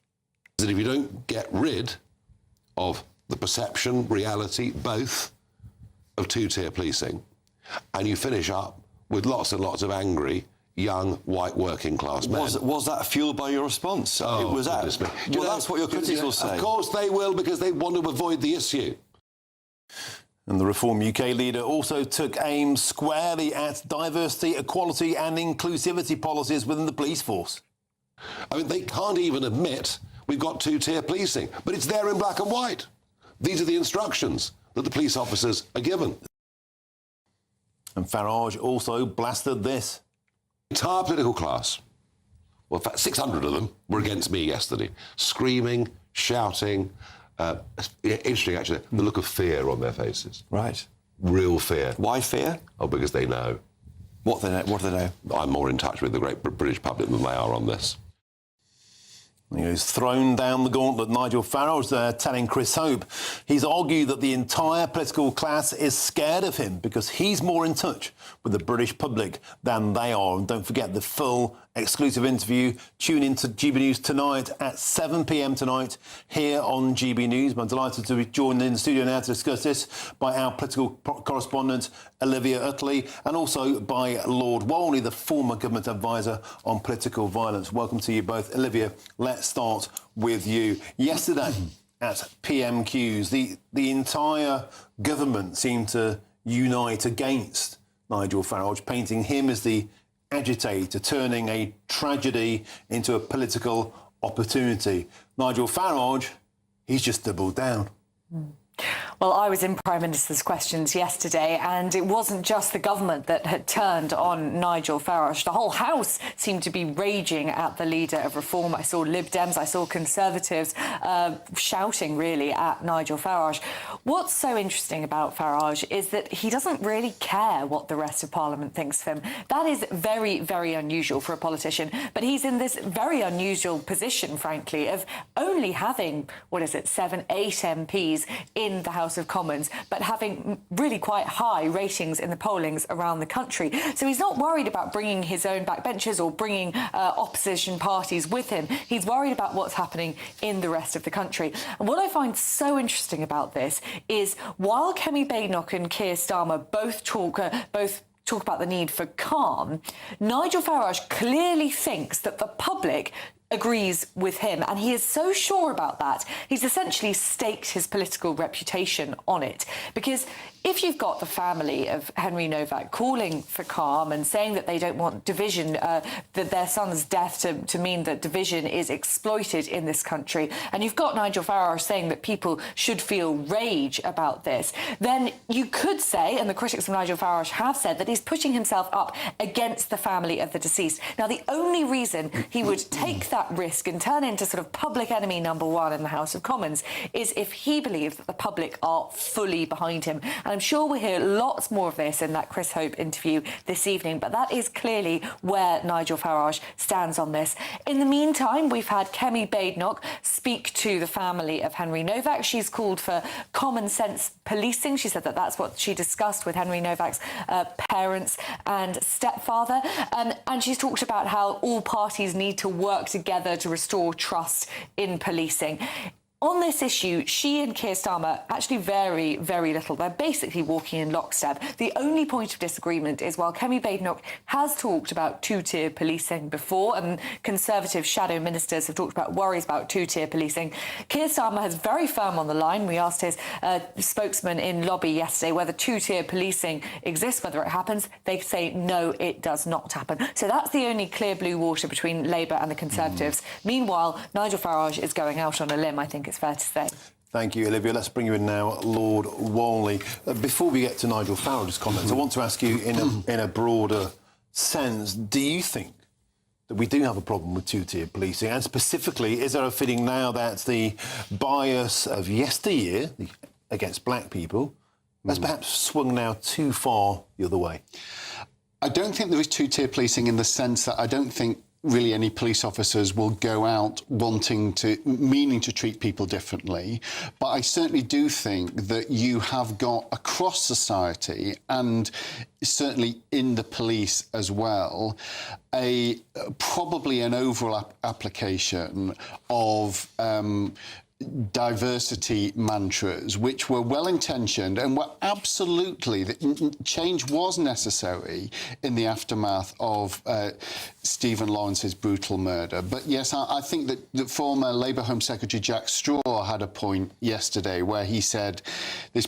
That if you don't get rid of the perception, reality, both, of two-tier policing, and you finish up with lots and lots of angry, young, white, working-class men. Was that fueled by your response? It was that. Well, that's what your critics will say. Of course they will, because they want to avoid the issue. And the Reform UK leader also took aim squarely at diversity, equality and inclusivity policies within the police force. I mean, they can't even admit we've got two-tier policing, but it's there in black and white. These are the instructions that the police officers are given. And Farage also blasted this. The entire political class, well, in fact, 600 of them were against me yesterday, screaming, shouting. Interesting, actually, the look of fear on their faces. Right. Real fear. Why fear? Oh, because they know. What do they know? I'm more in touch with the great British public than they are on this. He's thrown down the gauntlet. Nigel Farage there telling Chris Hope he's argued that the entire political class is scared of him because he's more in touch with the British public than they are. And don't forget the full exclusive interview. Tune in to GB News tonight at 7 p.m. tonight here on GB News. I'm delighted to be joined in the studio now to discuss this by our political correspondent Olivia Utley and also by Lord Wolney, the former government advisor on political violence. Welcome to you both. Olivia, let's start with you. Yesterday at PMQs, the entire government seemed to unite against Nigel Farage, painting him as the agitator, turning a tragedy into a political opportunity. Nigel Farage, he's just doubled down. Well, I was in Prime Minister's Questions yesterday, and it wasn't just the government that had turned on Nigel Farage. The whole House seemed to be raging at the leader of Reform. I saw Lib Dems, I saw Conservatives shouting, really, at Nigel Farage. What's so interesting about Farage is that he doesn't really care what the rest of Parliament thinks of him. That is very, very unusual for a politician. But he's in this very unusual position, frankly, of only having, 7, 8 MPs in the House of Commons, but having really quite high ratings in the pollings around the country. So he's not worried about bringing his own backbenchers or bringing opposition parties with him. He's worried about what's happening in the rest of the country. And what I find so interesting about this is while Kemi Badenoch and Keir Starmer both talk about the need for calm, Nigel Farage clearly thinks that the public agrees with him, and he is so sure about that, he's essentially staked his political reputation on it. Because if you've got the family of Henry Novak calling for calm and saying that they don't want division, that their son's death to mean that division is exploited in this country, and you've got Nigel Farage saying that people should feel rage about this, then you could say, and the critics of Nigel Farage have said, that he's pushing himself up against the family of the deceased. Now, the only reason he would take that risk and turn into sort of public enemy number one in the House of Commons is if he believes that the public are fully behind him. And I'm sure we'll hear lots more of this in that Chris Hope interview this evening, but that is clearly where Nigel Farage stands on this. In the meantime, we've had Kemi Badenoch speak to the family of Henry Novak. She's called for common sense policing. She said that that's what she discussed with Henry Novak's parents and stepfather. And she's talked about how all parties need to work together to restore trust in policing. On this issue, she and Keir Starmer actually vary very little. They're basically walking in lockstep. The only point of disagreement is while Kemi Badenoch has talked about two-tier policing before, and Conservative shadow ministers have talked about worries about two-tier policing, Keir Starmer is very firm on the line. We asked his spokesman in Lobby yesterday whether two-tier policing exists, whether it happens. They say no, it does not happen. So that's the only clear blue water between Labour and the Conservatives. Meanwhile, Nigel Farage is going out on a limb, I think it's fair to say. Thank you, Olivia. Let's bring you in now, Lord Wolney. Before we get to Nigel Farage's comments, I want to ask you in a broader sense, do you think that we do have a problem with two-tier policing? And specifically, is there a feeling now that the bias of yesteryear against black people has perhaps swung now too far the other way? I don't think there is two-tier policing in the sense that I don't think really any police officers will go out meaning to treat people differently. But I certainly do think that you have got across society, and certainly in the police as well, probably an overall application of diversity mantras, which were well-intentioned and were absolutely, change was necessary in the aftermath of Stephen Lawrence's brutal murder. But yes, I think that the former Labour Home Secretary Jack Straw had a point yesterday where he said there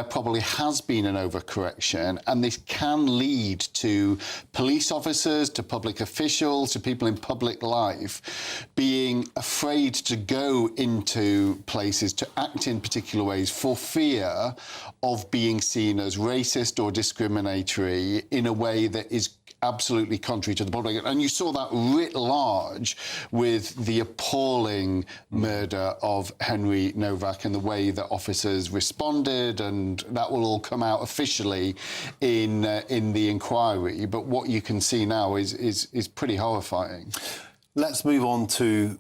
probably has been an overcorrection, and this can lead to police officers, to public officials, to people in public life being afraid to go into places, to act in particular ways for fear of being seen as racist or discriminatory in a way that is absolutely contrary to the public. And you saw that writ large with the appalling murder of Henry Novak and the way that officers responded, and that will all come out officially in the inquiry. But what you can see now is pretty horrifying. Let's move on to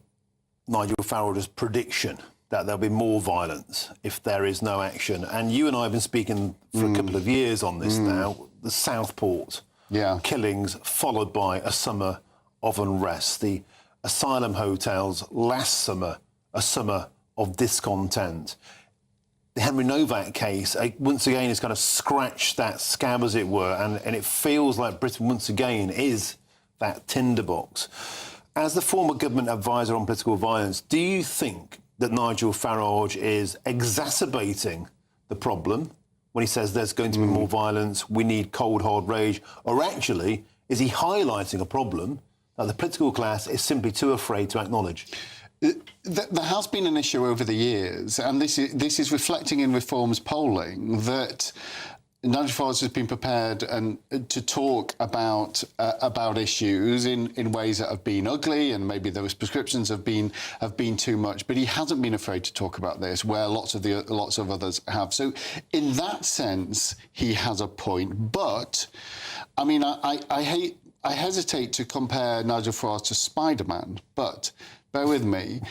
Nigel Farage's prediction that there'll be more violence if there is no action. And you and I have been speaking for a couple of years on this now. The Southport killings followed by a summer of unrest. The asylum hotels last summer, a summer of discontent. The Henry Novak case, once again, has kind of scratched that scab, as it were, and it feels like Britain, once again, is that tinderbox. As the former government advisor on political violence, do you think that Nigel Farage is exacerbating the problem when he says there's going to be more violence, we need cold, hard rage? Or actually, is he highlighting a problem that the political class is simply too afraid to acknowledge? There has been an issue over the years, and this is reflecting in Reform's polling, that Nigel Farage has been prepared to talk about issues in ways that have been ugly, and maybe those prescriptions have been too much. But he hasn't been afraid to talk about this, where lots of others have. So, in that sense, he has a point. But, I mean, I hesitate to compare Nigel Farage to Spider-Man. But bear with me,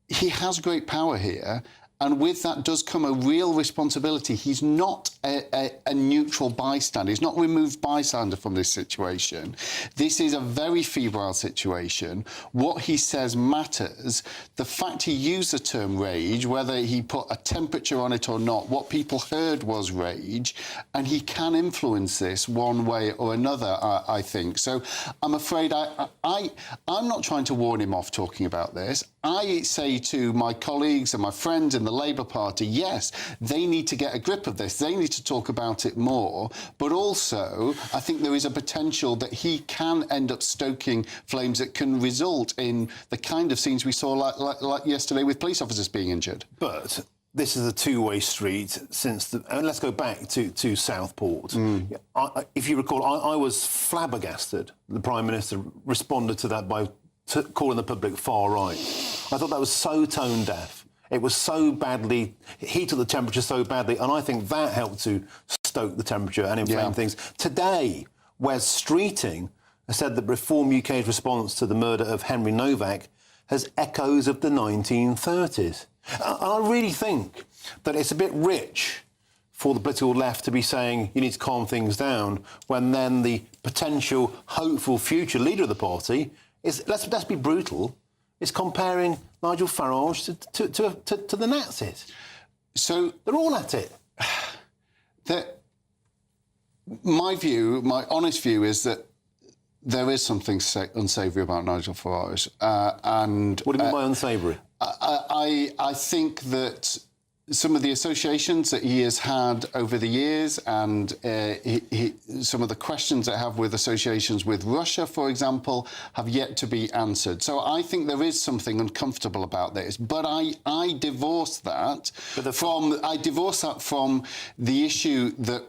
he has great power here. And with that does come a real responsibility. He's not a neutral bystander. He's not removed bystander from this situation. This is a very febrile situation. What he says matters. The fact he used the term rage, whether he put a temperature on it or not, what people heard was rage, and he can influence this one way or another, I think. So I'm afraid I'm not trying to warn him off talking about this. I say to my colleagues and my friends in the Labour Party, yes, they need to get a grip of this. They need to talk about it more. But also, I think there is a potential that he can end up stoking flames that can result in the kind of scenes we saw like yesterday with police officers being injured. But this is a two-way street since let's go back to Southport. If you recall, I was flabbergasted. The Prime Minister responded to that by calling the public far right. I thought that was so tone deaf. It was so badly, he took the temperature so badly, and I think that helped to stoke the temperature and inflame things. Today, Wes Streeting has said that Reform UK's response to the murder of Henry Novak has echoes of the 1930s. And I really think that it's a bit rich for the political left to be saying you need to calm things down, when then the potential hopeful future leader of the party is, let's be brutal, is comparing Nigel Farage to the Nazis. So they're all at it. My honest view is that there is something unsavoury about Nigel Farage. And what do you mean by unsavoury? I think that some of the associations that he has had over the years, and some of the questions that have with associations with Russia, for example, have yet to be answered. So I think there is something uncomfortable about this. But I divorce that from the issue that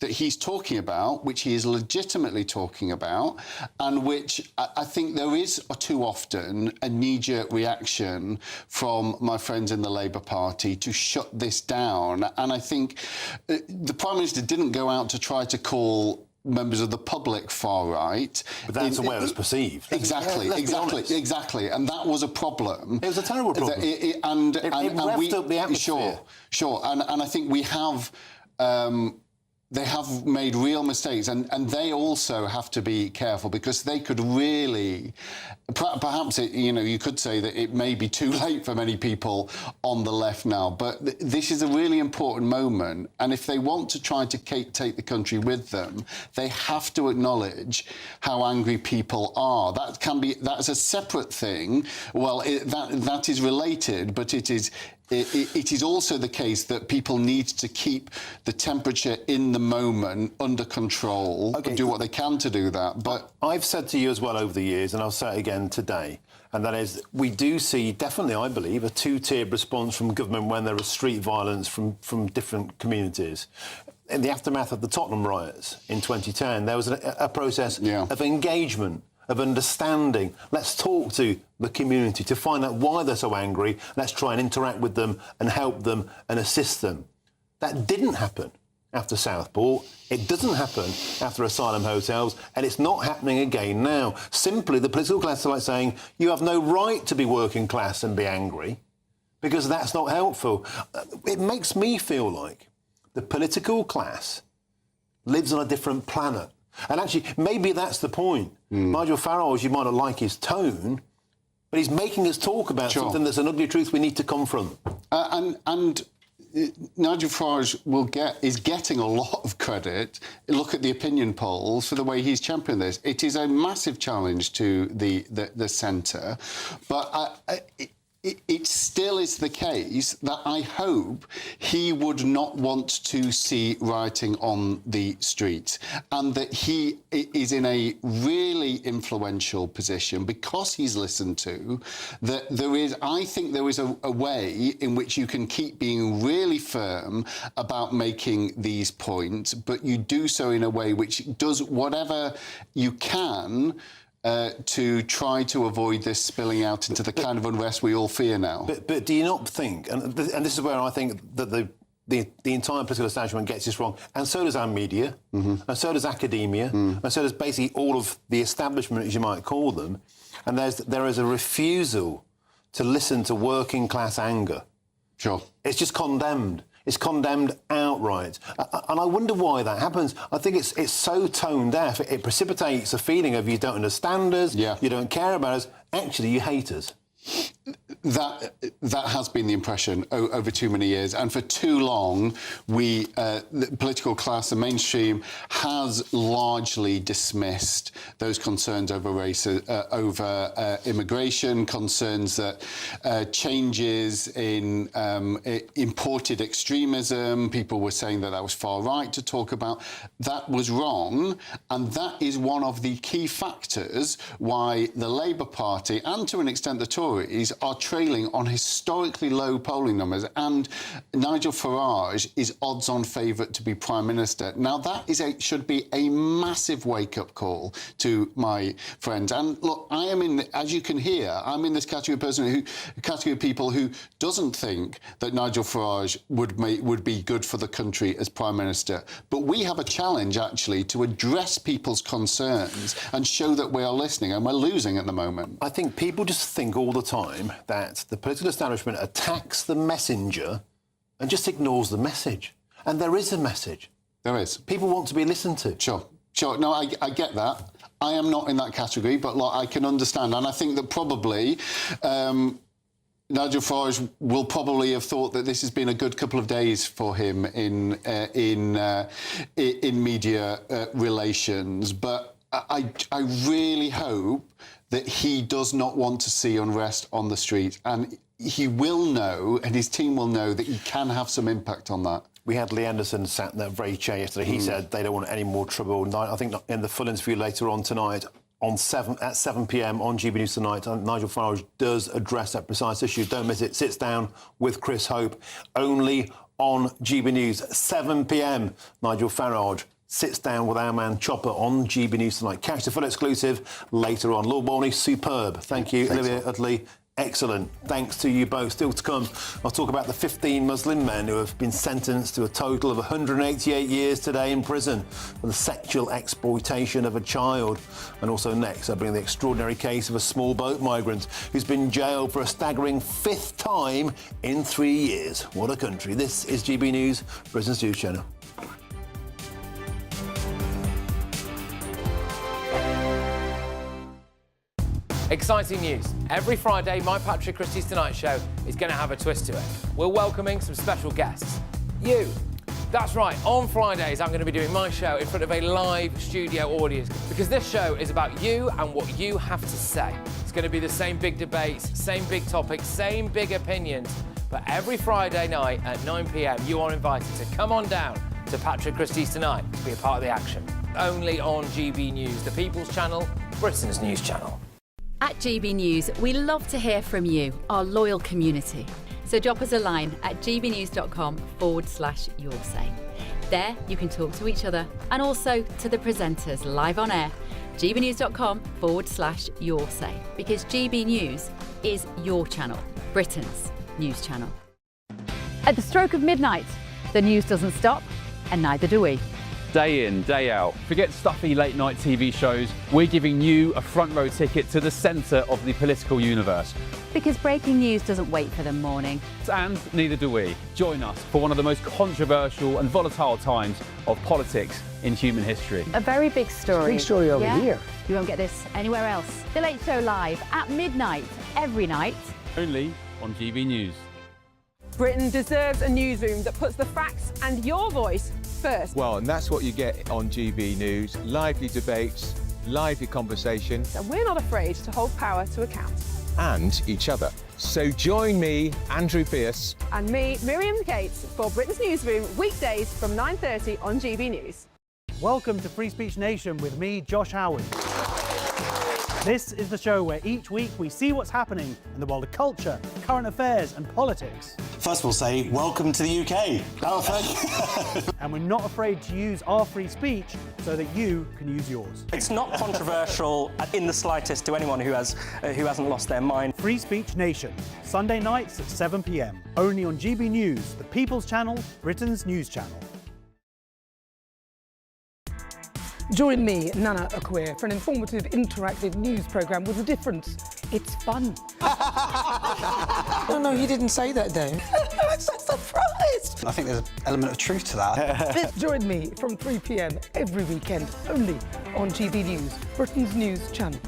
he's talking about, which he is legitimately talking about, and which I think there is too often a knee-jerk reaction from my friends in the Labour Party to shut this down. And I think the Prime Minister didn't go out to try to call members of the public far right. But that's the way it was perceived. Exactly, exactly. And that was a problem. It was a terrible problem. It revved up the atmosphere. Sure. And I think we have... they have made real mistakes, and they also have to be careful, because they could really, perhaps you could say that it may be too late for many people on the left now, but this is a really important moment, and if they want to try to take the country with them, they have to acknowledge how angry people are. That's a separate thing. Well, that is related, but it is also the case that people need to keep the temperature in the moment under control and do what they can to do that. But I've said to you as well over the years, and I'll say it again today, and that is, we do see, definitely, I believe, a two-tiered response from government when there is street violence from different communities. In the aftermath of the Tottenham riots in 2010, there was a process of engagement, of understanding. Let's talk to the community to find out why they're so angry. Let's try and interact with them and help them and assist them. That didn't happen after Southport. It doesn't happen after asylum hotels, and it's not happening again now. Simply, the political class are like saying, you have no right to be working class and be angry, because that's not helpful. It makes me feel like the political class lives on a different planet. And actually, maybe that's the point. Nigel Farage, you might not like his tone, but he's making us talk about something that's an ugly truth we need to confront. And Nigel Farage is getting a lot of credit. Look at the opinion polls for the way he's championed this. It is a massive challenge to the centre, but it still is the case that I hope he would not want to see rioting on the streets, and that he is in a really influential position because he's listened to, that I think there is a way in which you can keep being really firm about making these points, but you do so in a way which does whatever you can to try to avoid this spilling out into the kind of unrest we all fear now. But do you not think, and this is where I think that the entire political establishment gets this wrong, and so does our media, and so does academia, and so does basically all of the establishment, as you might call them, and there is a refusal to listen to working class anger. Sure. It's just condemned. It's condemned outright. And I wonder why that happens. I think it's so tone deaf. It precipitates a feeling of you don't understand us, you don't care about us, actually you hate us. That has been the impression over too many years, and for too long the political class, the mainstream, has largely dismissed those concerns over race, over immigration, concerns that changes in imported extremism, people were saying that was far right to talk about. That was wrong, and that is one of the key factors why the Labour Party, and to an extent the Tories, are trailing on historically low polling numbers, and Nigel Farage is odds-on favourite to be Prime Minister. Now, that should be a massive wake-up call to my friends. And look, I am in, as you can hear, I'm in this category of people who doesn't think that Nigel Farage would be good for the country as Prime Minister. But we have a challenge, actually, to address people's concerns and show that we are listening, and we're losing at the moment. I think people just think all the time that the political establishment attacks the messenger and just ignores the message. And there is a message. There is. People want to be listened to. Sure. No, I get that. I am not in that category, but look, I can understand. And I think that probably Nigel Farage will probably have thought that this has been a good couple of days for him in media relations. But I really hope that he does not want to see unrest on the street, and he will know, and his team will know, that he can have some impact on that. We had Lee Anderson sat in that very chair yesterday. He said they don't want any more trouble. I think in the full interview later on tonight, at 7 p.m. on GB News tonight, Nigel Farage does address that precise issue. Don't miss it. Sits down with Chris Hope, only on GB News. 7 p.m. Nigel Farage sits down with our man Chopper on GB News tonight. Catch the full exclusive later on. Lord Daubney, superb. Thank you. Olivia Utley, Excellent. Thanks to you both. Still to come, I'll talk about the 15 Muslim men who have been sentenced to a total of 188 years today in prison for the sexual exploitation of a child. And also next, I'll bring the extraordinary case of a small boat migrant who's been jailed for a staggering 5th time in 3 years. What a country. This is GB News, Britain's news channel. Exciting news. Every Friday, my Patrick Christie's Tonight Show is going to have a twist to it. We're welcoming some special guests. You. That's right, on Fridays I'm going to be doing my show in front of a live studio audience because this show is about you and what you have to say. It's going to be the same big debates, same big topics, same big opinions. But every Friday night at 9 p.m, you are invited to come on down to Patrick Christie's Tonight to be a part of the action. Only on GB News, the People's Channel, Britain's news channel. At GB News, we love to hear from you, our loyal community. So drop us a line at gbnews.com/yoursay. There you can talk to each other and also to the presenters live on air. gbnews.com/yoursay, because GB News is your channel, Britain's news channel. At the stroke of midnight, the news doesn't stop, and neither do we. Day in, day out. Forget stuffy late night TV shows. We're giving you a front row ticket to the centre of the political universe. Because breaking news doesn't wait for the morning. And neither do we. Join us for one of the most controversial and volatile times of politics in human history. A very big story. Big story over here. You won't get this anywhere else. The Late Show live at midnight, every night. Only on GB News. Britain deserves a newsroom that puts the facts and your voice first. Well, and that's what you get on GB News. Lively debates, lively conversation. And we're not afraid to hold power to account. And each other. So join me, Andrew Pearce. And me, Miriam Gates, for Britain's Newsroom, weekdays from 9:30 on GB News. Welcome to Free Speech Nation with me, Josh Howard. This is the show where each week we see what's happening in the world of culture, current affairs and politics. First we'll say, welcome to the UK. Oh, thank you. And we're not afraid to use our free speech so that you can use yours. It's not controversial in the slightest to anyone who hasn't lost their mind. Free Speech Nation, Sunday nights at 7 p.m. Only on GB News, the People's Channel, Britain's news channel. Join me, Nana Akwe, for an informative, interactive news programme with a difference. It's fun. No, you didn't say that, Dave. I'm so surprised. I think there's an element of truth to that. Join me from 3 p.m. every weekend, only on GB News, Britain's news channel.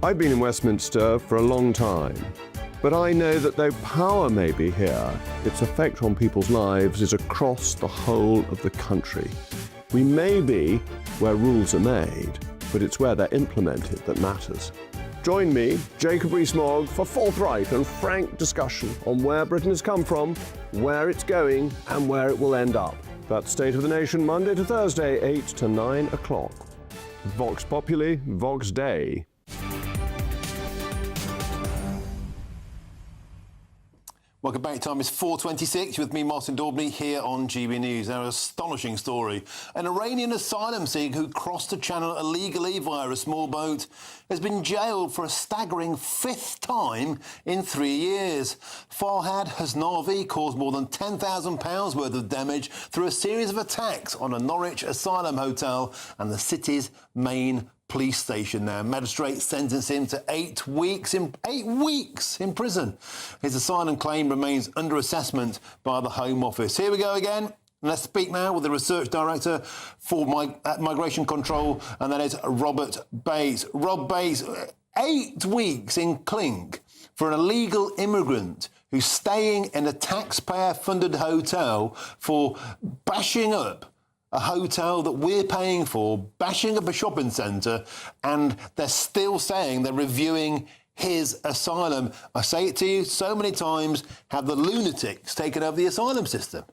I've been in Westminster for a long time, but I know that though power may be here, its effect on people's lives is across the whole of the country. We may be where rules are made, but it's where they're implemented that matters. Join me, Jacob Rees-Mogg, for forthright and frank discussion on where Britain has come from, where it's going, and where it will end up. That's State of the Nation, Monday to Thursday, 8 to 9 o'clock. Vox Populi, Vox Dei. Welcome back. Time is 4:26 with me, Martin Daubney, here on GB News. Now, an astonishing story. An Iranian asylum seeker who crossed the channel illegally via a small boat has been jailed for a staggering 5th time in 3 years. Farhad Hasnavi caused more than £10,000 worth of damage through a series of attacks on a Norwich asylum hotel and the city's main police station. Now, magistrates sentenced him to 8 weeks in prison. His asylum claim remains under assessment by the Home Office. Here we go again. Let's speak now with the Research Director for Migration Control, and that is Robert Bates. Rob Bates, 8 weeks in clink for an illegal immigrant who's staying in a taxpayer-funded hotel for bashing up a hotel that we're paying for, bashing up a shopping centre, and they're still saying they're reviewing his asylum. I say it to you so many times, have the lunatics taken over the asylum system?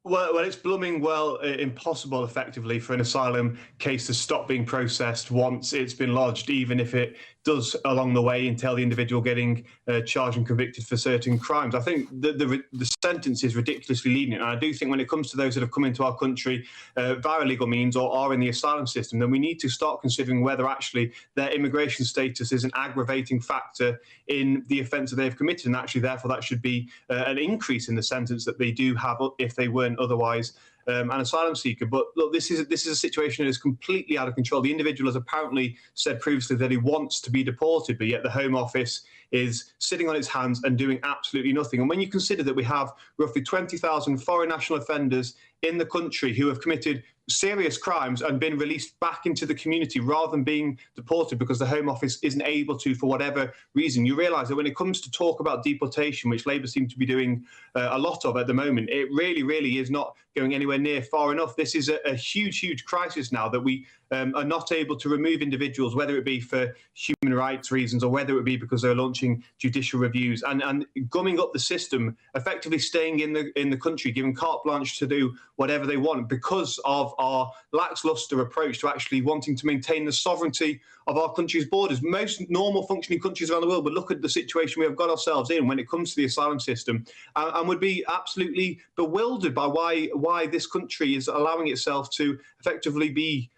Well, it's blooming impossible, effectively, for an asylum case to stop being processed once it's been lodged, even if it does along the way entail the individual getting charged and convicted for certain crimes. I think the sentence is ridiculously lenient, and I do think when it comes to those that have come into our country via legal means or are in the asylum system, then we need to start considering whether actually their immigration status is an aggravating factor in the offence that they've committed, and actually therefore that should be an increase in the sentence that they do have if they weren't otherwise an asylum seeker. But look, this is a situation that is completely out of control. The individual has apparently said previously that he wants to be deported, but yet the Home Office is sitting on its hands and doing absolutely nothing. And when you consider that we have roughly 20,000 foreign national offenders in the country who have committed serious crimes and been released back into the community rather than being deported because the Home Office isn't able to for whatever reason, you realise that when it comes to talk about deportation, which Labour seem to be doing a lot of at the moment, it really, really is not going anywhere near far enough. This is a huge, huge crisis now that we are not able to remove individuals, whether it be for human rights reasons or whether it be because they're launching judicial reviews and gumming up the system, effectively staying in the country, giving carte blanche to do whatever they want because of our lacklustre approach to actually wanting to maintain the sovereignty of our country's borders. Most normal functioning countries around the world would look at the situation we have got ourselves in when it comes to the asylum system and would be absolutely bewildered by why this country is allowing itself to effectively be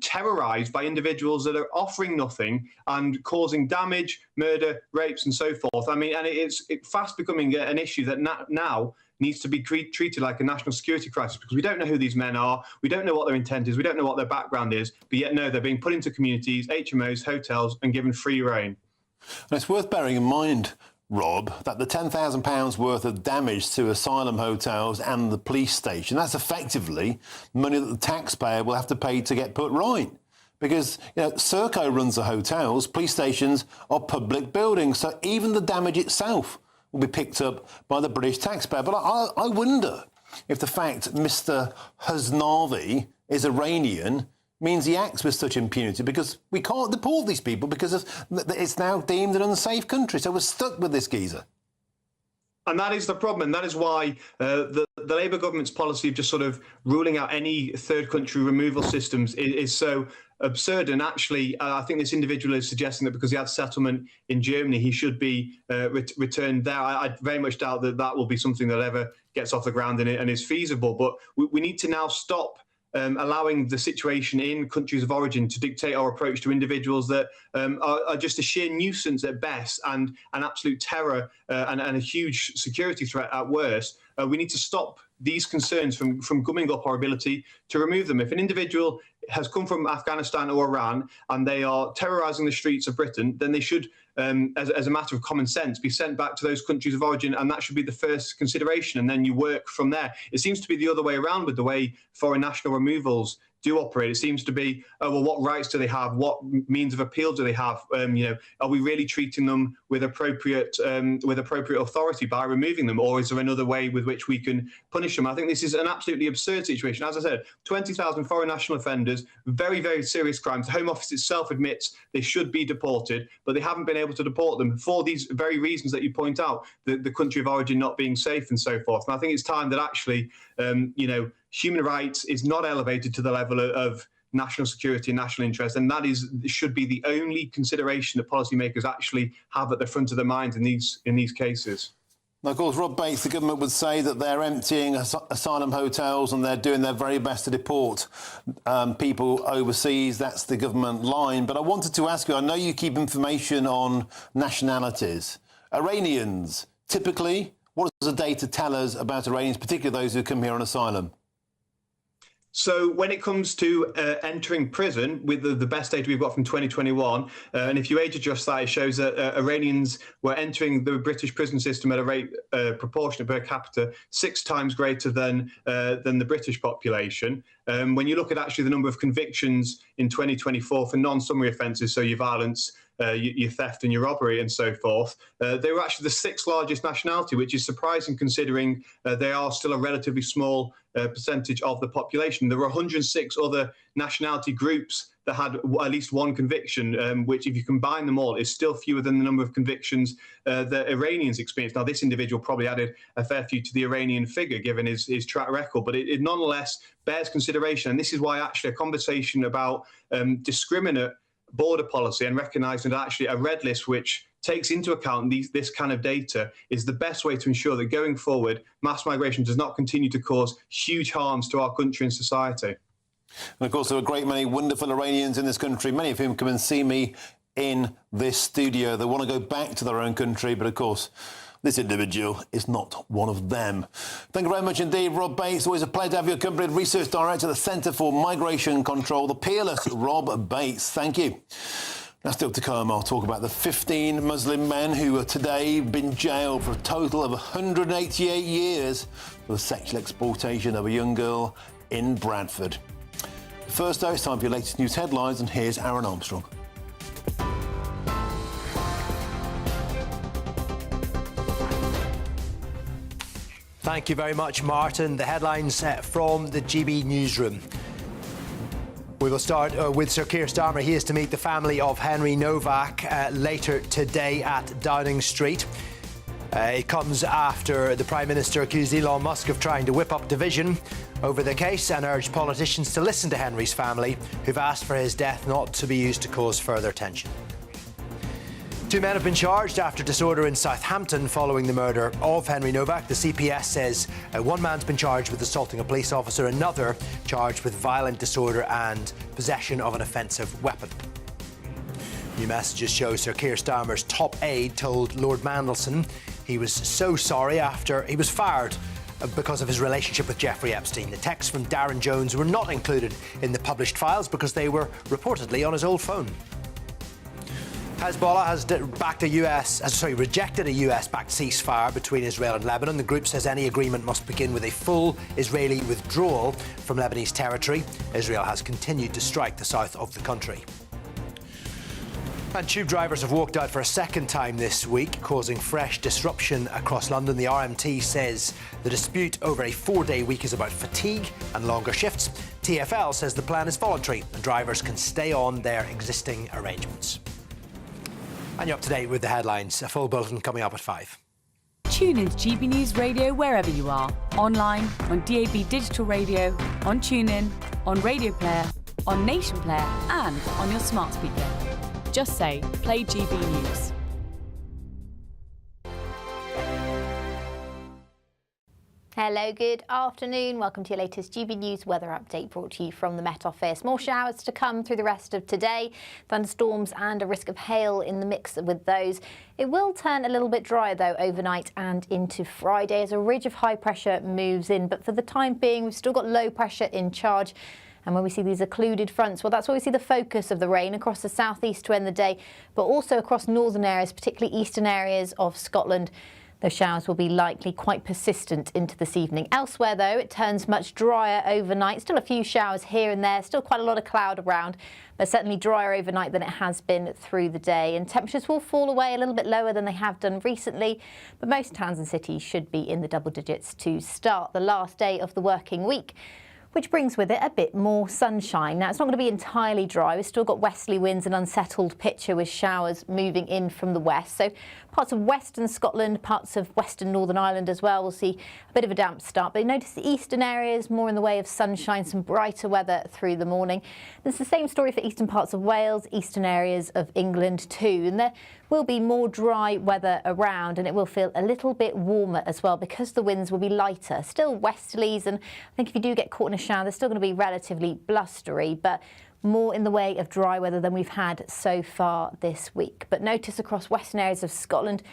terrorised by individuals that are offering nothing and causing damage, murder, rapes and so forth. I mean, and it's fast becoming an issue that now needs to be treated like a national security crisis because we don't know who these men are, we don't know what their intent is, we don't know what their background is, but yet no, they're being put into communities, HMOs, hotels and given free rein. And it's worth bearing in mind, Rob, that the £10,000 worth of damage to asylum hotels and the police station, that's effectively money that the taxpayer will have to pay to get put right. Because, you know, Serco runs the hotels, police stations are public buildings, so even the damage itself will be picked up by the British taxpayer. But I wonder if the fact Mr Ghaznavi is Iranian means he acts with such impunity, because we can't deport these people because it's now deemed an unsafe country. So we're stuck with this geezer. And that is the problem, and that is why the Labour government's policy of just sort of ruling out any third country removal systems is so absurd. And actually, I think this individual is suggesting that because he had settlement in Germany, he should be returned there. I very much doubt that that will be something that ever gets off the ground and is feasible. But we need to now stop allowing the situation in countries of origin to dictate our approach to individuals that are just a sheer nuisance at best and an absolute terror and a huge security threat at worst. We need to stop these concerns from gumming up our ability to remove them. If an individual has come from Afghanistan or Iran and they are terrorising the streets of Britain, then they should, as a matter of common sense, be sent back to those countries of origin, and that should be the first consideration, and then you work from there. It seems to be the other way around with the way foreign national removals do operate. It seems to be, oh, well, what rights do they have? What means of appeal do they have? Are we really treating them with appropriate authority by removing them, or is there another way with which we can punish them? I think this is an absolutely absurd situation. As I said, 20,000 foreign national offenders, very, very serious crimes. The Home Office itself admits they should be deported, but they haven't been able to deport them for these very reasons that you point out, the country of origin not being safe and so forth. And I think it's time that actually, human rights is not elevated to the level of national security and national interest, and that should be the only consideration that policymakers actually have at the front of their minds in these cases. Now, of course, Rob Bates, the government would say that they're emptying asylum hotels and they're doing their very best to deport people overseas. That's the government line. But I wanted to ask you, I know you keep information on nationalities. Iranians, typically, what does the data tell us about Iranians, particularly those who come here on asylum? So when it comes to entering prison, with the best data we've got from 2021, and if you age adjust that, it shows that Iranians were entering the British prison system at a rate proportionate per capita 6 times greater than the British population. When you look at actually the number of convictions in 2024 for non-summary offences, so your violence, your theft and your robbery and so forth, they were actually the 6th largest nationality, which is surprising considering they are still a relatively small percentage of the population. There were 106 other nationality groups that had at least one conviction, which if you combine them all is still fewer than the number of convictions that Iranians experienced. Now, this individual probably added a fair few to the Iranian figure given his track record, but it nonetheless bears consideration. And this is why actually a conversation about discriminate border policy and recognising that actually a red list which takes into account this kind of data is the best way to ensure that going forward, mass migration does not continue to cause huge harms to our country and society. And of course, there are a great many wonderful Iranians in this country, many of whom come and see me in this studio. They want to go back to their own country, but of course, this individual is not one of them. Thank you very much indeed, Rob Bates. Always a pleasure to have you accompanied. Research Director of the Centre for Migration Control, the peerless Rob Bates. Thank you. Now, still to come, I'll talk about the 15 Muslim men who have today been jailed for a total of 188 years for the sexual exploitation of a young girl in Bradford. First, though, it's time for your latest news headlines, and here's Aaron Armstrong. Thank you very much, Martin. The headlines from the GB newsroom. We will start with Sir Keir Starmer. He is to meet the family of Henry Novak later today at Downing Street. It comes after the Prime Minister accused Elon Musk of trying to whip up division over the case and urged politicians to listen to Henry's family, who've asked for his death not to be used to cause further tension. 2 men have been charged after disorder in Southampton following the murder of Henry Novak. The CPS says one man's been charged with assaulting a police officer, another charged with violent disorder and possession of an offensive weapon. New messages show Sir Keir Starmer's top aide told Lord Mandelson he was so sorry after he was fired because of his relationship with Jeffrey Epstein. The texts from Darren Jones were not included in the published files because they were reportedly on his old phone. Hezbollah has rejected a US-backed ceasefire between Israel and Lebanon. The group says any agreement must begin with a full Israeli withdrawal from Lebanese territory. Israel has continued to strike the south of the country. And tube drivers have walked out for a second time this week, causing fresh disruption across London. The RMT says the dispute over a 4-day week is about fatigue and longer shifts. TfL says the plan is voluntary and drivers can stay on their existing arrangements. And you're up to date with the headlines. A full bulletin coming up at 5. Tune in to GB News Radio wherever you are. Online, on DAB digital radio, on TuneIn, on Radio Player, on Nation Player and on your smart speaker. Just say, play GB News. Hello, good afternoon. Welcome to your latest GB News weather update brought to you from the Met Office. More showers to come through the rest of today. Thunderstorms and a risk of hail in the mix with those. It will turn a little bit drier though overnight and into Friday as a ridge of high pressure moves in. But for the time being, we've still got low pressure in charge. And when we see these occluded fronts, well, that's where we see the focus of the rain across the southeast to end the day, but also across northern areas, particularly eastern areas of Scotland. Those showers will be likely quite persistent into this evening. Elsewhere, though, it turns much drier overnight. Still a few showers here and there, still quite a lot of cloud around, but certainly drier overnight than it has been through the day. And temperatures will fall away a little bit lower than they have done recently, but most towns and cities should be in the double digits to start the last day of the working week, which brings with it a bit more sunshine. Now, it's not going to be entirely dry. We've still got westerly winds and unsettled picture with showers moving in from the west. So parts of western Scotland, parts of western Northern Ireland as well will see a bit of a damp start. But you notice the eastern areas more in the way of sunshine, some brighter weather through the morning. It's the same story for eastern parts of Wales, eastern areas of England too. And there will be more dry weather around and it will feel a little bit warmer as well because the winds will be lighter. Still westerlies, and I think if you do get caught in a shower, they're still going to be relatively blustery, but more in the way of dry weather than we've had so far this week. But notice across western areas of Scotland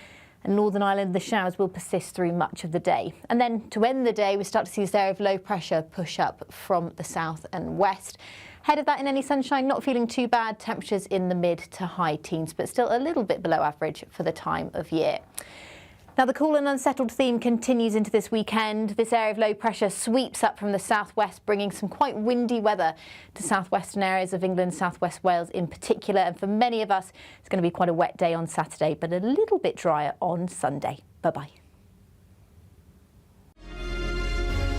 and Northern Ireland, the showers will persist through much of the day. And then to end the day, we start to see this area of low pressure push up from the south and west. Ahead of that, in any sunshine, not feeling too bad. Temperatures in the mid to high teens, but still a little bit below average for the time of year. Now, the cool and unsettled theme continues into this weekend. This area of low pressure sweeps up from the southwest, bringing some quite windy weather to southwestern areas of England, southwest Wales in particular. And for many of us, it's going to be quite a wet day on Saturday, but a little bit drier on Sunday. Bye-bye.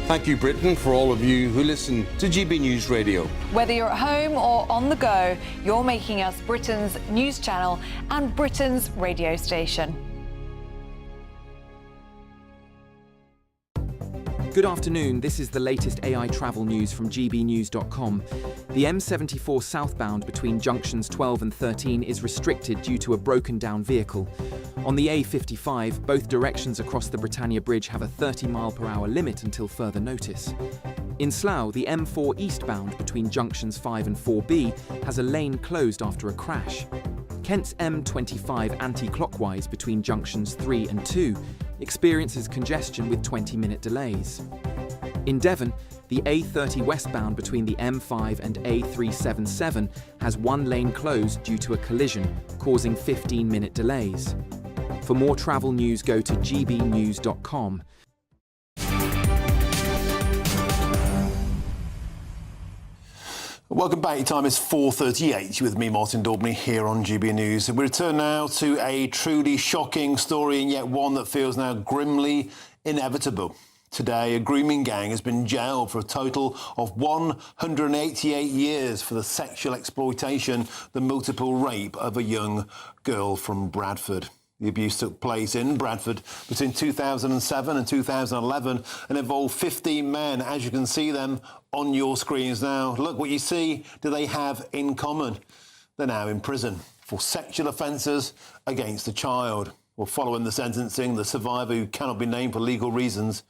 Thank you, Britain, for all of you who listen to GB News Radio. Whether you're at home or on the go, you're making us Britain's news channel and Britain's radio station. Good afternoon, this is the latest AI travel news from GBNews.com. The M74 southbound between junctions 12 and 13 is restricted due to a broken down vehicle. On the A55, both directions across the Britannia Bridge have a 30-mile-per-hour limit until further notice. In Slough, the M4 eastbound between junctions 5 and 4B has a lane closed after a crash. Kent's M25 anti-clockwise between junctions 3 and 2 experiences congestion with 20-minute delays. In Devon, the A30 westbound between the M5 and A377 has one lane closed due to a collision, causing 15-minute delays. For more travel news, go to gbnews.com. Welcome back. Your time is 4:38 with me, Martin Daubney, here on GB News. We return now to a truly shocking story, and yet one that feels now grimly inevitable. Today, a grooming gang has been jailed for a total of 188 years for the sexual exploitation, the multiple rape of a young girl from Bradford. The abuse took place in Bradford between 2007 and 2011 and involved 15 men, as you can see them on your screens now. Look what you see. Do they have in common? They're now in prison for sexual offences against a child. Well, following the sentencing, the survivor, who cannot be named for legal reasons,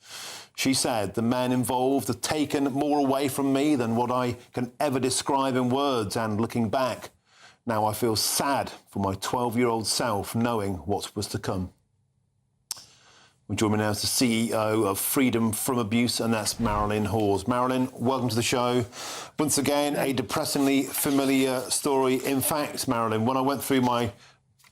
she said, the men involved have taken more away from me than what I can ever describe in words, and looking back, now I feel sad for my 12-year-old self, knowing what was to come. Well, join me now is the CEO of Freedom from Abuse, and that's Marilyn Hawes. Marilyn, welcome to the show. Once again, a depressingly familiar story. In fact, Marilyn, when I went through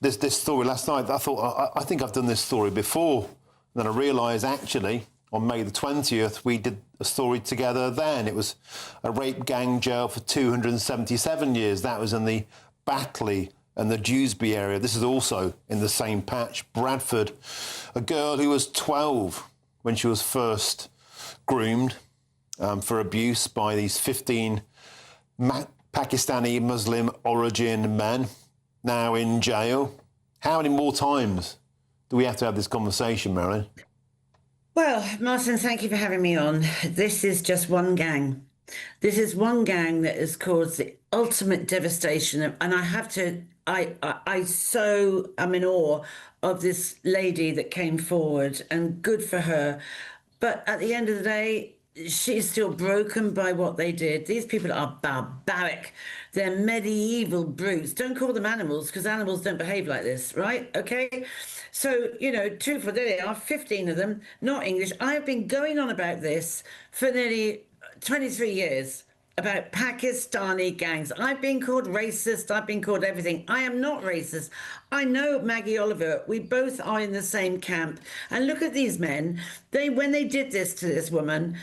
this story last night, I thought, I think I've done this story before. Then I realised, actually, on May the 20th, we did a story together then. It was a rape gang jail for 277 years. That was in the Batley and the Dewsbury area. This is also in the same patch, Bradford. A girl who was 12 when she was first groomed for abuse by these 15 Pakistani Muslim origin men, now in jail. How many more times do we have to have this conversation, Marilyn? Well, Martin, thank you for having me on. This is just one gang. This is one gang that has caused the ultimate devastation. And I have to, I so am in awe of this lady that came forward, and good for her. But at the end of the day, she's still broken by what they did. These people are barbaric. They're medieval brutes. Don't call them animals, because animals don't behave like this, right? Okay? So, you know, truthful, there they are, 15 of them, not English. I have been going on about this for nearly 23 years, about Pakistani gangs. I've been called racist. I've been called everything. I am not racist. I know Maggie Oliver. We both are in the same camp. And look at these men. When they did this to this woman,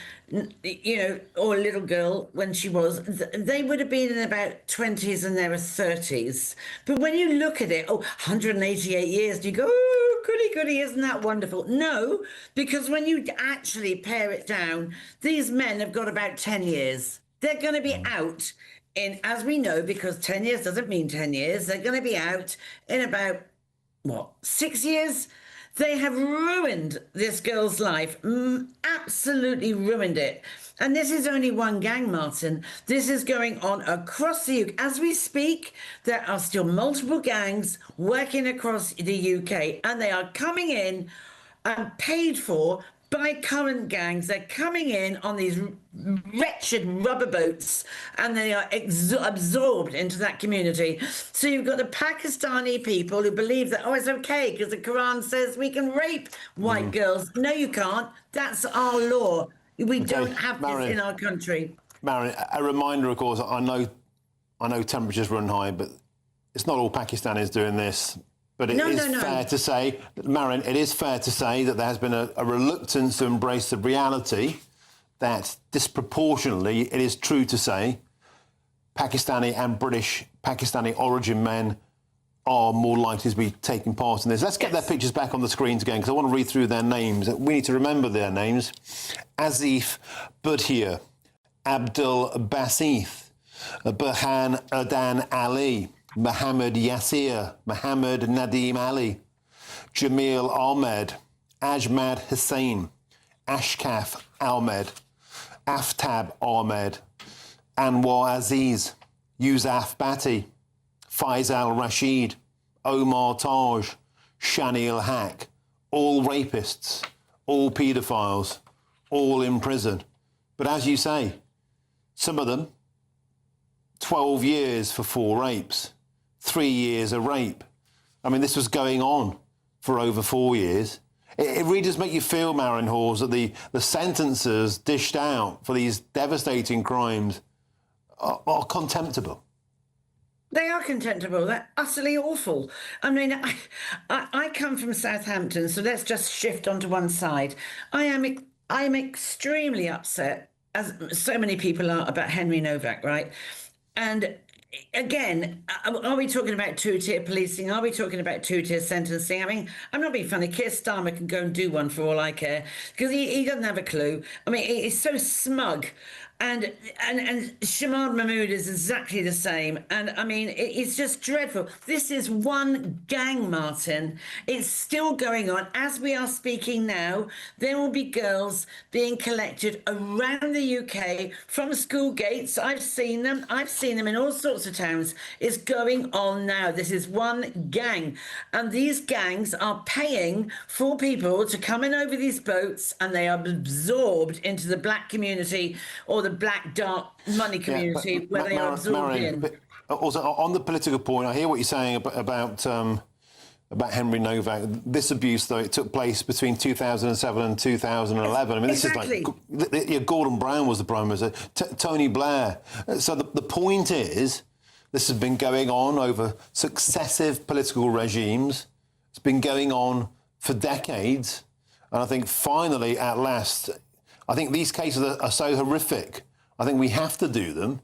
you know, or a little girl when she was, they would have been in about 20s and they were 30s. But when you look at it, 188 years, you go, oh, goody, goody, isn't that wonderful? No, because when you actually pare it down, these men have got about 10 years. They're going to be out in, as we know, because 10 years doesn't mean 10 years, they're going to be out in about, 6 years? They have ruined this girl's life, absolutely ruined it. And this is only one gang, Martin. This is going on across the UK. As we speak, there are still multiple gangs working across the UK, and they are coming in and paid for by current gangs. They're coming in on these wretched rubber boats, and they are absorbed into that community. So you've got the Pakistani people who believe that, it's okay because the Quran says we can rape white girls. No, you can't. That's our law. We don't have this in our country. Marilyn, a reminder, of course, I know temperatures run high, but it's not all Pakistanis doing this. But it is fair to say, Marilyn, it is fair to say that there has been a reluctance to embrace the reality that disproportionately, it is true to say, Pakistani and British Pakistani origin men are more likely to be taking part in this. Let's get their pictures back on the screens again, because I want to read through their names. We need to remember their names. Azif Budhir, Abdul Basith, Burhan Adan Ali, Mohammed Yasir, Mohammed Nadim Ali, Jamil Ahmed, Ajmad Hussain, Ashkaf Ahmed, Aftab Ahmed, Anwar Aziz, Yusuf Bhatti, Faisal Rashid, Omar Taj, Shanil Haq, all rapists, all paedophiles, all in prison. But as you say, some of them, 12 years for 4 rapes, 3 years a rape. I mean, this was going on for over 4 years. It really does make you feel, Marin Hawes, that the sentences dished out for these devastating crimes are contemptible. They are contemptible. They're utterly awful. I mean, I come from Southampton, so let's just shift onto one side. I'm extremely upset, as so many people are, about Henry Novak, right? And again, are we talking about two-tier policing? Are we talking about two-tier sentencing? I mean, I'm not being funny. Keir Starmer can go and do one for all I care, because he doesn't have a clue. I mean, he's so smug. And Shamad Mahmood is exactly the same. And I mean, it's just dreadful. This is one gang, Martin. It's still going on. As we are speaking now, there will be girls being collected around the UK from school gates. I've seen them. I've seen them in all sorts of towns. It's going on now. This is one gang. And these gangs are paying for people to come in over these boats, and they are absorbed into the black community or the black dark money community where they are absorbed in. But also, on the political point, I hear what you're saying about Henry Novak. This abuse, though, it took place between 2007 and 2011. I mean, this is like Gordon Brown was the Prime Minister, Tony Blair. So the point is, this has been going on over successive political regimes. It's been going on for decades. And I think finally, at last, I think these cases are so horrific. I think we have to do them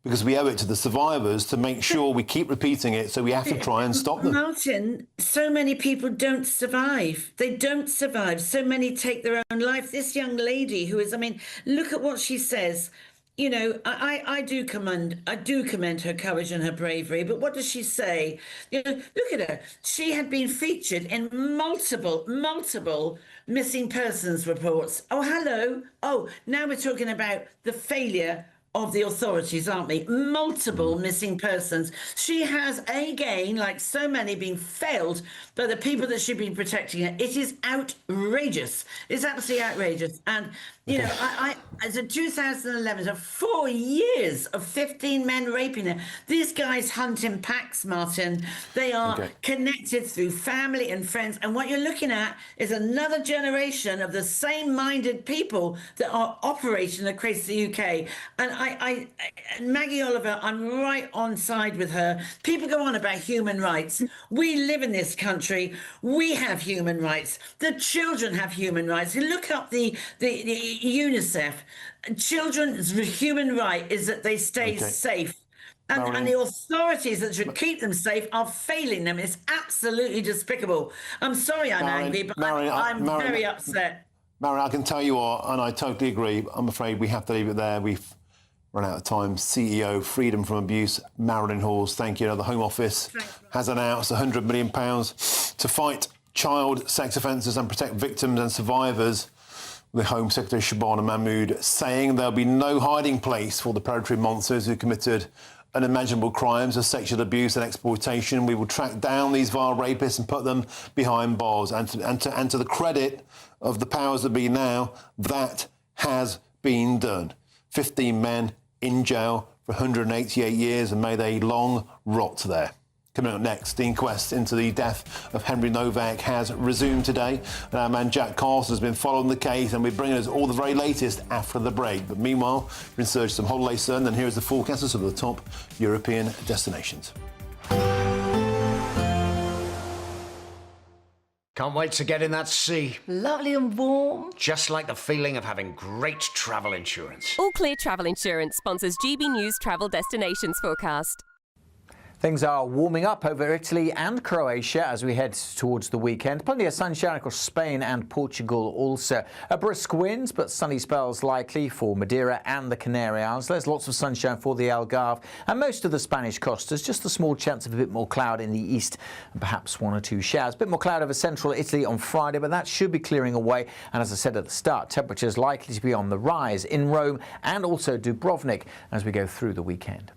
because we owe it to the survivors to make sure we keep repeating it, so we have to try and stop them. Martin, so many people don't survive. They don't survive. So many take their own life. This young lady who is, I mean, look at what she says. You know, I do commend her courage and her bravery, but what does she say? You know, look at her. She had been featured in multiple missing persons reports. Oh, hello. Oh, now we're talking about the failure of the authorities, aren't we? Multiple missing persons. She has, again, like so many, been failed by the people that should be protecting her. It is outrageous. It's absolutely outrageous. And, you know, as in 2011, so 4 years of 15 men raping her. These guys hunt in packs, Martin. They are connected through family and friends. And what you're looking at is another generation of the same-minded people that are operating across the UK. And Maggie Oliver, I'm right on side with her. People go on about human rights. We live in this country. We have human rights. The children have human rights. You look up the UNICEF. Children's human right is that they stay safe. And the authorities that should keep them safe are failing them. It's absolutely despicable. I'm sorry I'm angry, but I'm very upset. Marin, I can tell you what, and I totally agree. I'm afraid we have to leave it there. We've run out of time. CEO, Freedom from Abuse, Marilyn Hawes, thank you. The Home Office has announced £100 million to fight child sex offences and protect victims and survivors. The Home Secretary, Shabana Mahmood, saying there'll be no hiding place for the predatory monsters who committed unimaginable crimes of sexual abuse and exploitation. We will track down these vile rapists and put them behind bars. And to the credit of the powers that be now, that has been done. 15 men in jail for 188 years, and may they long rot there. Coming up next, the inquest into the death of Henry Novak has resumed today. And our man Jack Carson has been following the case, and we're bringing us all the very latest after the break. But meanwhile, we're in search of some holiday sun, and here is the forecast of some of the top European destinations. Can't wait to get in that sea. Lovely and warm. Just like the feeling of having great travel insurance. All Clear Travel Insurance sponsors GB News Travel Destinations Forecast. Things are warming up over Italy and Croatia as we head towards the weekend. Plenty of sunshine across Spain and Portugal also. Brisk winds, but sunny spells likely for Madeira and the Canary Islands. There's lots of sunshine for the Algarve and most of the Spanish costas. Just a small chance of a bit more cloud in the east and perhaps 1 or 2 showers. A bit more cloud over central Italy on Friday, but that should be clearing away. And as I said at the start, temperatures likely to be on the rise in Rome and also Dubrovnik as we go through the weekend.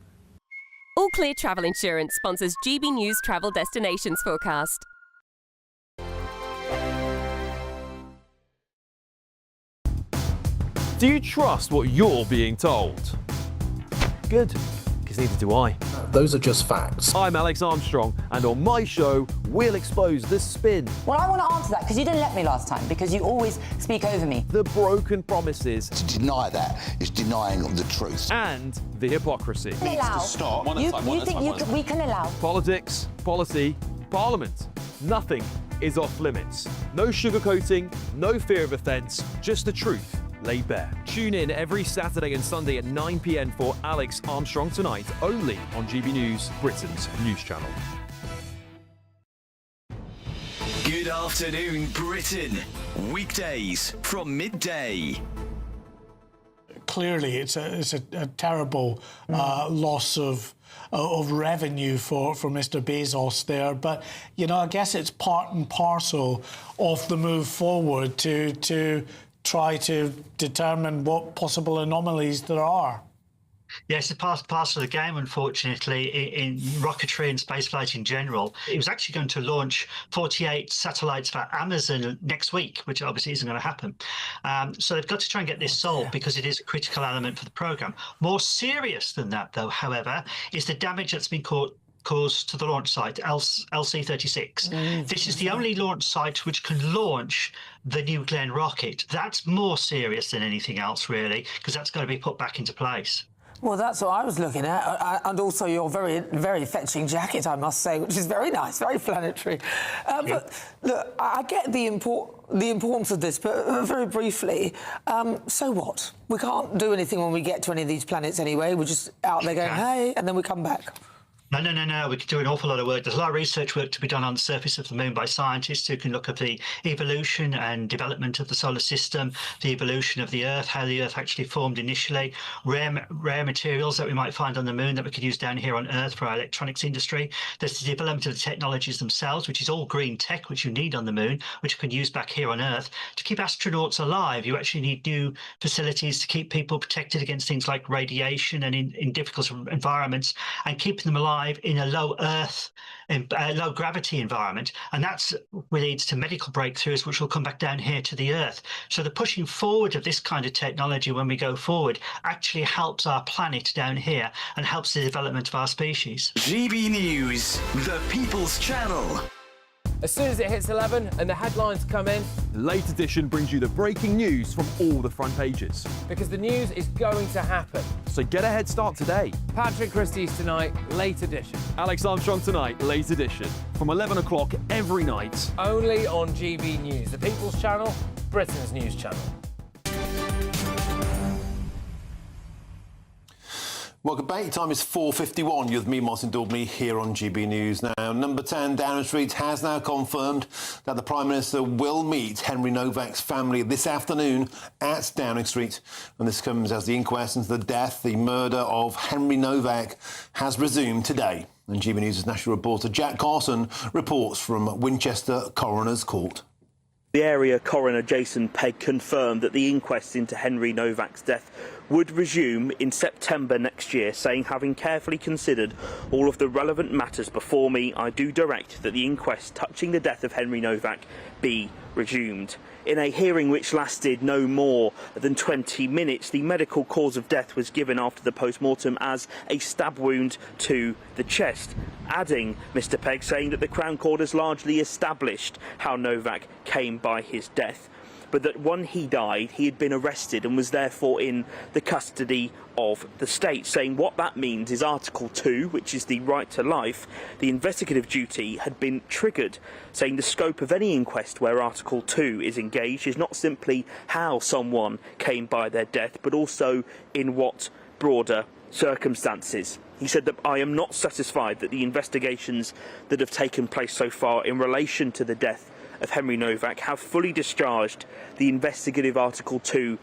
All Clear Travel Insurance sponsors GB News Travel Destinations Forecast. Do you trust what you're being told? Good, because neither do I. Those are just facts. I'm Alex Armstrong, and on my show, we'll expose the spin. Well, I want to answer that because you didn't let me last time, because you always speak over me. The broken promises. To deny that is denying the truth. And the hypocrisy. We can allow. Politics, policy, parliament. Nothing is off limits. No sugarcoating, no fear of offence, just the truth laid bare. Tune in every Saturday and Sunday at 9 p.m. for Alex Armstrong Tonight, only on GB News, Britain's news channel. Good afternoon, Britain. Weekdays from midday. Clearly, it's a terrible loss of revenue for Mr. Bezos there, but I guess it's part and parcel of the move forward to try to determine what possible anomalies there are. Yes, it's part of the game, unfortunately, in rocketry and spaceflight in general. It was actually going to launch 48 satellites for Amazon next week, which obviously isn't going to happen. So they've got to try and get this solved because it is a critical element for the program. More serious than that, though, however, is the damage that's been caused to the launch site, LC-36. This is the only launch site which can launch the New Glenn rocket. That's more serious than anything else, really, because that's got to be put back into place. Well, that's what I was looking at, and also your very, very fetching jacket, I must say, which is very nice, very planetary. But look, I get the importance of this, but very briefly, so what? We can't do anything when we get to any of these planets anyway. We're just out there going, hey, and then we come back. No. We could do an awful lot of work. There's a lot of research work to be done on the surface of the moon by scientists who can look at the evolution and development of the solar system, the evolution of the Earth, how the Earth actually formed initially, rare materials that we might find on the moon that we could use down here on Earth for our electronics industry. There's the development of the technologies themselves, which is all green tech, which you need on the moon, which you can use back here on Earth. To keep astronauts alive, you actually need new facilities to keep people protected against things like radiation and in difficult environments, and keeping them alive in a low gravity environment, and that's what leads to medical breakthroughs which will come back down here to the Earth. So the pushing forward of this kind of technology when we go forward actually helps our planet down here and helps the development of our species. GB News, the People's Channel. As soon as it hits 11 and the headlines come in, Late Edition brings you the breaking news from all the front pages. Because the news is going to happen. So get a head start today. Patrick Christie's Tonight, Late Edition. Alex Armstrong Tonight, Late Edition. From 11 o'clock every night. Only on GB News, the People's Channel, Britain's news channel. Welcome back. Time is 4:51. You're with me, Martin Daubney, here on GB News. Now, Number 10 Downing Street has now confirmed that the Prime Minister will meet Henry Novak's family this afternoon at Downing Street. And this comes as the inquest into the death, the murder of Henry Novak has resumed today. And GB News' national reporter Jack Carson reports from Winchester Coroner's Court. The area coroner Jason Pegg confirmed that the inquest into Henry Novak's death would resume in September next year, saying, having carefully considered all of the relevant matters before me, I do direct that the inquest touching the death of Henry Novak be resumed. In a hearing which lasted no more than 20 minutes, the medical cause of death was given after the post-mortem as a stab wound to the chest, adding, Mr Pegg, saying that the Crown Court has largely established how Novak came by his death, but that when he died, he had been arrested and was therefore in the custody of the state, saying what that means is Article 2, which is the right to life, the investigative duty, had been triggered, saying the scope of any inquest where Article 2 is engaged is not simply how someone came by their death, but also in what broader circumstances. He said that I am not satisfied that the investigations that have taken place so far in relation to the death of Henry Novak have fully discharged the investigative Article 2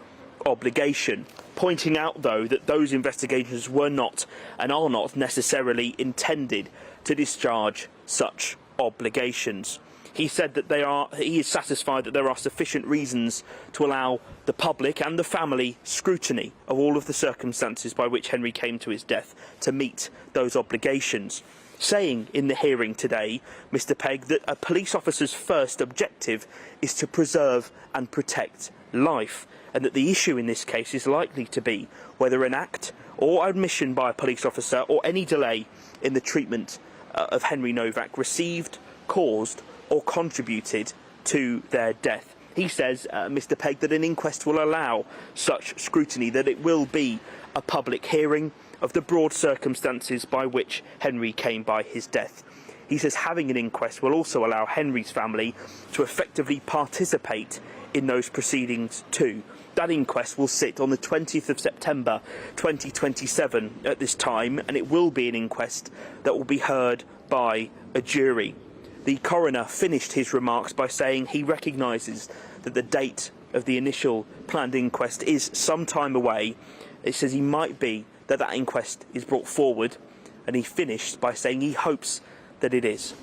obligation, pointing out, though, that those investigations were not and are not necessarily intended to discharge such obligations. He said that he is satisfied that there are sufficient reasons to allow the public and the family scrutiny of all of the circumstances by which Henry came to his death to meet those obligations. Saying in the hearing today, Mr Pegg, that a police officer's first objective is to preserve and protect life, and that the issue in this case is likely to be whether an act or admission by a police officer or any delay in the treatment of Henry Novak received, caused or contributed to their death. He says, Mr Pegg, that an inquest will allow such scrutiny, that it will be a public hearing of the broad circumstances by which Henry came by his death. He says having an inquest will also allow Henry's family to effectively participate in those proceedings too. That inquest will sit on the 20th of September 2027 at this time, and it will be an inquest that will be heard by a jury. The coroner finished his remarks by saying he recognises that the date of the initial planned inquest is some time away. It says he might be that inquest is brought forward, and he finished by saying he hopes that it is.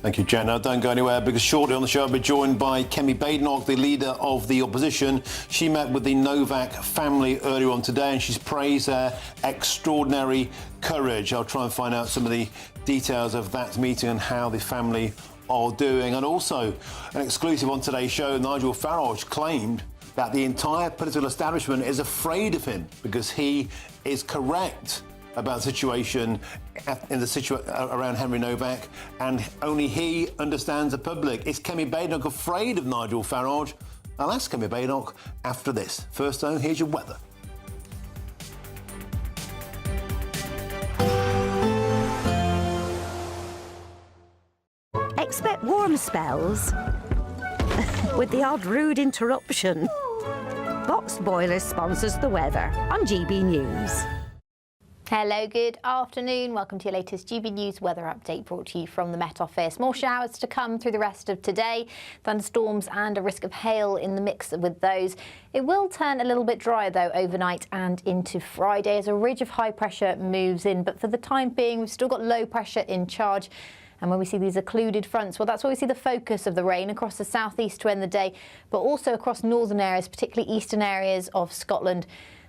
Thank you, Jenna. Don't go anywhere, because shortly on the show I'll be joined by Kemi Badenoch, the leader of the opposition. She met with the Novak family earlier on today, and she's praised their extraordinary courage. I'll try and find out some of the details of that meeting and how the family are doing. And also, an exclusive on today's show, Nigel Farage claimed that the entire political establishment is afraid of him because he is correct about the situation around Henry Novak, and only he understands the public. Is Kemi Badenoch afraid of Nigel Farage? I'll ask Kemi Badenoch after this. First, though, here's your weather. Expect warm spells with the odd rude interruption. Boxed Boilers sponsors the weather on GB News. Hello, good afternoon. Welcome to your latest GB News weather update, brought to you from the Met Office. More showers to come through the rest of today. Thunderstorms and a risk of hail in the mix with those. It will turn a little bit drier, though, overnight and into Friday as a ridge of high pressure moves in. But for the time being, we've still got low pressure in charge. And when we see these occluded fronts, well, that's where we see the focus of the rain across the southeast to end the day, but also across northern areas, particularly eastern areas of Scotland.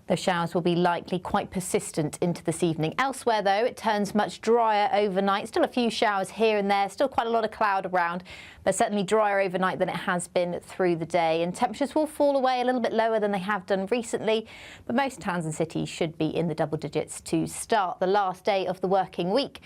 Those showers will be likely quite persistent into this evening. Elsewhere, though, it turns much drier overnight. Still a few showers here and there, still quite a lot of cloud around, but certainly drier overnight than it has been through the day. And temperatures will fall away a little bit lower than they have done recently, but most towns and cities should be in the double digits to start the last day of the working week,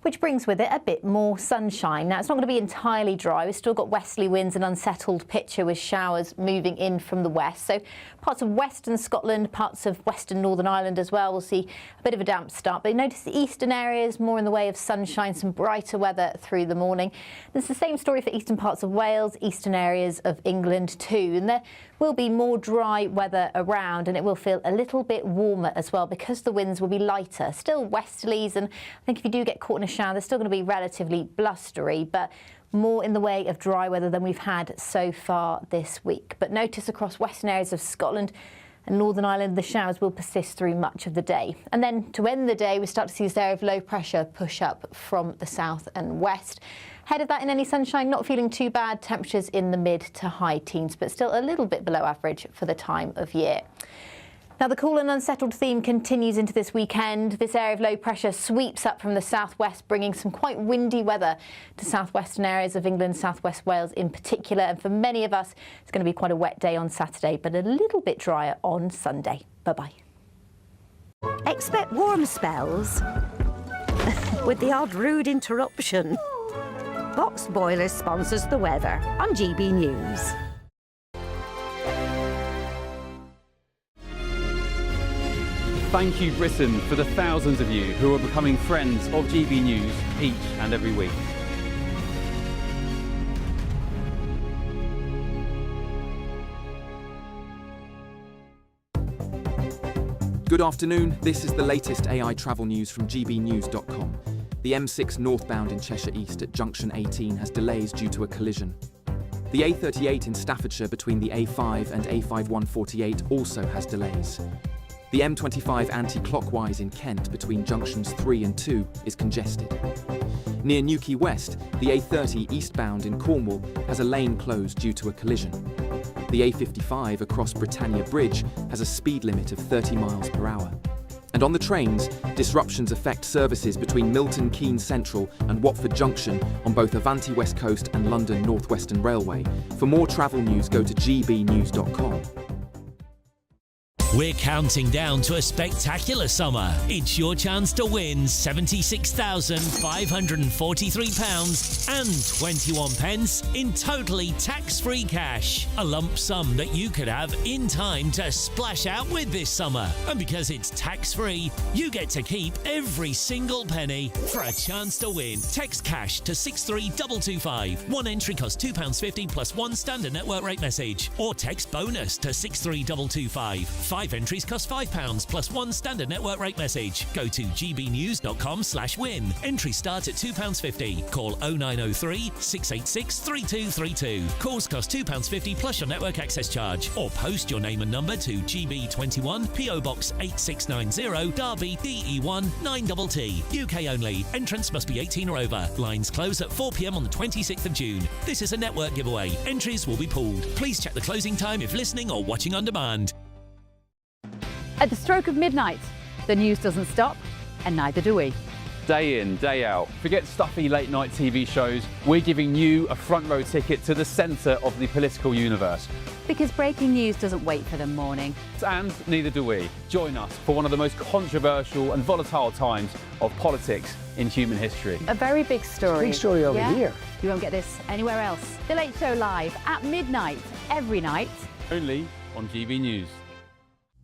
which brings with it a bit more sunshine. Now, it's not going to be entirely dry. We've still got westerly winds and unsettled picture with showers moving in from the west. So parts of western Scotland, parts of western Northern Ireland as well will see a bit of a damp start. But notice the eastern areas more in the way of sunshine, some brighter weather through the morning. There's the same story for eastern parts of Wales, eastern areas of England too. And there will be more dry weather around, and it will feel a little bit warmer as well because the winds will be lighter. Still westerlies, and I think if you do get caught in a shower, they're still going to be relatively blustery, but more in the way of dry weather than we've had so far this week. But notice across western areas of Scotland and Northern Ireland, the showers will persist through much of the day. And then to end the day, we start to see this area of low pressure push up from the south and west. Ahead of that, in any sunshine, not feeling too bad. Temperatures in the mid to high teens, but still a little bit below average for the time of year. Now, the cool and unsettled theme continues into this weekend. This area of low pressure sweeps up from the southwest, bringing some quite windy weather to southwestern areas of England, southwest Wales in particular. And for many of us, it's going to be quite a wet day on Saturday, but a little bit drier on Sunday. Bye-bye. Expect warm spells with the odd rude interruption. Boxed Boilers sponsors the weather on GB News. Thank you, Britain, for the thousands of you who are becoming friends of GB News each and every week. Good afternoon, this is the latest AI travel news from GBNews.com. The M6 northbound in Cheshire East at junction 18 has delays due to a collision. The A38 in Staffordshire between the A5 and A5148 also has delays. The M25 anti-clockwise in Kent between junctions 3 and 2 is congested. Near Newquay West, the A30 eastbound in Cornwall has a lane closed due to a collision. The A55 across Britannia Bridge has a speed limit of 30 miles per hour. And on the trains, disruptions affect services between Milton Keynes Central and Watford Junction on both Avanti West Coast and London North Western Railway. For more travel news, go to gbnews.com. We're counting down to a spectacular summer. It's your chance to win £76,543 and 21 pence in totally tax-free cash. A lump sum that you could have in time to splash out with this summer. And because it's tax-free, you get to keep every single penny. For a chance to win, text cash to 63225. One entry costs £2.50 plus one standard network rate message. Or text bonus to 63225. 5 entries cost £5 plus one standard network rate message. Go to gbnews.com/win. Entries start at £2.50. Call 0903 686 3232. Calls cost £2.50 plus your network access charge. Or post your name and number to GB21 PO Box 8690 Derby DE1 9TT. UK only. Entrance must be 18 or over. Lines close at 4 p.m. on the 26th of June. This is a network giveaway. Entries will be pooled. Please check the closing time if listening or watching on demand. At the stroke of midnight, the news doesn't stop, and neither do we. Day in, day out. Forget stuffy late night TV shows. We're giving you a front row ticket to the centre of the political universe. Because breaking news doesn't wait for the morning. And neither do we. Join us for one of the most controversial and volatile times of politics in human history. A very big story. Big story over here. You won't get this anywhere else. The Late Show live at midnight, every night. Only on GB News.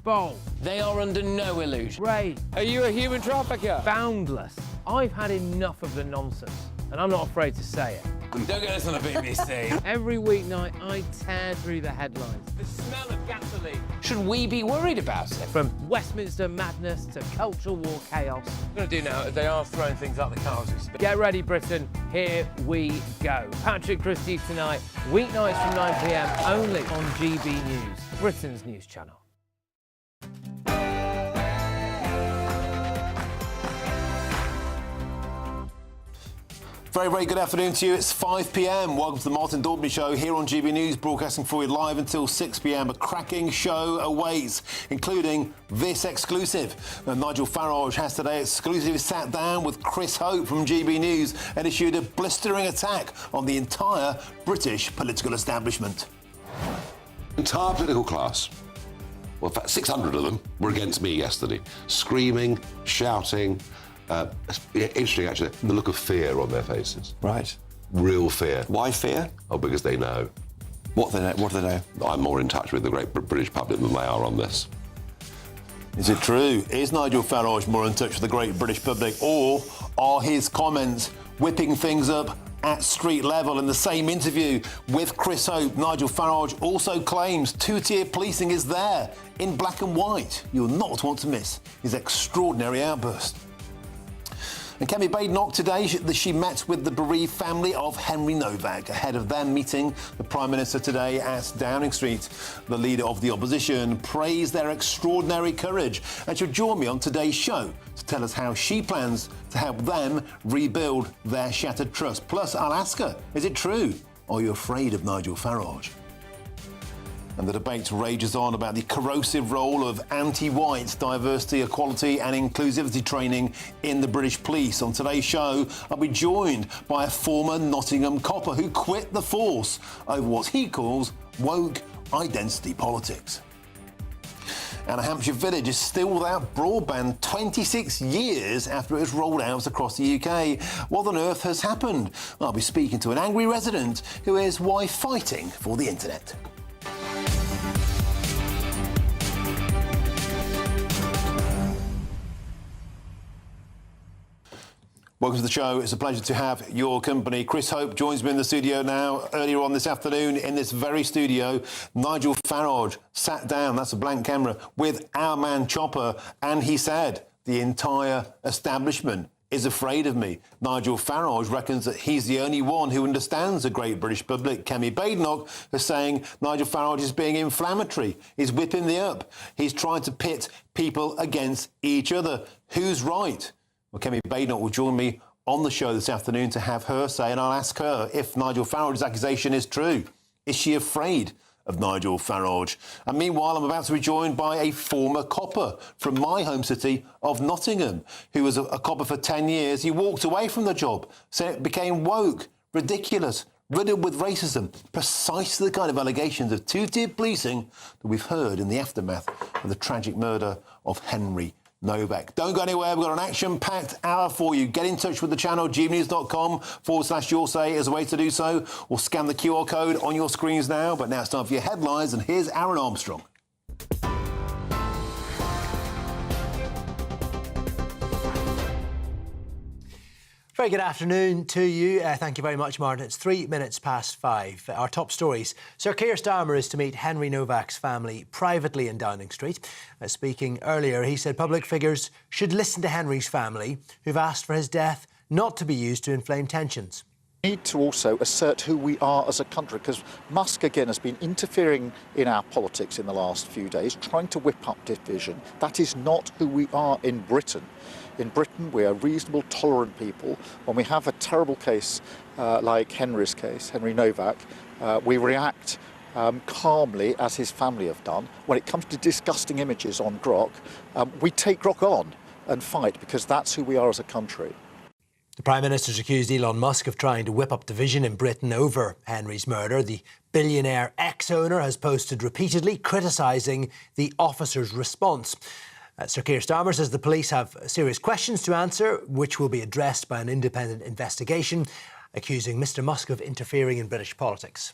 Bold. They are under no illusion. Ray. Are you a human trafficker? Boundless. I've had enough of the nonsense, and I'm not afraid to say it. Don't get this on the BBC. Every weeknight, I tear through the headlines. The smell of gasoline. Should we be worried about it? From Westminster madness to cultural war chaos. What I'm going to do now is they are throwing things up the car as we speak. Get ready, Britain. Here we go. Patrick Christie's tonight, weeknights from 9 p.m. only on GB News, Britain's news channel. Very, very good afternoon to you. It's 5 p.m. Welcome to the Martin Daubney Show here on GB News, broadcasting for you live until 6 p.m. A cracking show awaits, including this exclusive. Nigel Farage has today exclusively sat down with Chris Hope from GB News and issued a blistering attack on the entire British political establishment. Entire political class. Well, in fact, 600 of them were against me yesterday, screaming, shouting. Interesting, actually, the look of fear on their faces. Right. Real fear. Why fear? Oh, because they know. What do they know? I'm more in touch with the great British public than they are on this. Is it true? Is Nigel Farage more in touch with the great British public, or are his comments whipping things up at street level? In the same interview with Chris Hope, Nigel Farage also claims two-tier policing is there in black and white. You'll not want to miss his extraordinary outburst. And Kemi Badenoch today, she met with the bereaved family of Henry Novak ahead of them meeting the Prime Minister today at Downing Street. The leader of the opposition praised their extraordinary courage and she'll join me on today's show to tell us how she plans to help them rebuild their shattered trust. Plus, I'll ask her, is it true? Are you afraid of Nigel Farage? And the debate rages on about the corrosive role of anti-white diversity, equality and inclusivity training in the British police. On today's show, I'll be joined by a former Nottingham copper who quit the force over what he calls woke identity politics. And a Hampshire village is still without broadband 26 years after it was rolled out across the UK. What on earth has happened? I'll be speaking to an angry resident who is why fighting for the internet. Welcome to the show. It's a pleasure to have your company. Chris Hope joins me in the studio now. Earlier on this afternoon, in this very studio, Nigel Farage sat down, that's a blank camera, with our man Chopper, and he said, the entire establishment is afraid of me. Nigel Farage reckons that he's the only one who understands the great British public. Kemi Badenoch is saying Nigel Farage is being inflammatory. He's whipping the up. He's trying to pit people against each other. Who's right? Well, Kemi Badenoch will join me on the show this afternoon to have her say, and I'll ask her if Nigel Farage's accusation is true. Is she afraid of Nigel Farage? And meanwhile, I'm about to be joined by a former copper from my home city of Nottingham, who was a copper for 10 years. He walked away from the job, said it became woke, ridiculous, riddled with racism, precisely the kind of allegations of two-tier policing that we've heard in the aftermath of the tragic murder of Henry Novak. Don't go anywhere. We've got an action-packed hour for you. Get in touch with the channel, gbnews.com/your say is a way to do so, or scan the QR code on your screens now. But now it's time for your headlines, and here's Aaron Armstrong. Very good afternoon to you. Thank you very much, Martin. It's 3 minutes past 5. Our top stories. Sir Keir Starmer is to meet Henry Novak's family privately in Downing Street. Speaking earlier, he said public figures should listen to Henry's family, who've asked for his death not to be used to inflame tensions. We need to also assert who we are as a country, because Musk again has been interfering in our politics in the last few days, trying to whip up division. That is not who we are in Britain. In Britain, we are reasonable, tolerant people. When we have a terrible case like Henry's case, Henry Novak, we react calmly, as his family have done. When it comes to disgusting images on Grok, we take Grok on and fight, because that's who we are as a country. The Prime Minister's accused Elon Musk of trying to whip up division in Britain over Henry's murder. The billionaire ex-owner has posted repeatedly criticising the officer's response. Sir Keir Starmer says the police have serious questions to answer, which will be addressed by an independent investigation, accusing Mr Musk of interfering in British politics.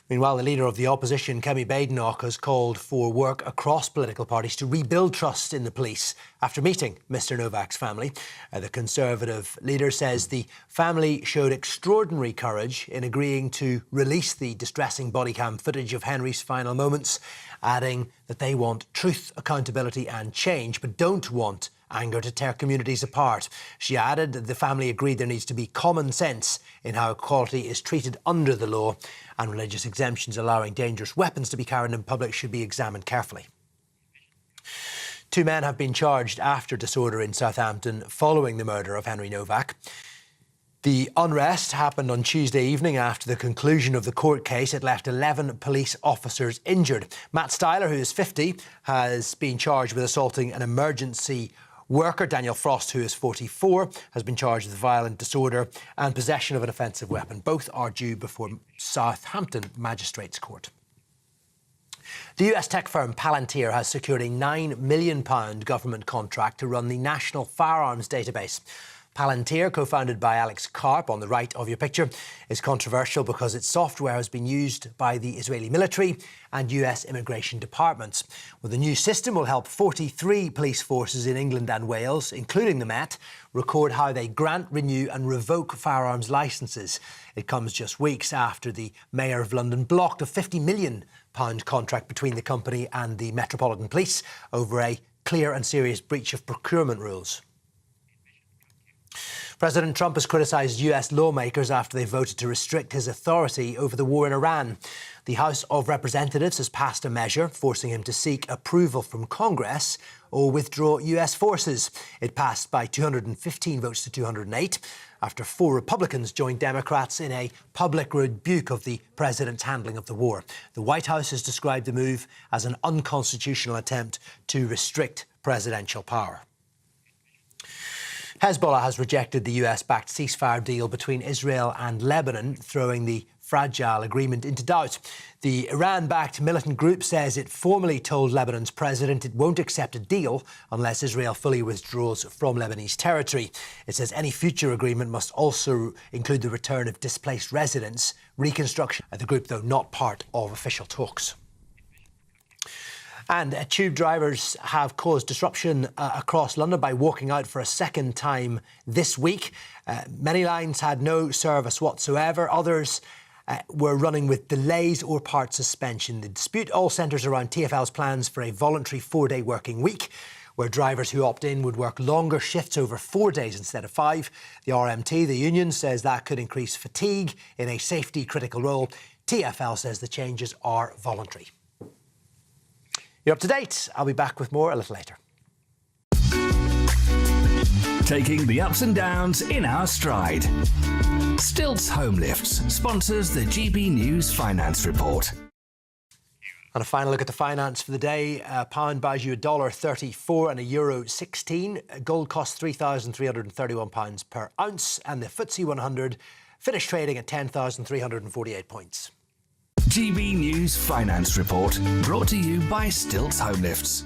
Meanwhile, the leader of the opposition, Kemi Badenoch, has called for work across political parties to rebuild trust in the police after meeting Mr Novak's family. The Conservative leader says the family showed extraordinary courage in agreeing to release the distressing body cam footage of Henry's final moments, adding that they want truth, accountability and change, but don't want anger to tear communities apart. She added that the family agreed there needs to be common sense in how equality is treated under the law, and religious exemptions allowing dangerous weapons to be carried in public should be examined carefully. 2 men have been charged after disorder in Southampton following the murder of Henry Novak. The unrest happened on Tuesday evening after the conclusion of the court case. It left 11 police officers injured. Matt Styler, who is 50, has been charged with assaulting an emergency worker. Daniel Frost, who is 44, has been charged with violent disorder and possession of an offensive weapon. Both are due before Southampton Magistrates Court. The US tech firm Palantir has secured a £9 million government contract to run the National Firearms Database. Palantir, co-founded by Alex Karp on the right of your picture, is controversial because its software has been used by the Israeli military and US immigration departments. Well, the new system will help 43 police forces in England and Wales, including the Met, record how they grant, renew and revoke firearms licences. It comes just weeks after the Mayor of London blocked a £50 million contract between the company and the Metropolitan Police over a clear and serious breach of procurement rules. President Trump has criticised US lawmakers after they voted to restrict his authority over the war in Iran. The House of Representatives has passed a measure forcing him to seek approval from Congress or withdraw US forces. It passed by 215 votes to 208 after 4 Republicans joined Democrats in a public rebuke of the president's handling of the war. The White House has described the move as an unconstitutional attempt to restrict presidential power. Hezbollah has rejected the US-backed ceasefire deal between Israel and Lebanon, throwing the fragile agreement into doubt. The Iran-backed militant group says it formally told Lebanon's president it won't accept a deal unless Israel fully withdraws from Lebanese territory. It says any future agreement must also include the return of displaced residents, reconstruction. The group, though, not part of official talks. And tube drivers have caused disruption across London by walking out for a second time this week. Many lines had no service whatsoever. Others were running with delays or part suspension. The dispute all centres around TfL's plans for a voluntary 4-day working week, where drivers who opt in would work longer shifts over 4 days instead of 5. The RMT, the union, says that could increase fatigue in a safety-critical role. TfL says the changes are voluntary. You're up to date. I'll be back with more a little later. Taking the ups and downs in our stride. Stilts Home Lifts sponsors the GB News Finance Report. And a final look at the finance for the day. A pound buys you $1.34 and a euro 16. Gold costs £3,331 per ounce, and the FTSE 100 finished trading at 10,348 points. GB News Finance Report, brought to you by Stilts Home Lifts.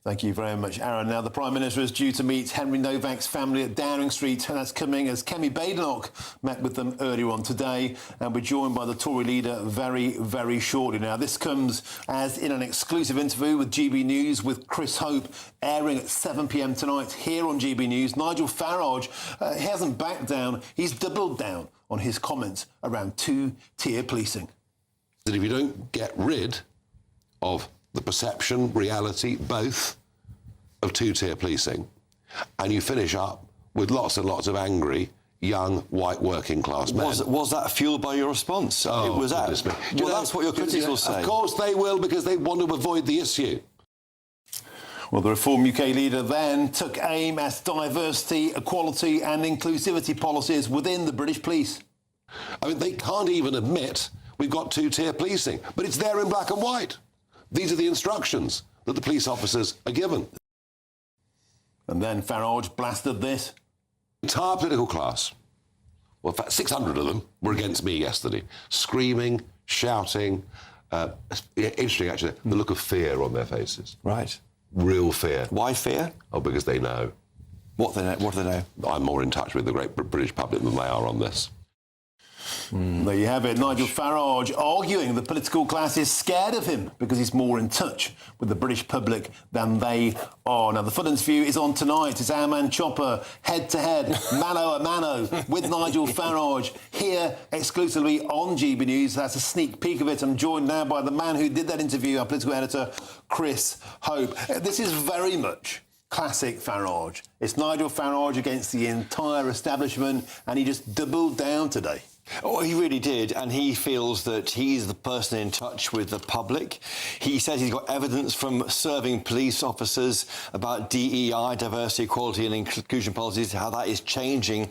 Thank you very much, Aaron. Now, the Prime Minister is due to meet Henry Novak's family at Downing Street, and that's coming as Kemi Badenoch met with them earlier on today, and we're joined by the Tory leader very, very shortly. Now, this comes as in an exclusive interview with GB News with Chris Hope, airing at 7 p.m. tonight here on GB News. Nigel Farage, he hasn't backed down, he's doubled down on his comments around two-tier policing. That if you don't get rid of the perception, reality, both, of two-tier policing, and you finish up with lots and lots of angry, young, white working-class men. Was that fueled by your response? Oh, it was that. Well, that's what your critics will say. Of course they will, because they want to avoid the issue. Well, the Reform UK leader then took aim at diversity, equality and inclusivity policies within the British police. I mean, they can't even admit we've got two-tier policing, but it's there in black and white. These are the instructions that the police officers are given. And then Farage blasted this. The entire political class, well, in fact, 600 of them were against me yesterday, screaming, shouting. Interesting, actually, the look of fear on their faces. Right. Real fear. Why fear? Oh, because they know. What do they know? I'm more in touch with the great British public than they are on this. There you have it. Nigel Farage arguing the political class is scared of him because he's more in touch with the British public than they are. Now, the Fulham's View is on tonight. It's our man Chopper, head-to-head, mano-a-mano with Nigel Farage here exclusively on GB News. That's a sneak peek of it. I'm joined now by the man who did that interview, our political editor, Chris Hope. This is very much classic Farage. It's Nigel Farage against the entire establishment, and he just doubled down today. Oh, he really did, and he feels that he's the person in touch with the public. He says he's got evidence from serving police officers about DEI, diversity, equality and inclusion policies, how that is changing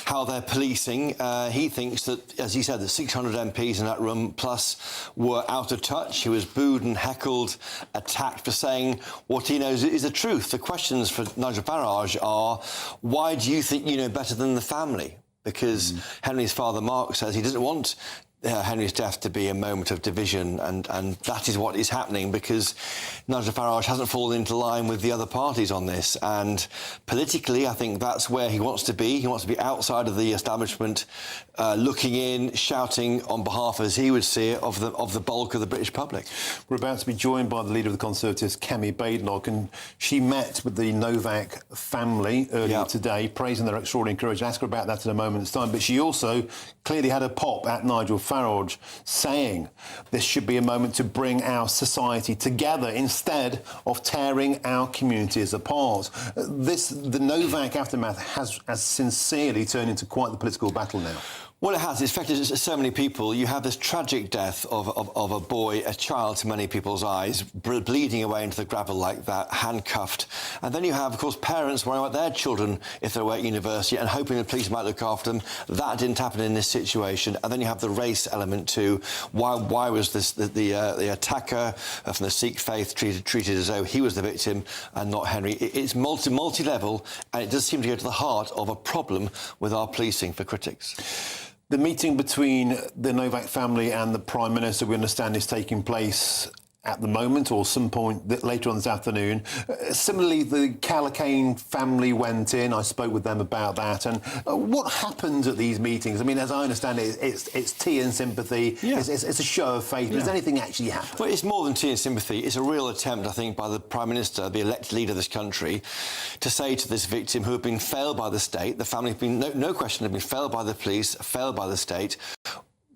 how they're policing. He thinks that, as he said, the 600 MPs in that room plus were out of touch. He was booed and heckled, attacked for saying what he knows is the truth. The questions for Nigel Farage are, why do you think you know better than the family? Because Henry's father, Mark, says he doesn't want Henry's death to be a moment of division, and that is what is happening because Nigel Farage hasn't fallen into line with the other parties on this. And politically, I think that's where he wants to be. He wants to be outside of the establishment, looking in, shouting on behalf, as he would see it, of the bulk of the British public. We're about to be joined by the leader of the Conservatives, Kemi Badenoch, and she met with the Novak family earlier today, praising their extraordinary courage. I'll ask her about that in a moment's time. But she also clearly had a pop at Nigel Farage, saying this should be a moment to bring our society together instead of tearing our communities apart. The Novak aftermath has sincerely turned into quite the political battle now. Well, it has. It's affected so many people. You have this tragic death of a boy, a child to many people's eyes, bleeding away into the gravel like that, handcuffed. And then you have, of course, parents worrying about their children if they're away at university and hoping the police might look after them. That didn't happen in this situation. And then you have the race element too. Why was this the attacker from the Sikh faith treated as though he was the victim and not Henry? It's multi-level, and it does seem to go to the heart of a problem with our policing for critics. The meeting between the Novak family and the Prime Minister, we understand, is taking place at the moment or some point later on this afternoon. Similarly, the Callacane family went in. I spoke with them about that. And what happens at these meetings? I mean, as I understand it, it's tea and sympathy. Yeah. It's a show of faith. Does anything actually happen? Well, it's more than tea and sympathy. It's a real attempt, I think, by the Prime Minister, the elected leader of this country, to say to this victim who have been failed by the state, the family have been, no question, have been failed by the police, failed by the state,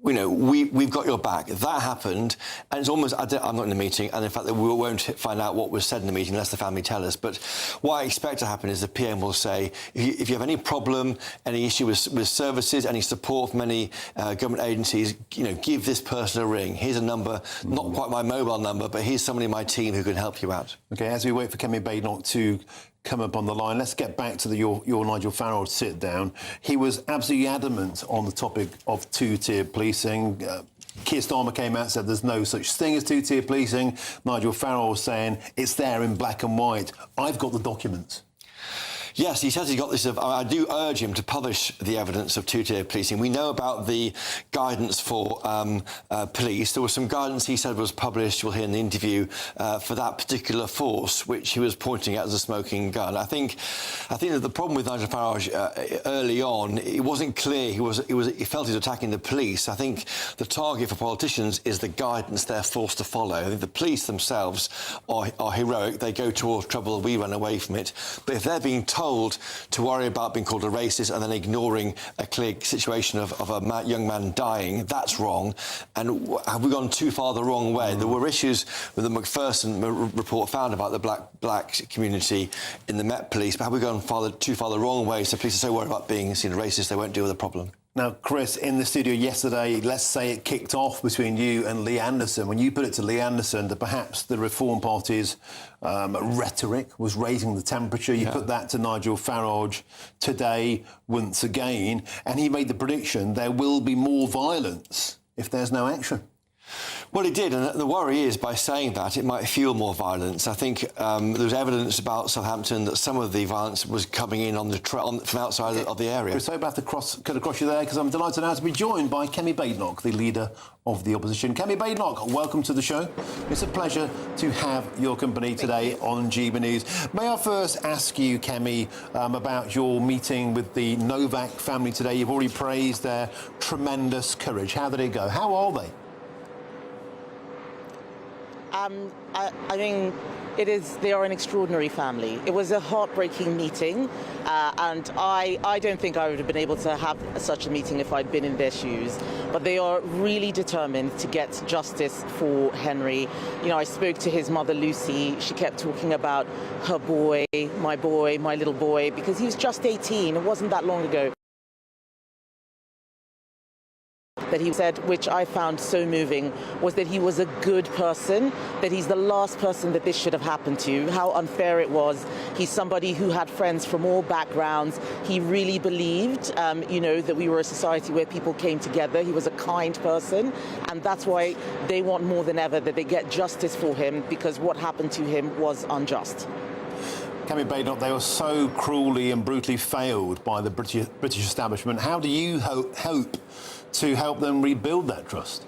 you know, we've got your back. That happened, and it's almost, I'm not in the meeting, and in fact we won't find out what was said in the meeting unless the family tell us. But what I expect to happen is the PM will say, if you have any problem, any issue with services, any support from any government agencies, you know, give this person a ring. Here's a number, not quite my mobile number, but here's somebody in my team who can help you out. OK, as we wait for Kemi Badenoch to come up on the line, let's get back to your Nigel Farage sit down. He was absolutely adamant on the topic of two-tier policing. Keir Starmer came out and said there's no such thing as two-tier policing. Nigel Farage saying it's there in black and white. I've got the documents. Yes, he says he's got this. I do urge him to publish the evidence of two-tier policing. We know about the guidance for police. There was some guidance he said was published, you'll hear in the interview, for that particular force, which he was pointing at as a smoking gun. I think that the problem with Nigel Farage early on, it wasn't clear. He felt he was attacking the police. I think the target for politicians is the guidance they're forced to follow. I think the police themselves are heroic. They go towards trouble, we run away from it. But if they're being told to worry about being called a racist and then ignoring a clear situation of a young man dying, that's wrong. And have we gone too far the wrong way? There were issues with the Macpherson report found about the black community in the Met Police, but have we gone too far the wrong way? So police are so worried about being seen as racist, they won't deal with the problem. Now, Chris, in the studio yesterday, let's say it kicked off between you and Lee Anderson. When you put it to Lee Anderson that perhaps the Reform Party's rhetoric was raising the temperature, you put that to Nigel Farage today once again, and he made the prediction there will be more violence if there's no action. Well, it did, and the worry is by saying that it might fuel more violence. I think there's evidence about Southampton that some of the violence was coming in from outside of the area. We're so about to cut across you there because I'm delighted now to be joined by Kemi Badenoch, the leader of the opposition. Kemi Badenoch, welcome to the show. It's a pleasure to have your company today on GB News. May I first ask you, Kemi, about your meeting with the Novak family today? You've already praised their tremendous courage. How did it go? How are they? I mean, they are an extraordinary family. It was a heartbreaking meeting, and I don't think I would have been able to have such a meeting if I'd been in their shoes. But they are really determined to get justice for Henry. You know, I spoke to his mother, Lucy. She kept talking about her boy, my little boy, because he was just 18. It wasn't that long ago that he said, which I found so moving, was that he was a good person, that he's the last person that this should have happened to, how unfair it was. He's somebody who had friends from all backgrounds. He really believed, you know, that we were a society where people came together. He was a kind person, and that's why they want more than ever that they get justice for him, because what happened to him was unjust. Kemi Badenoch, they were so cruelly and brutally failed by the British establishment. How do you hope to help them rebuild that trust?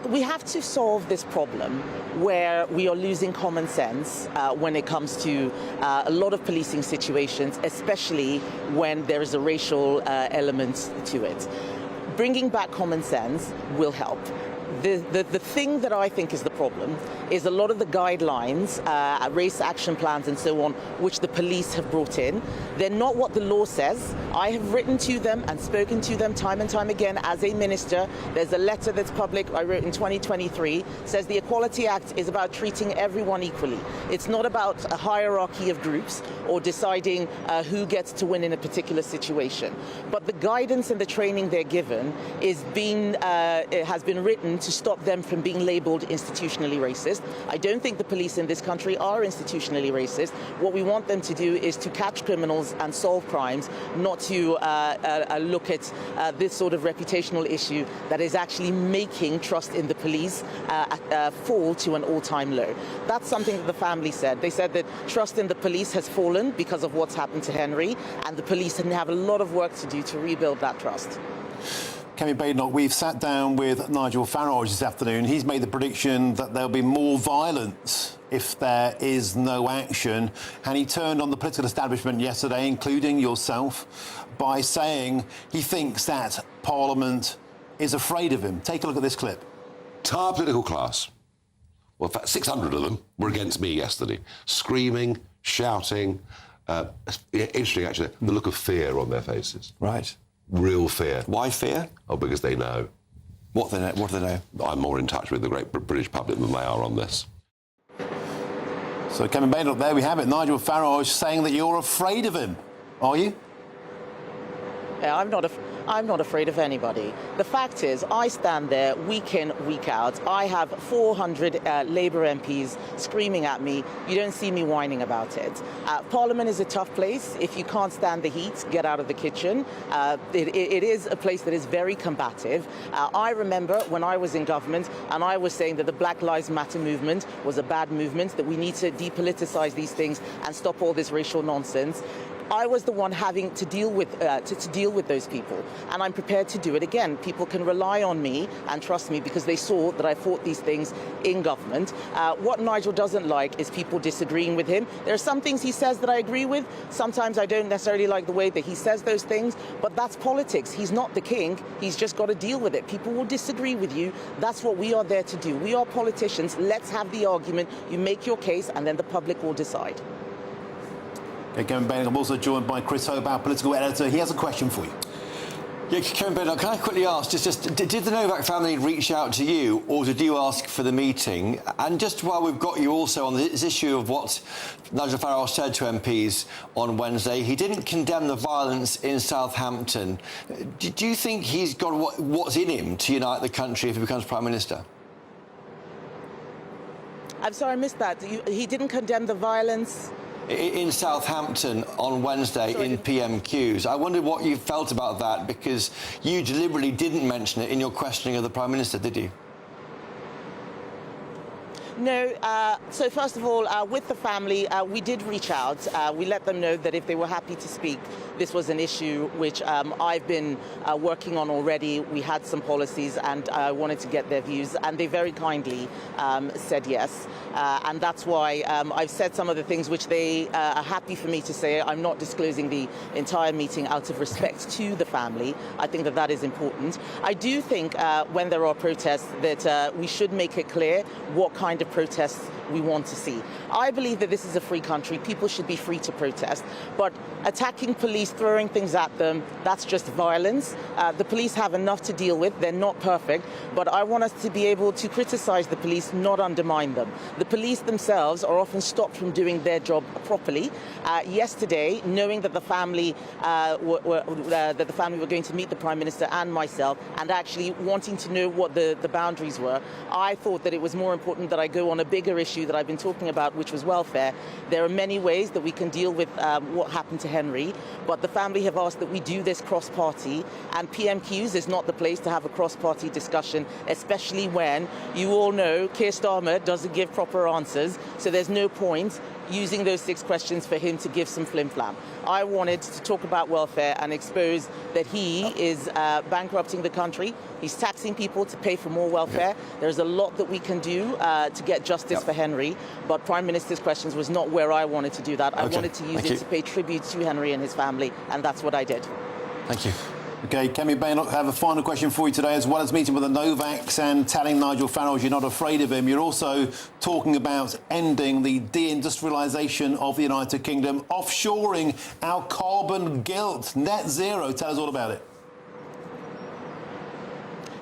We have to solve this problem where we are losing common sense when it comes to a lot of policing situations, especially when there is a racial element to it. Bringing back common sense will help. The thing that I think is the problem is a lot of the guidelines, race action plans and so on, which the police have brought in, they're not what the law says. I have written to them and spoken to them time and time again as a minister. There's a letter that's public I wrote in 2023, says the Equality Act is about treating everyone equally. It's not about a hierarchy of groups or deciding who gets to win in a particular situation. But the guidance and the training they're given is it has been written to stop them from being labelled institutionally racist. I don't think the police in this country are institutionally racist. What we want them to do is to catch criminals and solve crimes, not to look at this sort of reputational issue that is actually making trust in the police fall to an all-time low. That's something that the family said. They said that trust in the police has fallen because of what's happened to Henry, and the police have a lot of work to do to rebuild that trust. Kemi Badenoch, we've sat down with Nigel Farage this afternoon. He's made the prediction that there'll be more violence if there is no action. And he turned on the political establishment yesterday, including yourself, by saying he thinks that Parliament is afraid of him. Take a look at this clip. Entire political class, well, in fact, 600 of them were against me yesterday, screaming, shouting. Interesting, actually, the look of fear on their faces. Right. Real fear. Why fear? Oh, because they know. What do they know? I'm more in touch with the great British public than they are on this. So, Kemi Badenoch, there we have it. Nigel Farage saying that you're afraid of him. Are you? Yeah, I'm not afraid of anybody. The fact is, I stand there week in, week out. I have 400 Labour MPs screaming at me. You don't see me whining about it. Parliament is a tough place. If you can't stand the heat, get out of the kitchen. It is a place that is very combative. I remember when I was in government and I was saying that the Black Lives Matter movement was a bad movement, that we need to depoliticize these things and stop all this racial nonsense. I was the one having to deal with those people, and I'm prepared to do it again. People can rely on me and trust me because they saw that I fought these things in government. What Nigel doesn't like is people disagreeing with him. There are some things he says that I agree with. Sometimes I don't necessarily like the way that he says those things, but that's politics. He's not the king. He's just got to deal with it. People will disagree with you. That's what we are there to do. We are politicians. Let's have the argument. You make your case, and then the public will decide. Okay, Kemi Badenoch, I'm also joined by Chris Hope, our political editor. He has a question for you. Yeah, Kemi Badenoch, can I quickly ask, did the Novak family reach out to you, or did you ask for the meeting? And just while we've got you also on this issue of what Nigel Farage said to MPs on Wednesday, he didn't condemn the violence in Southampton. Do you think he's got what's in him to unite the country if he becomes Prime Minister? I'm sorry, I missed that. He didn't condemn the violence in Southampton on Wednesday in PMQs. I wondered what you felt about that, because you deliberately didn't mention it in your questioning of the Prime Minister, did you? No. So first of all, with the family, we did reach out. We let them know that if they were happy to speak, this was an issue which I've been working on already. We had some policies and I wanted to get their views, and they very kindly said yes. And that's why I've said some of the things which they are happy for me to say. I'm not disclosing the entire meeting out of respect to the family. I think that that is important. I do think when there are protests that we should make it clear what kind of protests we want to see. I believe that this is a free country. People should be free to protest. But attacking police, throwing things at them, that's just violence. The police have enough to deal with. They're not perfect. But I want us to be able to criticize the police, not undermine them. The police themselves are often stopped from doing their job properly. Yesterday, knowing that the family were going to meet the Prime Minister and myself, and actually wanting to know what the boundaries were, I thought that it was more important that I go on a bigger issue that I've been talking about, which was welfare. There are many ways that we can deal with what happened to Henry, but the family have asked that we do this cross-party, and PMQs is not the place to have a cross-party discussion, especially when you all know Keir Starmer doesn't give proper answers, so there's no point using those 6 questions for him to give some flim-flam. I wanted to talk about welfare and expose that he is bankrupting the country. He's taxing people to pay for more welfare. There's a lot that we can do to get justice for Henry, but Prime Minister's questions was not where I wanted to do that. I wanted to use it to pay tribute to Henry and his family, and that's what I did. Thank you. OK, Kemi Badenoch, I have a final question for you today. As well as meeting with the Novaks and telling Nigel Farage you're not afraid of him, you're also talking about ending the deindustrialisation of the United Kingdom, offshoring our carbon guilt, net zero. Tell us all about it.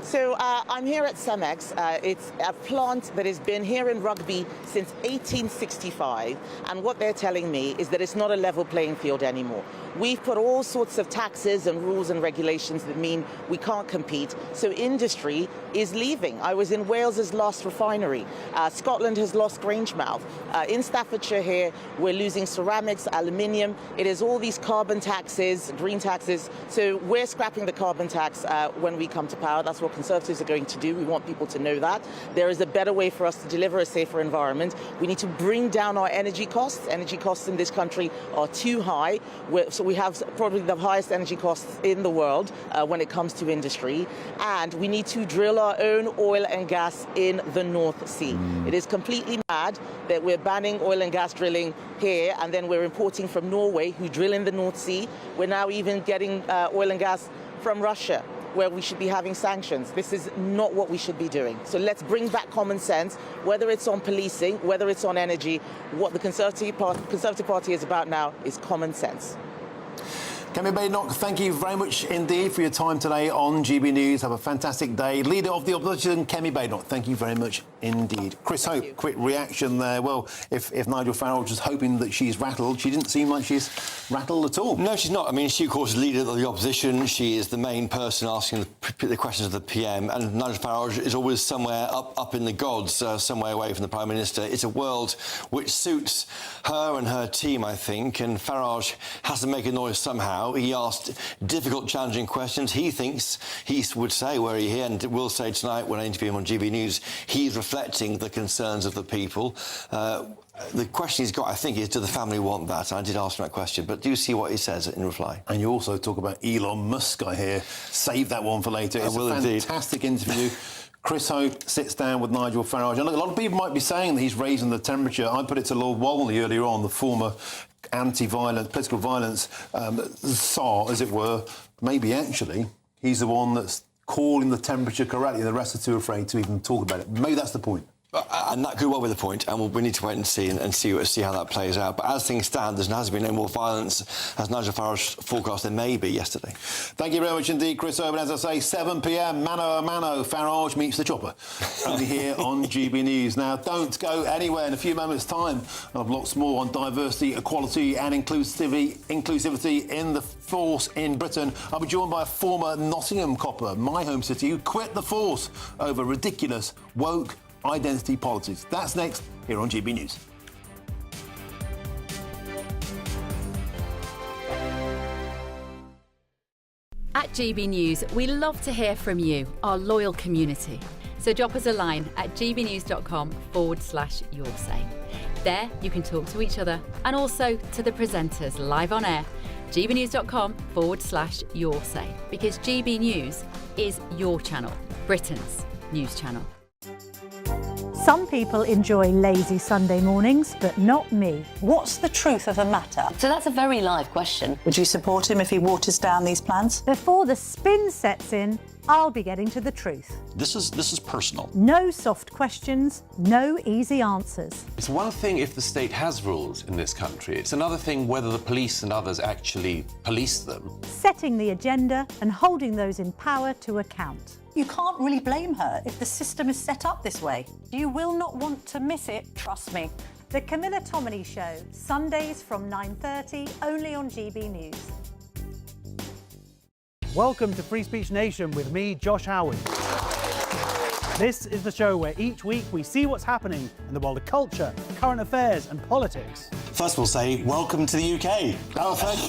So I'm here at Cemex. It's a plant that has been here in Rugby since 1865. And what they're telling me is that it's not a level playing field anymore. We've put all sorts of taxes and rules and regulations that mean we can't compete. So industry is leaving. I was in Wales's last refinery. Scotland has lost Grangemouth. In Staffordshire here, we're losing ceramics, aluminium. It is all these carbon taxes, green taxes. So we're scrapping the carbon tax when we come to power. That's what Conservatives are going to do. We want people to know that. There is a better way for us to deliver a safer environment. We need to bring down our energy costs. Energy costs in this country are too high. course, we have probably the highest energy costs in the world when it comes to industry, and we need to drill our own oil and gas in the North Sea. It is completely mad that we're banning oil and gas drilling here, and then we're importing from Norway, who drill in the North Sea. We're now even getting oil and gas from Russia, where we should be having sanctions. This is not what we should be doing. So let's bring back common sense, whether it's on policing, whether it's on energy. What the Conservative Party is about now is common sense. Kemi Badenoch, thank you very much indeed for your time today on GB News. Have a fantastic day. Leader of the Opposition, Kemi Badenoch, thank you very much indeed. Chris Hope, quick reaction there. Well, if Nigel Farage is hoping that she's rattled, she didn't seem like she's rattled at all. No, she's not. I mean, she, of course, is leader of the Opposition. She is the main person asking the questions of the PM. And Nigel Farage is always somewhere up in the gods, somewhere away from the Prime Minister. It's a world which suits her and her team, I think. And Farage has to make a noise somehow. He asked difficult, challenging questions. He thinks, he would say, were he here, and will say tonight when I interview him on GB News, he's reflecting the concerns of the people. The question he's got, I think, is do the family want that? I did ask him that question, but do you see what he says in reply? And you also talk about Elon Musk, I hear. Save that one for later. It's will a fantastic interview. Chris Hope sits down with Nigel Farage. And look, a lot of people might be saying that he's raising the temperature. I put it to Lord Wolseley earlier on, the former anti-violence, political violence czar, as it were. Maybe, actually, he's the one that's calling the temperature correctly. The rest are too afraid to even talk about it. Maybe that's the point. And that could well be the point, and we need to wait and see how that plays out. But as things stand, there has been no more violence, as Nigel Farage forecast there may be yesterday. Thank you very much indeed, Chris Hope. And as I say, 7 p.m, mano a mano, Farage meets the chopper. Only here on GB News. Now, don't go anywhere. In a few moments' time, I'll have lots more on diversity, equality and inclusivity in the force in Britain. I'll be joined by a former Nottingham copper, my home city, who quit the force over ridiculous, woke identity politics. That's next here on GB News. At GB News, we love to hear from you, our loyal community. So drop us a line at gbnews.com/yoursay. There you can talk to each other and also to the presenters live on air. gbnews.com/yoursay, because GB News is your channel, Britain's news channel. Some people enjoy lazy Sunday mornings, but not me. What's the truth of the matter? So that's a very live question. Would you support him if he waters down these plans? Before the spin sets in, I'll be getting to the truth. This is personal. No soft questions, no easy answers. It's one thing if the state has rules in this country. It's another thing whether the police and others actually police them. Setting the agenda and holding those in power to account. You can't really blame her if the system is set up this way. You will not want to miss it, trust me. The Camilla Tominey Show, Sundays from 9:30, only on GB News. Welcome to Free Speech Nation with me, Josh Howard. This is the show where each week we see what's happening in the world of culture, current affairs and politics. First we'll say, welcome to the UK. Oh, thank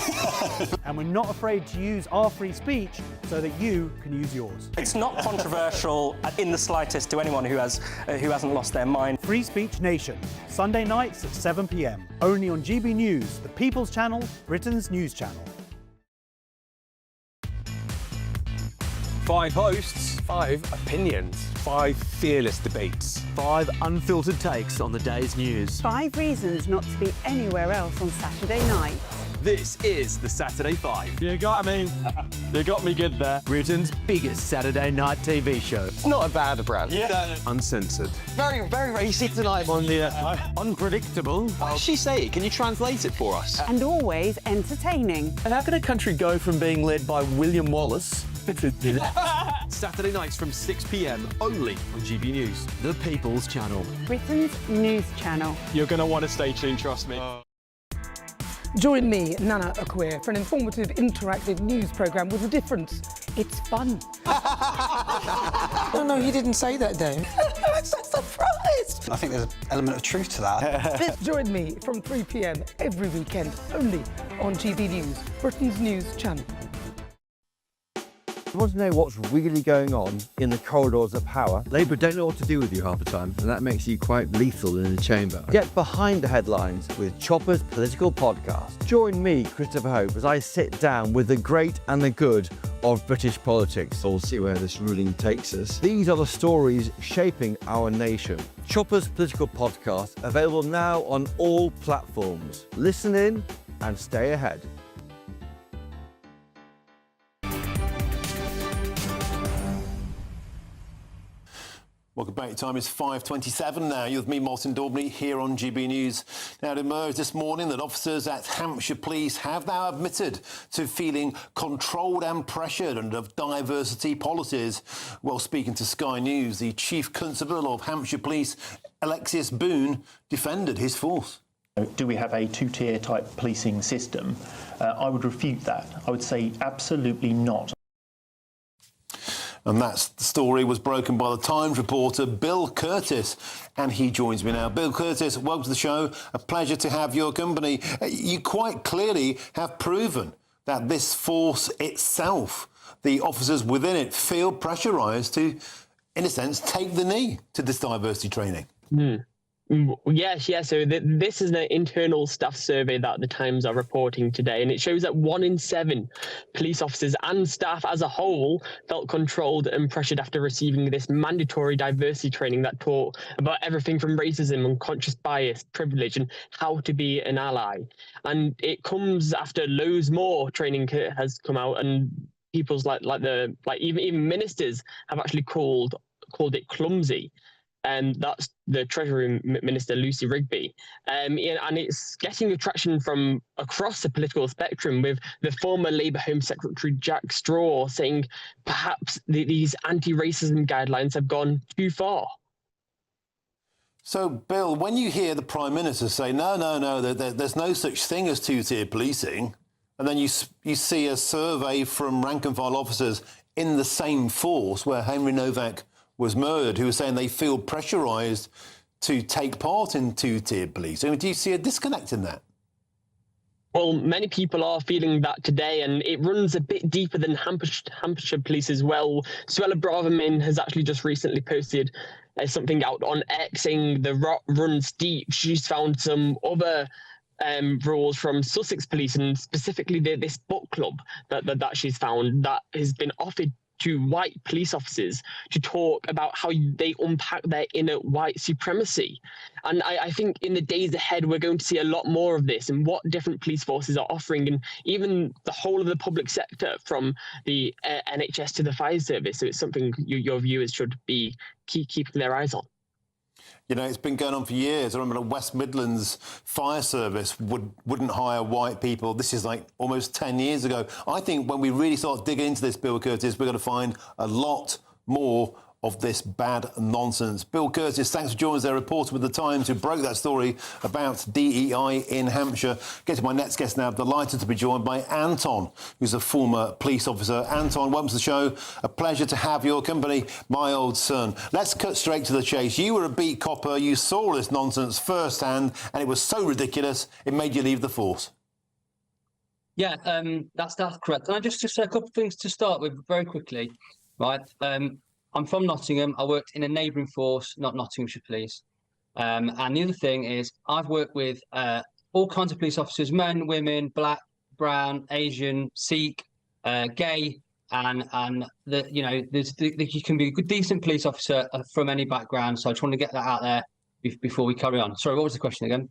you. And we're not afraid to use our free speech so that you can use yours. It's not controversial in the slightest to anyone who hasn't lost their mind. Free Speech Nation, Sunday nights at 7 p.m, only on GB News, the People's Channel, Britain's news channel. 5 hosts, 5 opinions, 5 fearless debates, 5 unfiltered takes on the day's news. 5 reasons not to be anywhere else on Saturday night. This is the Saturday 5. You got me. You got me good there. Britain's biggest Saturday night TV show. It's not a bad brand. Yeah. Uncensored. Very, very racy tonight on the unpredictable. What did she say? Can you translate it for us? And always entertaining. And how can a country go from being led by William Wallace Saturday nights from 6 p.m, only on GB News. The People's Channel. Britain's news channel. You're going to want to stay tuned, trust me. Join me, Nana Akwe, for an informative, interactive news programme with a difference. It's fun. No, he didn't say that, Dave. I'm so surprised. I think there's an element of truth to that. Join me from 3 p.m. every weekend, only on GB News, Britain's news channel. You want to know what's really going on in the corridors of power? Labour don't know what to do with you half the time, and that makes you quite lethal in the chamber. Get behind the headlines with Chopper's Political Podcast. Join me, Christopher Hope, as I sit down with the great and the good of British politics. We'll see where this ruling takes us. These are the stories shaping our nation. Chopper's Political Podcast, available now on all platforms. Listen in and stay ahead. Welcome back. Time is 5:27 now. You're with me, Martin Daubney, here on GB News. Now, it emerged this morning that officers at Hampshire Police have now admitted to feeling controlled and pressured under diversity policies. While speaking to Sky News, the Chief Constable of Hampshire Police, Alexius Boone, defended his force. Do we have a two-tier type policing system? I would refute that. I would say absolutely not. And that story was broken by the Times reporter Bill Curtis, and he joins me now. Bill Curtis, welcome to the show. A pleasure to have your company. You quite clearly have proven that this force itself, the officers within it, feel pressurised to, in a sense, take the knee to this diversity training. Yes. So this is an internal staff survey that the Times are reporting today, and it shows that 1 in 7 police officers and staff as a whole felt controlled and pressured after receiving this mandatory diversity training that taught about everything from racism, unconscious bias, privilege, and how to be an ally. And it comes after loads more training has come out, and people's even ministers have actually called it clumsy. And that's the Treasury Minister, Lucy Rigby. And it's getting attraction from across the political spectrum, with the former Labour Home Secretary Jack Straw saying perhaps these anti-racism guidelines have gone too far. So, Bill, when you hear the Prime Minister say, no, there's no such thing as two-tier policing, and then you see a survey from rank-and-file officers in the same force where Henry Novak was murdered, who was saying they feel pressurised to take part in two-tier police. I mean, do you see a disconnect in that? Well, many people are feeling that today, and it runs a bit deeper than Hampshire Police as well. Suella Braverman has actually just recently posted something out on X saying the rot runs deep. She's found some other rules from Sussex Police, and specifically this book club that she's found that has been offered to white police officers to talk about how they unpack their inner white supremacy. And I think in the days ahead, we're going to see a lot more of this and what different police forces are offering, and even the whole of the public sector, from the NHS to the fire service. So it's something your viewers should be keeping their eyes on. You know, it's been going on for years. I remember the West Midlands Fire Service wouldn't hire white people. This is like almost 10 years ago. I think when we really start digging into this, Bill Curtis, we're going to find a lot more of this bad nonsense. Bill Curtis, thanks for joining us, a reporter with The Times who broke that story about DEI in Hampshire. Get to my next guest now. Delighted to be joined by Anton, who's a former police officer. Anton, welcome to the show. A pleasure to have your company, my old son. Let's cut straight to the chase. You were a beat copper. You saw this nonsense firsthand, and it was so ridiculous, it made you leave the force. Yeah, that's correct. And I just a couple of things to start with very quickly, right? I'm from Nottingham. I worked in a neighbouring force, not Nottinghamshire Police. And the other thing is I've worked with all kinds of police officers, men, women, black, brown, Asian, Sikh, gay, and you can be a good, decent police officer from any background. So I just want to get that out there before we carry on. Sorry, what was the question again?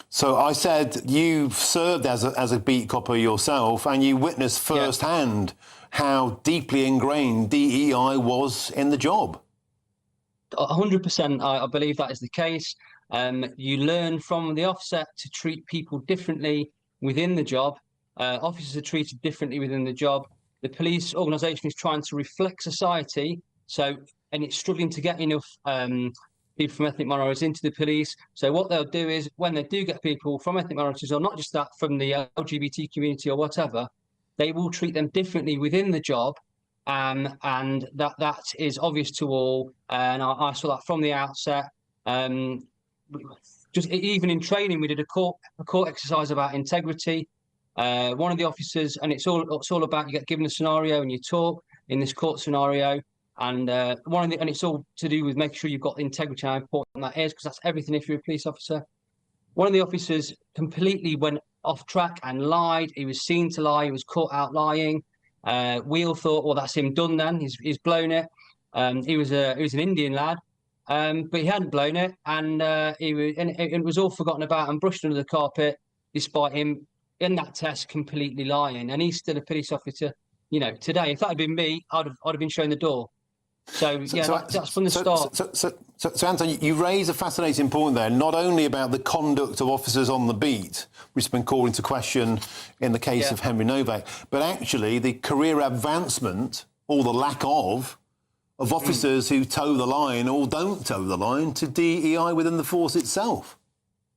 So I said you've served as a beat copper yourself, and you witnessed firsthand how deeply ingrained DEI was in the job. 100%, I believe that is the case. You learn from the offset to treat people differently within the job. Officers are treated differently within the job. The police organisation is trying to reflect society, and it's struggling to get enough people from ethnic minorities into the police. So what they'll do is, when they do get people from ethnic minorities, or not just that, from the LGBT community or whatever, they will treat them differently within the job, and that is obvious to all. And I saw that from the outset. Just even in training, we did a court exercise about integrity. One of the officers, and it's all about, you get given a scenario and you talk in this court scenario, and and it's all to do with making sure you've got the integrity, how important that is, because that's everything if you're a police officer. One of the officers completely went off track and lied. He was seen to lie. He was caught out lying. We all thought, well, that's him done then. He's blown it. He was an Indian lad, but he hadn't blown it, and it was all forgotten about and brushed under the carpet, despite him in that test completely lying. And he's still a police officer. You know, today, if that had been me, I'd have been shown the door. That's from the start. So, Anton, you raise a fascinating point there, not only about the conduct of officers on the beat, which has been called into question in the case of Henry Novak, but actually the career advancement, or the lack of officers who toe the line or don't toe the line to DEI within the force itself.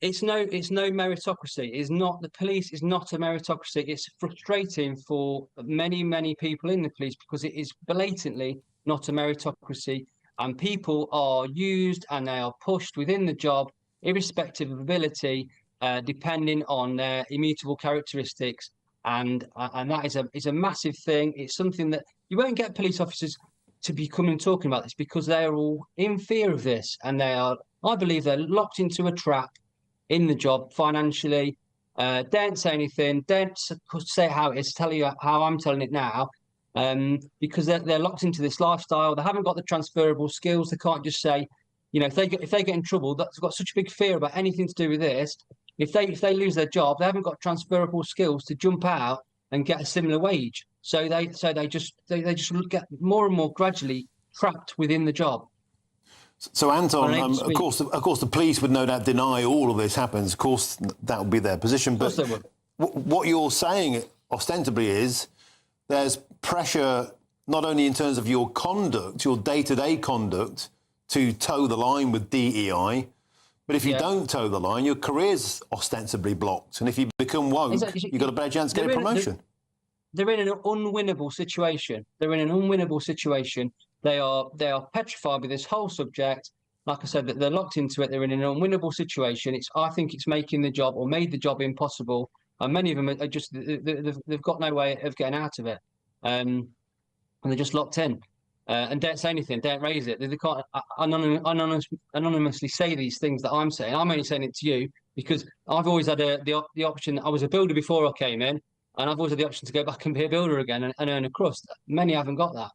It's no meritocracy. It's not, the police is not a meritocracy. It's frustrating for many people in the police because it is blatantly not a meritocracy, and people are used and they are pushed within the job, irrespective of ability, depending on their immutable characteristics, and that is a massive thing. It's something that you won't get police officers to be coming and talking about this because they are all in fear of this, and I believe they're locked into a trap in the job financially. Don't say anything, don't say how it is, tell you how I'm telling it now. Because they're locked into this lifestyle. They haven't got the transferable skills. They can't just say, you know, if they get in trouble, that's got such a big fear about anything to do with this. If they lose their job, they haven't got transferable skills to jump out and get a similar wage. So they just get more and more gradually trapped within the job. So Anton, of course, the police would no doubt deny all of this happens. Of course, that would be their position. But what you're saying ostensibly is there's pressure not only in terms of your conduct, your day-to-day conduct, to toe the line with DEI, but if you don't toe the line, your career's ostensibly blocked. And if you become woke, you've got a better chance of getting a promotion. They're in an unwinnable situation. They are petrified with this whole subject. Like I said, that they're locked into it. They're in an unwinnable situation. I think it's making the job, or made the job, impossible. And many of them are just, they've got no way of getting out of it. And they're just locked in. And don't say anything, don't raise it. They can't anonymously say these things that I'm saying. I'm only saying it to you because I've always had the option. I was a builder before I came in, and I've always had the option to go back and be a builder again and earn a crust. Many haven't got that.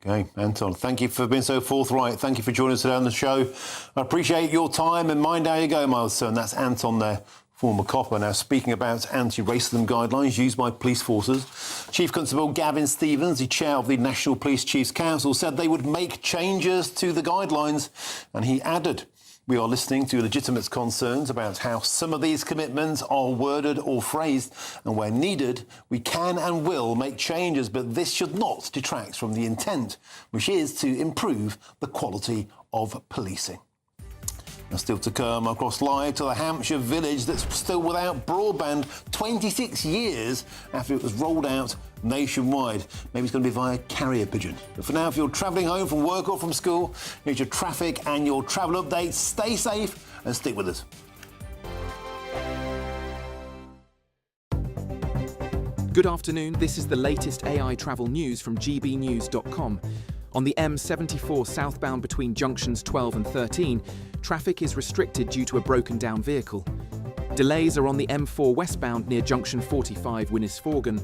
OK, Anton, thank you for being so forthright. Thank you for joining us today on the show. I appreciate your time, and mind how you go, my old son. That's Anton there, former copper. Now, speaking about anti-racism guidelines used by police forces, Chief Constable Gavin Stevens, the chair of the National Police Chiefs Council, said they would make changes to the guidelines. And he added, we are listening to legitimate concerns about how some of these commitments are worded or phrased, and where needed, we can and will make changes, but this should not detract from the intent, which is to improve the quality of policing. And still to come, across live to the Hampshire village that's still without broadband 26 years after it was rolled out nationwide. Maybe it's going to be via carrier pigeon. But for now, if you're travelling home from work or from school, here's your traffic and your travel updates. Stay safe and stick with us. Good afternoon. This is the latest AI travel news from GBNews.com. On the M74 southbound between junctions 12 and 13, traffic is restricted due to a broken down vehicle. Delays are on the M4 westbound near junction 45 Winnisforgan.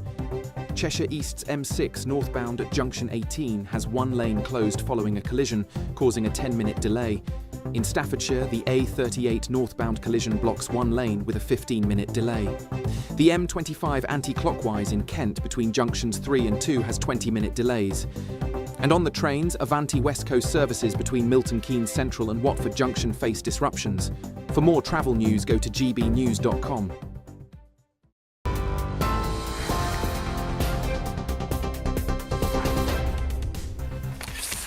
Cheshire East's M6 northbound at junction 18 has one lane closed following a collision, causing a 10-minute delay. In Staffordshire, the A38 northbound collision blocks one lane with a 15-minute delay. The M25 anti-clockwise in Kent between junctions 3 and 2 has 20-minute delays. And on the trains, Avanti West Coast services between Milton Keynes Central and Watford Junction face disruptions. For more travel news, go to gbnews.com.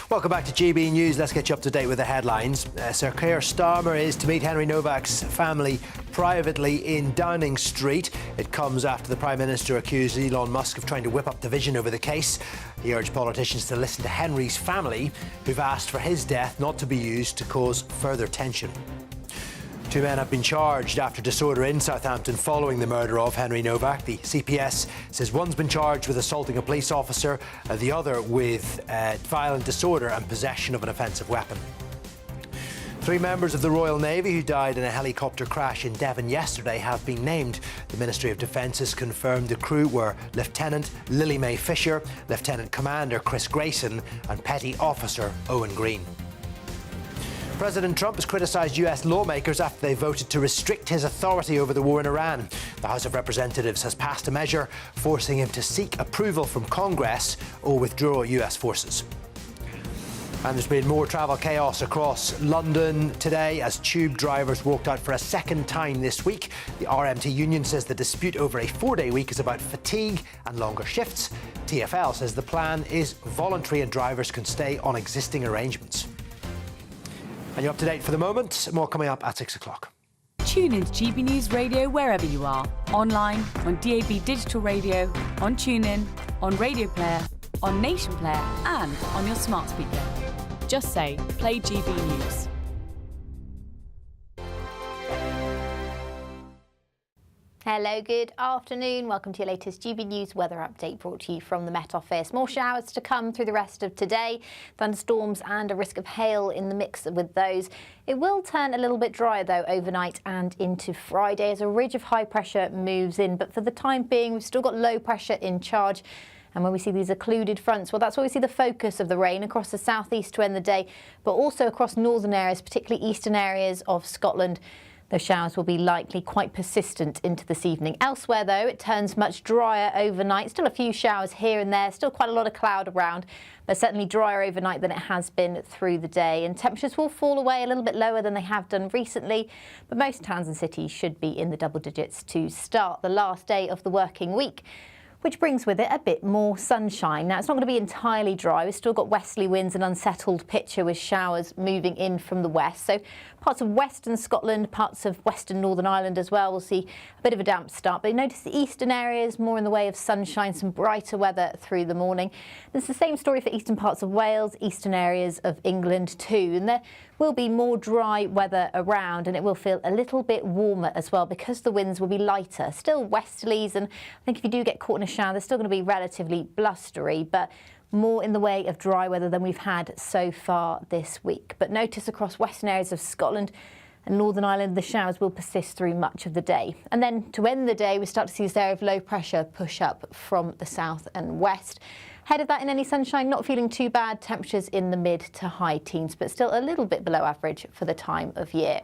Welcome back to GB News. Let's get you up to date with the headlines. Sir Keir Starmer is to meet Henry Novak's family privately in Downing Street. It comes after the Prime Minister accused Elon Musk of trying to whip up division over the case. He urged politicians to listen to Henry's family, who've asked for his death not to be used to cause further tension. Two men have been charged after disorder in Southampton following the murder of Henry Novak. The CPS says one's been charged with assaulting a police officer, the other with violent disorder and possession of an offensive weapon. Three members of the Royal Navy who died in a helicopter crash in Devon yesterday have been named. The Ministry of Defence has confirmed the crew were Lieutenant Lily Mae Fisher, Lieutenant Commander Chris Grayson and Petty Officer Owen Green. President Trump has criticised US lawmakers after they voted to restrict his authority over the war in Iran. The House of Representatives has passed a measure forcing him to seek approval from Congress or withdraw US forces. And there's been more travel chaos across London today as tube drivers walked out for a second time this week. The RMT union says the dispute over a 4-day week is about fatigue and longer shifts. TfL says the plan is voluntary and drivers can stay on existing arrangements. And you're up to date for the moment. More coming up at 6 o'clock. Tune in to GB News Radio wherever you are. Online, on DAB digital radio, on TuneIn, on Radio Player, on Nation Player and on your smart speaker. Just say, play GB News. Hello, good afternoon. Welcome to your latest GB News weather update brought to you from the Met Office. More showers to come through the rest of today. Thunderstorms and a risk of hail in the mix with those. It will turn a little bit drier though overnight and into Friday as a ridge of high pressure moves in. But for the time being, we've still got low pressure in charge. And when we see these occluded fronts, well, that's where we see the focus of the rain across the southeast to end the day, but also across northern areas, particularly eastern areas of Scotland. Those showers will be likely quite persistent into this evening. Elsewhere, though, it turns much drier overnight. Still a few showers here and there, still quite a lot of cloud around, but certainly drier overnight than it has been through the day. And temperatures will fall away a little bit lower than they have done recently, but most towns and cities should be in the double digits to start the last day of the working week, which brings with it a bit more sunshine. Now, it's not going to be entirely dry. We've still got westerly winds and unsettled picture with showers moving in from the west. So parts of western Scotland, parts of western Northern Ireland as well will see a bit of a damp start. But you notice the eastern areas more in the way of sunshine, some brighter weather through the morning. It's the same story for eastern parts of Wales, eastern areas of England too. And there will be more dry weather around and it will feel a little bit warmer as well because the winds will be lighter. Still westerlies, and I think if you do get caught in a shower, they're still going to be relatively blustery, but more in the way of dry weather than we've had so far this week. But notice across western areas of Scotland and Northern Ireland, the showers will persist through much of the day. And then to end the day, we start to see this area of low pressure push up from the south and west. Ahead of that, in any sunshine, not feeling too bad. Temperatures in the mid to high teens, but still a little bit below average for the time of year.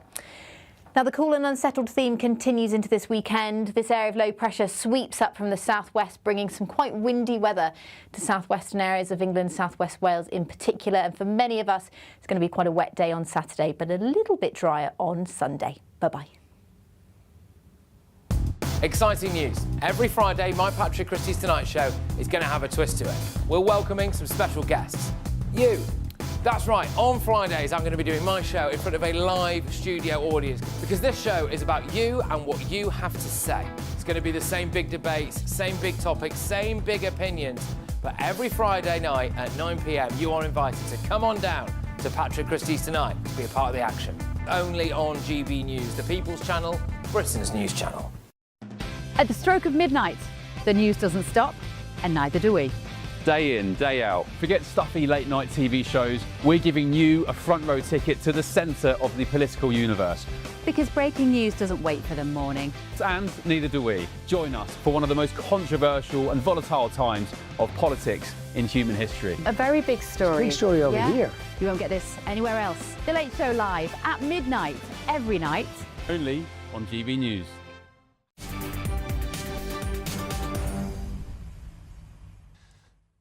Now, the cool and unsettled theme continues into this weekend. This area of low pressure sweeps up from the southwest, bringing some quite windy weather to southwestern areas of England, southwest Wales in particular. And for many of us, it's going to be quite a wet day on Saturday, but a little bit drier on Sunday. Bye-bye. Exciting news. Every Friday, my Patrick Christie's Tonight Show is going to have a twist to it. We're welcoming some special guests. You. That's right, on Fridays I'm going to be doing my show in front of a live studio audience because this show is about you and what you have to say. It's going to be the same big debates, same big topics, same big opinions, but every Friday night at 9 p.m. you are invited to come on down to Patrick Christie's Tonight to be a part of the action. Only on GB News, the People's Channel, Britain's news channel. At the stroke of midnight, the news doesn't stop, and neither do we. Day in, day out. Forget stuffy late night TV shows. We're giving you a front row ticket to the centre of the political universe. Because breaking news doesn't wait for the morning. And neither do we. Join us for one of the most controversial and volatile times of politics in human history. A very big story. Big story over here. You won't get this anywhere else. The Late Show live at midnight, every night. Only on GB News.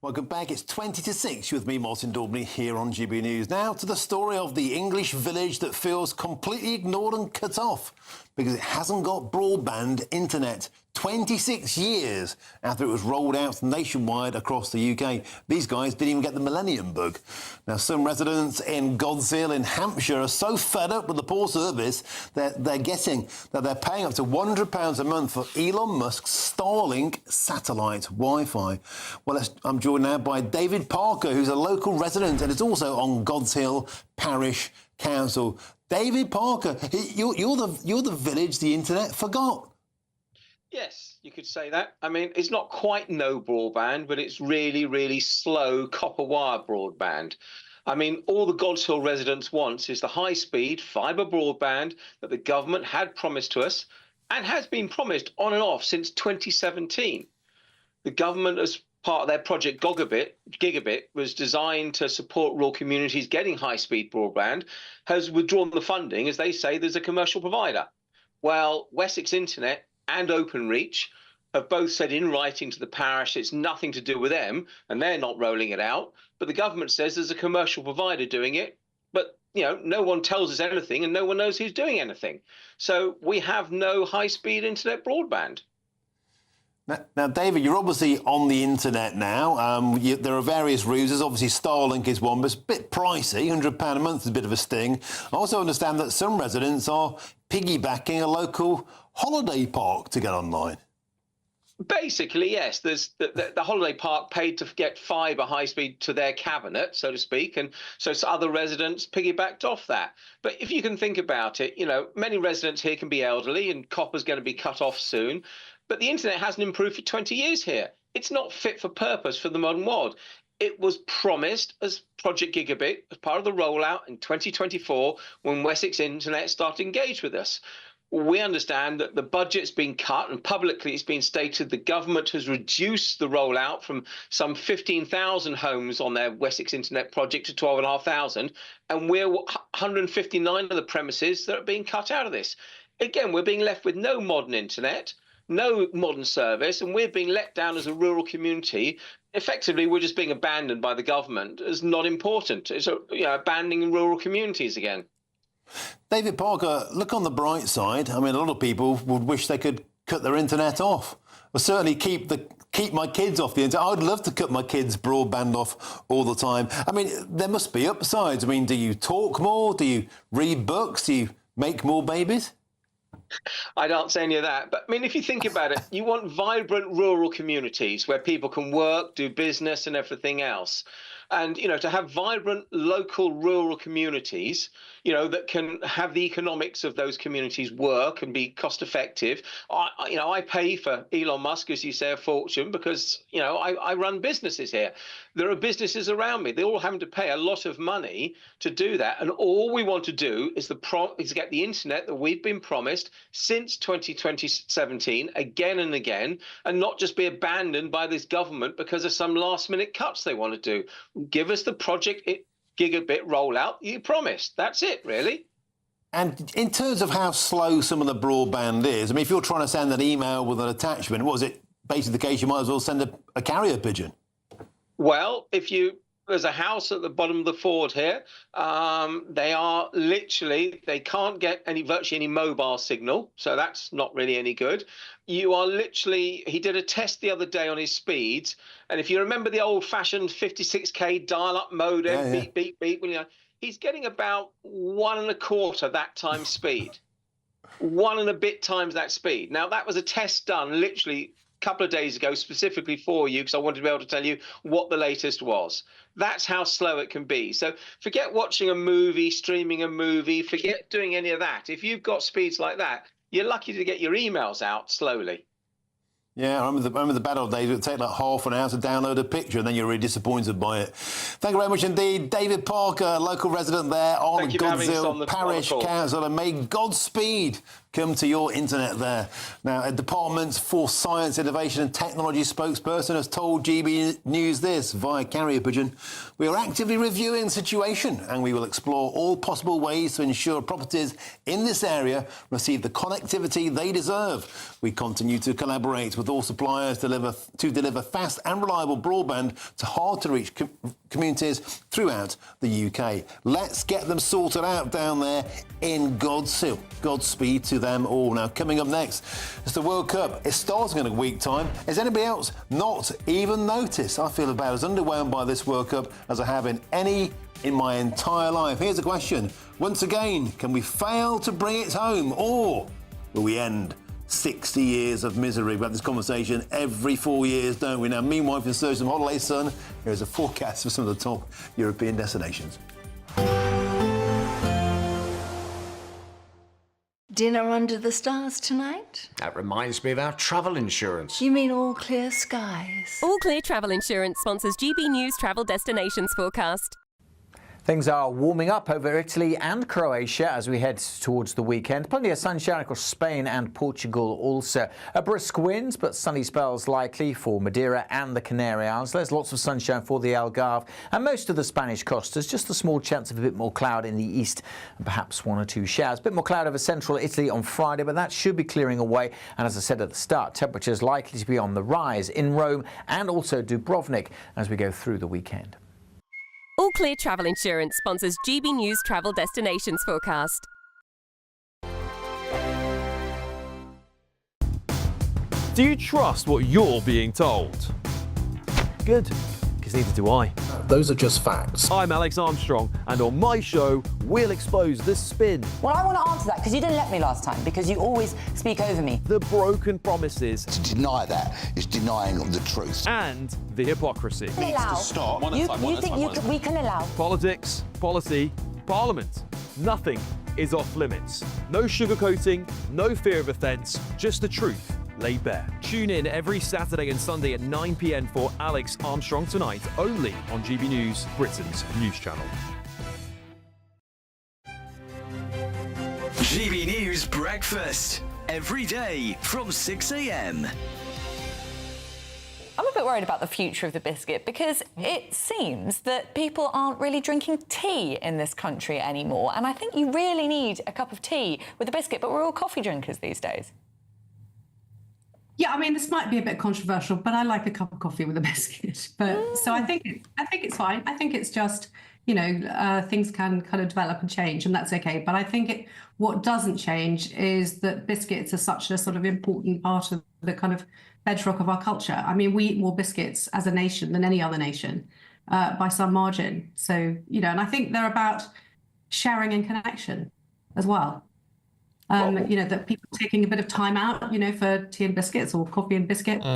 Welcome back. It's 20 to 6 with me, Martin Daubney, here on GB News. Now to the story of the English village that feels completely ignored and cut off because it hasn't got broadband internet. 26 years after it was rolled out nationwide across the UK. These guys didn't even get the millennium bug. Now, some residents in Godshill in Hampshire are so fed up with the poor service that they're paying up to £100 a month for Elon Musk's Starlink satellite Wi-Fi. Well, I'm joined now by David Parker, who's a local resident and is also on Godshill Parish Council. David Parker, you're the village the internet forgot. Yes, you could say that. I mean, it's not quite no broadband, but it's really, really slow copper wire broadband. I mean, all the God's Hill residents want is the high-speed fibre broadband that the government had promised to us and has been promised on and off since 2017. The government, as part of their project Gigabit, was designed to support rural communities getting high-speed broadband, has withdrawn the funding as they say there's a commercial provider. Well, Wessex Internet and Openreach have both said in writing to the parish it's nothing to do with them and they're not rolling it out. But the government says there's a commercial provider doing it. But, you know, no one tells us anything and no one knows who's doing anything. So we have no high-speed internet broadband. Now, David, you're obviously on the internet now. There are various routes. There's obviously Starlink is one, but it's a bit pricey. £100 a month is a bit of a sting. I also understand that some residents are piggybacking a local holiday park to get online. Basically, yes. There's the holiday park paid to get fibre high speed to their cabinet, so to speak, and so other residents piggybacked off that. But if you can think about it, you know, many residents here can be elderly and copper's going to be cut off soon. But the internet hasn't improved for 20 years here. It's not fit for purpose for the modern world. It was promised as Project Gigabit as part of the rollout in 2024 when Wessex Internet started to engage with us. We understand that the budget's been cut and publicly it's been stated the government has reduced the rollout from some 15,000 homes on their Wessex Internet project to 12,500, and we're 159 of the premises that are being cut out of this. Again, we're being left with no modern internet, no modern service, and we're being let down as a rural community. Effectively, we're just being abandoned by the government as not important. It's abandoning rural communities again. David Parker, look on the bright side. I mean, a lot of people would wish they could cut their internet off. Well, certainly keep my kids off the internet. I'd love to cut my kids' broadband off all the time. I mean, there must be upsides. I mean, do you talk more? Do you read books? Do you make more babies? I don't say any of that. But I mean, if you think about it, you want vibrant rural communities where people can work, do business and everything else. And, you know, to have vibrant local rural communities, you know, that can have the economics of those communities work and be cost effective. I pay for Elon Musk, as you say, a fortune because, you know, I run businesses here. There are businesses around me. They all having to pay a lot of money to do that. And all we want to do is get the internet that we've been promised since 2017 again and again, and not just be abandoned by this government because of some last minute cuts they want to do. Give us the Project Gigabit rollout you promised. That's it, really. And in terms of how slow some of the broadband is, I mean, if you're trying to send an email with an attachment, was it basically the case you might as well send a carrier pigeon? Well, there's a house at the bottom of the Ford here. They can't get virtually any mobile signal, so that's not really any good. He did a test the other day on his speeds, and if you remember the old-fashioned 56K dial-up modem, beep, beep, beep, he's getting about 1.25 that time speed. 1 and a bit times that speed. Now, that was a test done literally couple of days ago specifically for you because I wanted to be able to tell you what the latest was. That's how slow it can be. So forget watching a movie, streaming a movie, forget doing any of that. If you've got speeds like that, you're lucky to get your emails out slowly. Yeah, I remember the bad old days. It would take like half an hour to download a picture and then you're really disappointed by it. Thank you very much indeed. David Parker, local resident there on God's Hill Parish Council, and may Godspeed come to your internet there. Now, a Department for Science, Innovation and Technology spokesperson has told GB News this via carrier pigeon: we are actively reviewing the situation and we will explore all possible ways to ensure properties in this area receive the connectivity they deserve. We continue to collaborate with all suppliers to deliver fast and reliable broadband to hard-to-reach communities throughout the UK. Let's get them sorted out down there in God's Hill. Godspeed to them all. Now, coming up next, it's the World Cup. It's starting in a week's time. Has anybody else not even noticed? I feel about as underwhelmed by this World Cup as I have in my entire life. Here's the question. Once again, can we fail to bring it home, or will we end 60 years of misery? We have this conversation every 4 years, don't we? Now, meanwhile, if you're searching some holiday sun, here's a forecast for some of the top European destinations. Dinner under the stars tonight? That reminds me of our travel insurance. You mean all clear skies? All Clear Travel Insurance sponsors GB News travel destinations forecast. Things are warming up over Italy and Croatia as we head towards the weekend. Plenty of sunshine across Spain and Portugal also. Brisk winds, but sunny spells likely for Madeira and the Canary Islands. There's lots of sunshine for the Algarve and most of the Spanish coast. There's just a small chance of a bit more cloud in the east and perhaps 1 or 2 showers. A bit more cloud over central Italy on Friday, but that should be clearing away. And as I said at the start, temperatures likely to be on the rise in Rome and also Dubrovnik as we go through the weekend. All Clear Travel Insurance sponsors GB News travel destinations forecast. Do you trust what you're being told? Good, because neither do I. Those are just facts. I'm Alex Armstrong, and on my show, we'll expose the spin. Well, I want to answer that because you didn't let me last time, because you always speak over me. The broken promises. To deny that is denying the truth. And the hypocrisy. Needs to stop. You think we can allow? Politics, policy, parliament. Nothing is off limits. No sugarcoating, no fear of offence, just the truth laid bare. Tune in every Saturday and Sunday at 9 p.m. for Alex Armstrong Tonight, only on GB News, Britain's news channel. GB News Breakfast, every day from 6 a.m. I'm a bit worried about the future of the biscuit because it seems that people aren't really drinking tea in this country anymore. And I think you really need a cup of tea with a biscuit, but we're all coffee drinkers these days. Yeah, I mean, this might be a bit controversial, but I like a cup of coffee with a biscuit. But so I think it's fine. I think it's just, you know, things can kind of develop and change, and that's okay. But I think what doesn't change is that biscuits are such a sort of important part of the kind of bedrock of our culture. I mean, we eat more biscuits as a nation than any other nation by some margin. So, you know, and I think they're about sharing and connection as well. You know, that people taking a bit of time out, you know, for tea and biscuits or coffee and biscuits.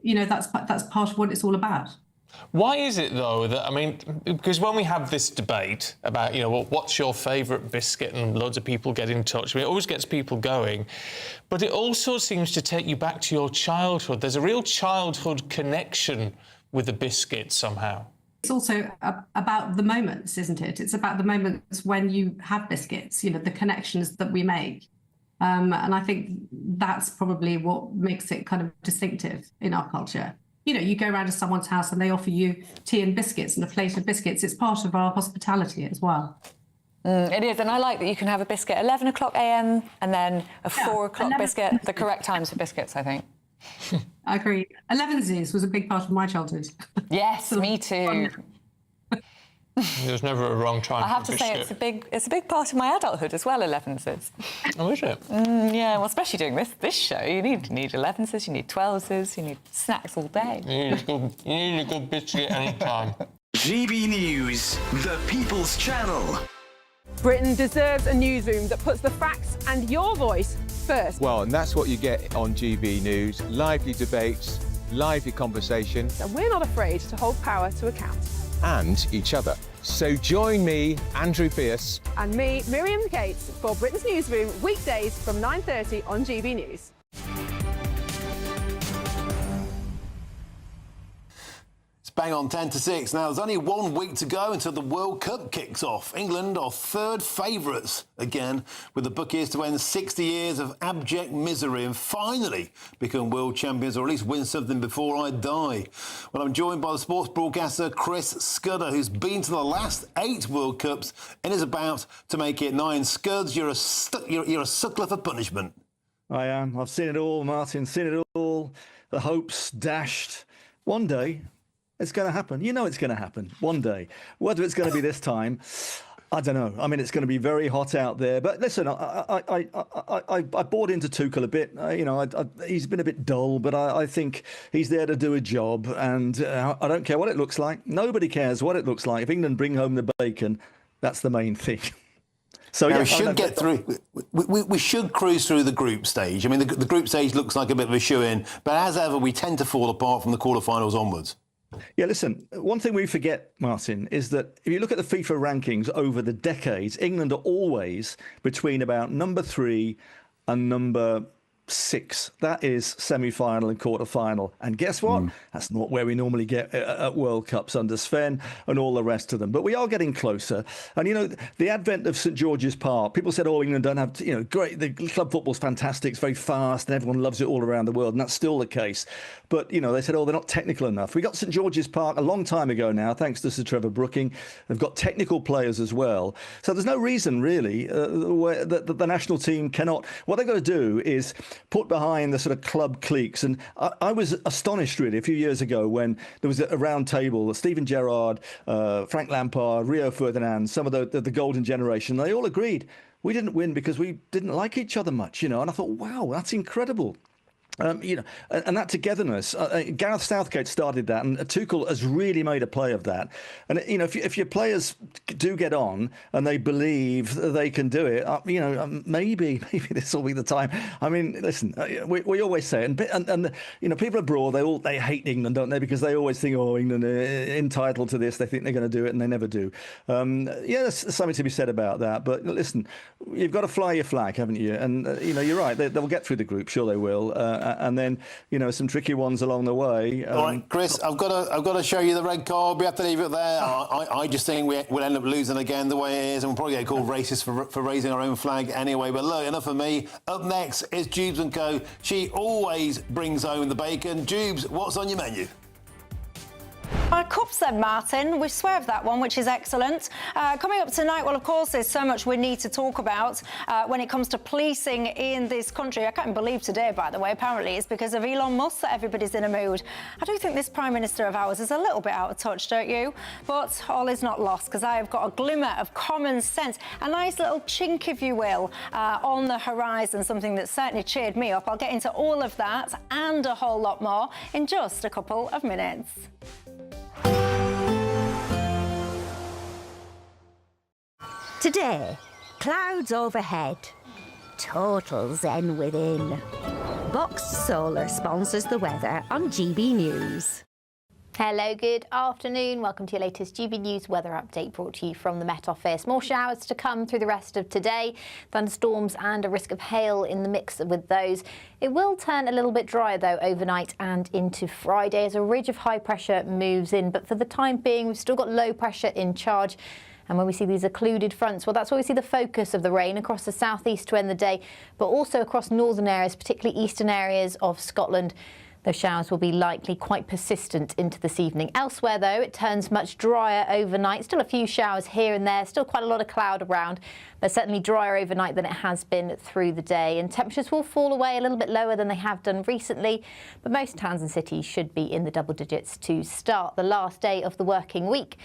You know, that's part of what it's all about. Why is it, though, that, I mean, because when we have this debate about, you know, well, what's your favourite biscuit, and loads of people get in touch, I mean, it always gets people going, but it also seems to take you back to your childhood. There's a real childhood connection with the biscuit somehow. It's also about the moments, isn't it? It's about the moments when you have biscuits, you know, the connections that we make. And I think that's probably what makes it kind of distinctive in our culture. You know, you go around to someone's house and they offer you tea and biscuits and a plate of biscuits. It's part of our hospitality as well. It is, and I like that you can have a biscuit at 11 o'clock a.m. and then a 4 o'clock biscuit, the correct times for biscuits, I think. I agree. 11s was a big part of my childhood. Yes, me too. There's never a wrong time. I have to say it's a big part of my adulthood as well. 11s. Oh, is it? Yeah, well, especially doing this show, you need 11s, you need 12s, you need snacks all day. You need a good biscuit anytime. GB News, the People's Channel. Britain deserves a newsroom that puts the facts and your voice first. Well, and that's what you get on GB News. Lively debates, lively conversation. And we're not afraid to hold power to account. And each other. So join me, Andrew Pierce. And me, Miriam Gates, for Britain's Newsroom, weekdays from 9:30 on GB News. Bang on 10 to 6. Now, there's only 1 week to go until the World Cup kicks off. England are third favourites again, with the bookies to end 60 years of abject misery and finally become world champions, or at least win something before I die. Well, I'm joined by the sports broadcaster Chris Scudder, who's been to the last 8 World Cups and is about to make it 9. Scuds, you're a suckler for punishment. I am. I've seen it all, Martin. Seen it all. The hopes dashed. One day, it's going to happen. You know it's going to happen one day. Whether it's going to be this time, I don't know. I mean, it's going to be very hot out there. But listen, I bought into Tuchel a bit. You know, he's been a bit dull, but I think he's there to do a job. And I don't care what it looks like. Nobody cares what it looks like. If England bring home the bacon, that's the main thing. So yeah, we should get through. We should cruise through the group stage. I mean, the group stage looks like a bit of a shoe-in, but as ever, we tend to fall apart from the quarterfinals onwards. Yeah, listen, one thing we forget, Martin, is that if you look at the FIFA rankings over the decades, England are always between about number 3 and number 6. That is semi-final and quarter-final. And guess what? That's not where we normally get at World Cups under Sven and all the rest of them. But we are getting closer. And, you know, the advent of St George's Park, people said, oh, England don't have, you know, great. The club football's fantastic. It's very fast and everyone loves it all around the world. And that's still the case. But, you know, they said, oh, they're not technical enough. We got St George's Park a long time ago now, thanks to Sir Trevor Brooking. They've got technical players as well. So there's no reason, really, that the national team cannot. What they've got to do is put behind the sort of club cliques. And I was astonished, really, a few years ago when there was a round table, Steven Gerrard, Frank Lampard, Rio Ferdinand, some of the golden generation. They all agreed we didn't win because we didn't like each other much, you know. And I thought, wow, that's incredible. You know, and that togetherness, Gareth Southgate started that, and Tuchel has really made a play of that. And, you know, if your players do get on and they believe that they can do it, you know, maybe this will be the time. I mean, listen, we always say it, and you know, people abroad, they hate England, don't they? Because they always think, oh, England are entitled to this. They think they're going to do it, and they never do. Yeah, there's something to be said about that. But listen, you've got to fly your flag, haven't you? And, you know, you're right. They'll get through the group, sure they will. And then, you know, some tricky ones along the way. All right, Chris, I've got to show you the red card. We have to leave it there. I just think we'll end up losing again the way it is, and we'll probably get called racist for raising our own flag anyway. But look, enough of me. Up next is Jubes & Co. She always brings home the bacon. Jubes, what's on your menu? Our cups then, Martin. We swerved that one, which is excellent. Coming up tonight, well, of course, there's so much we need to talk about when it comes to policing in this country. I can't believe today, by the way, apparently it's because of Elon Musk that everybody's in a mood. I do think this Prime Minister of ours is a little bit out of touch, don't you? But all is not lost, because I have got a glimmer of common sense, a nice little chink, if you will, on the horizon, something that certainly cheered me up. I'll get into all of that and a whole lot more in just a couple of minutes. Today, clouds overhead, total zen within. Boxed Solar sponsors the weather on GB News. Hello, good afternoon. Welcome to your latest GB News weather update brought to you from the Met Office. More showers to come through the rest of today. Thunderstorms and a risk of hail in the mix with those. It will turn a little bit drier, though, overnight and into Friday as a ridge of high pressure moves in. But for the time being, we've still got low pressure in charge. And when we see these occluded fronts, well, that's where we see the focus of the rain across the southeast to end the day, but also across northern areas, particularly eastern areas of Scotland. Those showers will be likely quite persistent into this evening. Elsewhere, though, it turns much drier overnight. Still a few showers here and there, still quite a lot of cloud around, but certainly drier overnight than it has been through the day. And temperatures will fall away a little bit lower than they have done recently, but most towns and cities should be in the double digits to start the last day of the working week,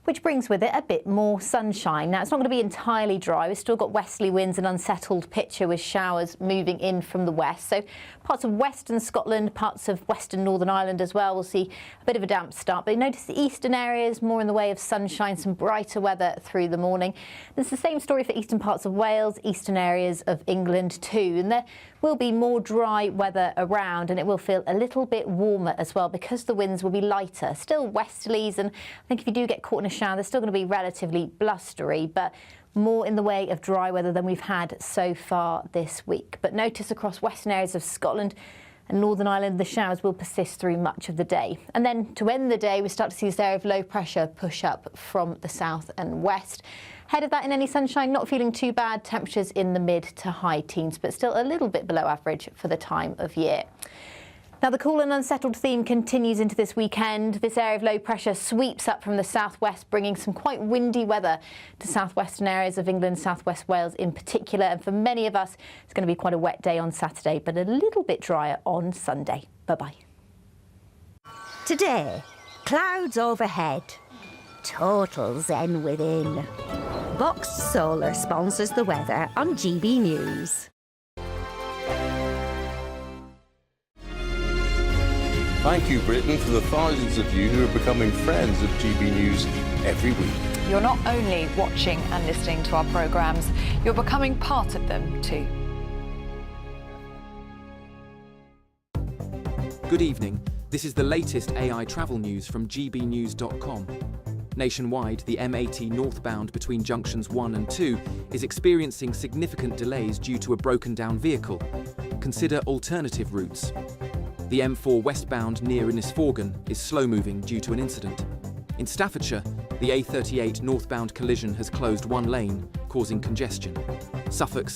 which brings with it a bit more sunshine. Now, it's not going to be entirely dry. We've still got westerly winds and unsettled picture with showers moving in from the west. So parts of western Scotland, parts of western Northern Ireland as well will see a bit of a damp start. But you notice the eastern areas more in the way of sunshine, some brighter weather through the morning. It's the same story for eastern parts of Wales, eastern areas of England too. And there will be more dry weather around, and it will feel a little bit warmer as well because the winds will be lighter. Still westerlies, and I think if you do get caught in a shower, they're still going to be relatively blustery, but more in the way of dry weather than we've had so far this week. But notice across western areas of Scotland and Northern Ireland, the showers will persist through much of the day. And then to end the day, we start to see this area of low pressure push up from the south and west. Ahead of that, in any sunshine, not feeling too bad. Temperatures in the mid to high teens, but still a little bit below average for the time of year. Now, the cool and unsettled theme continues into this weekend. This area of low pressure sweeps up from the southwest, bringing some quite windy weather to southwestern areas of England, southwest Wales in particular. And for many of us, it's going to be quite a wet day on Saturday, but a little bit drier on Sunday. Bye-bye. Today, clouds overhead, total zen within. Boxed Solar sponsors the weather on GB News. Thank you, Britain, for the thousands of you who are becoming friends of GB News every week. You're not only watching and listening to our programmes, you're becoming part of them too. Good evening. This is the latest AI travel news from GBNews.com. Nationwide, the M80 northbound between junctions 1 and 2 is experiencing significant delays due to a broken-down vehicle. Consider alternative routes. The M4 westbound near Innisforgan is slow-moving due to an incident. In Staffordshire, the A38 northbound collision has closed one lane, causing congestion. Suffolk's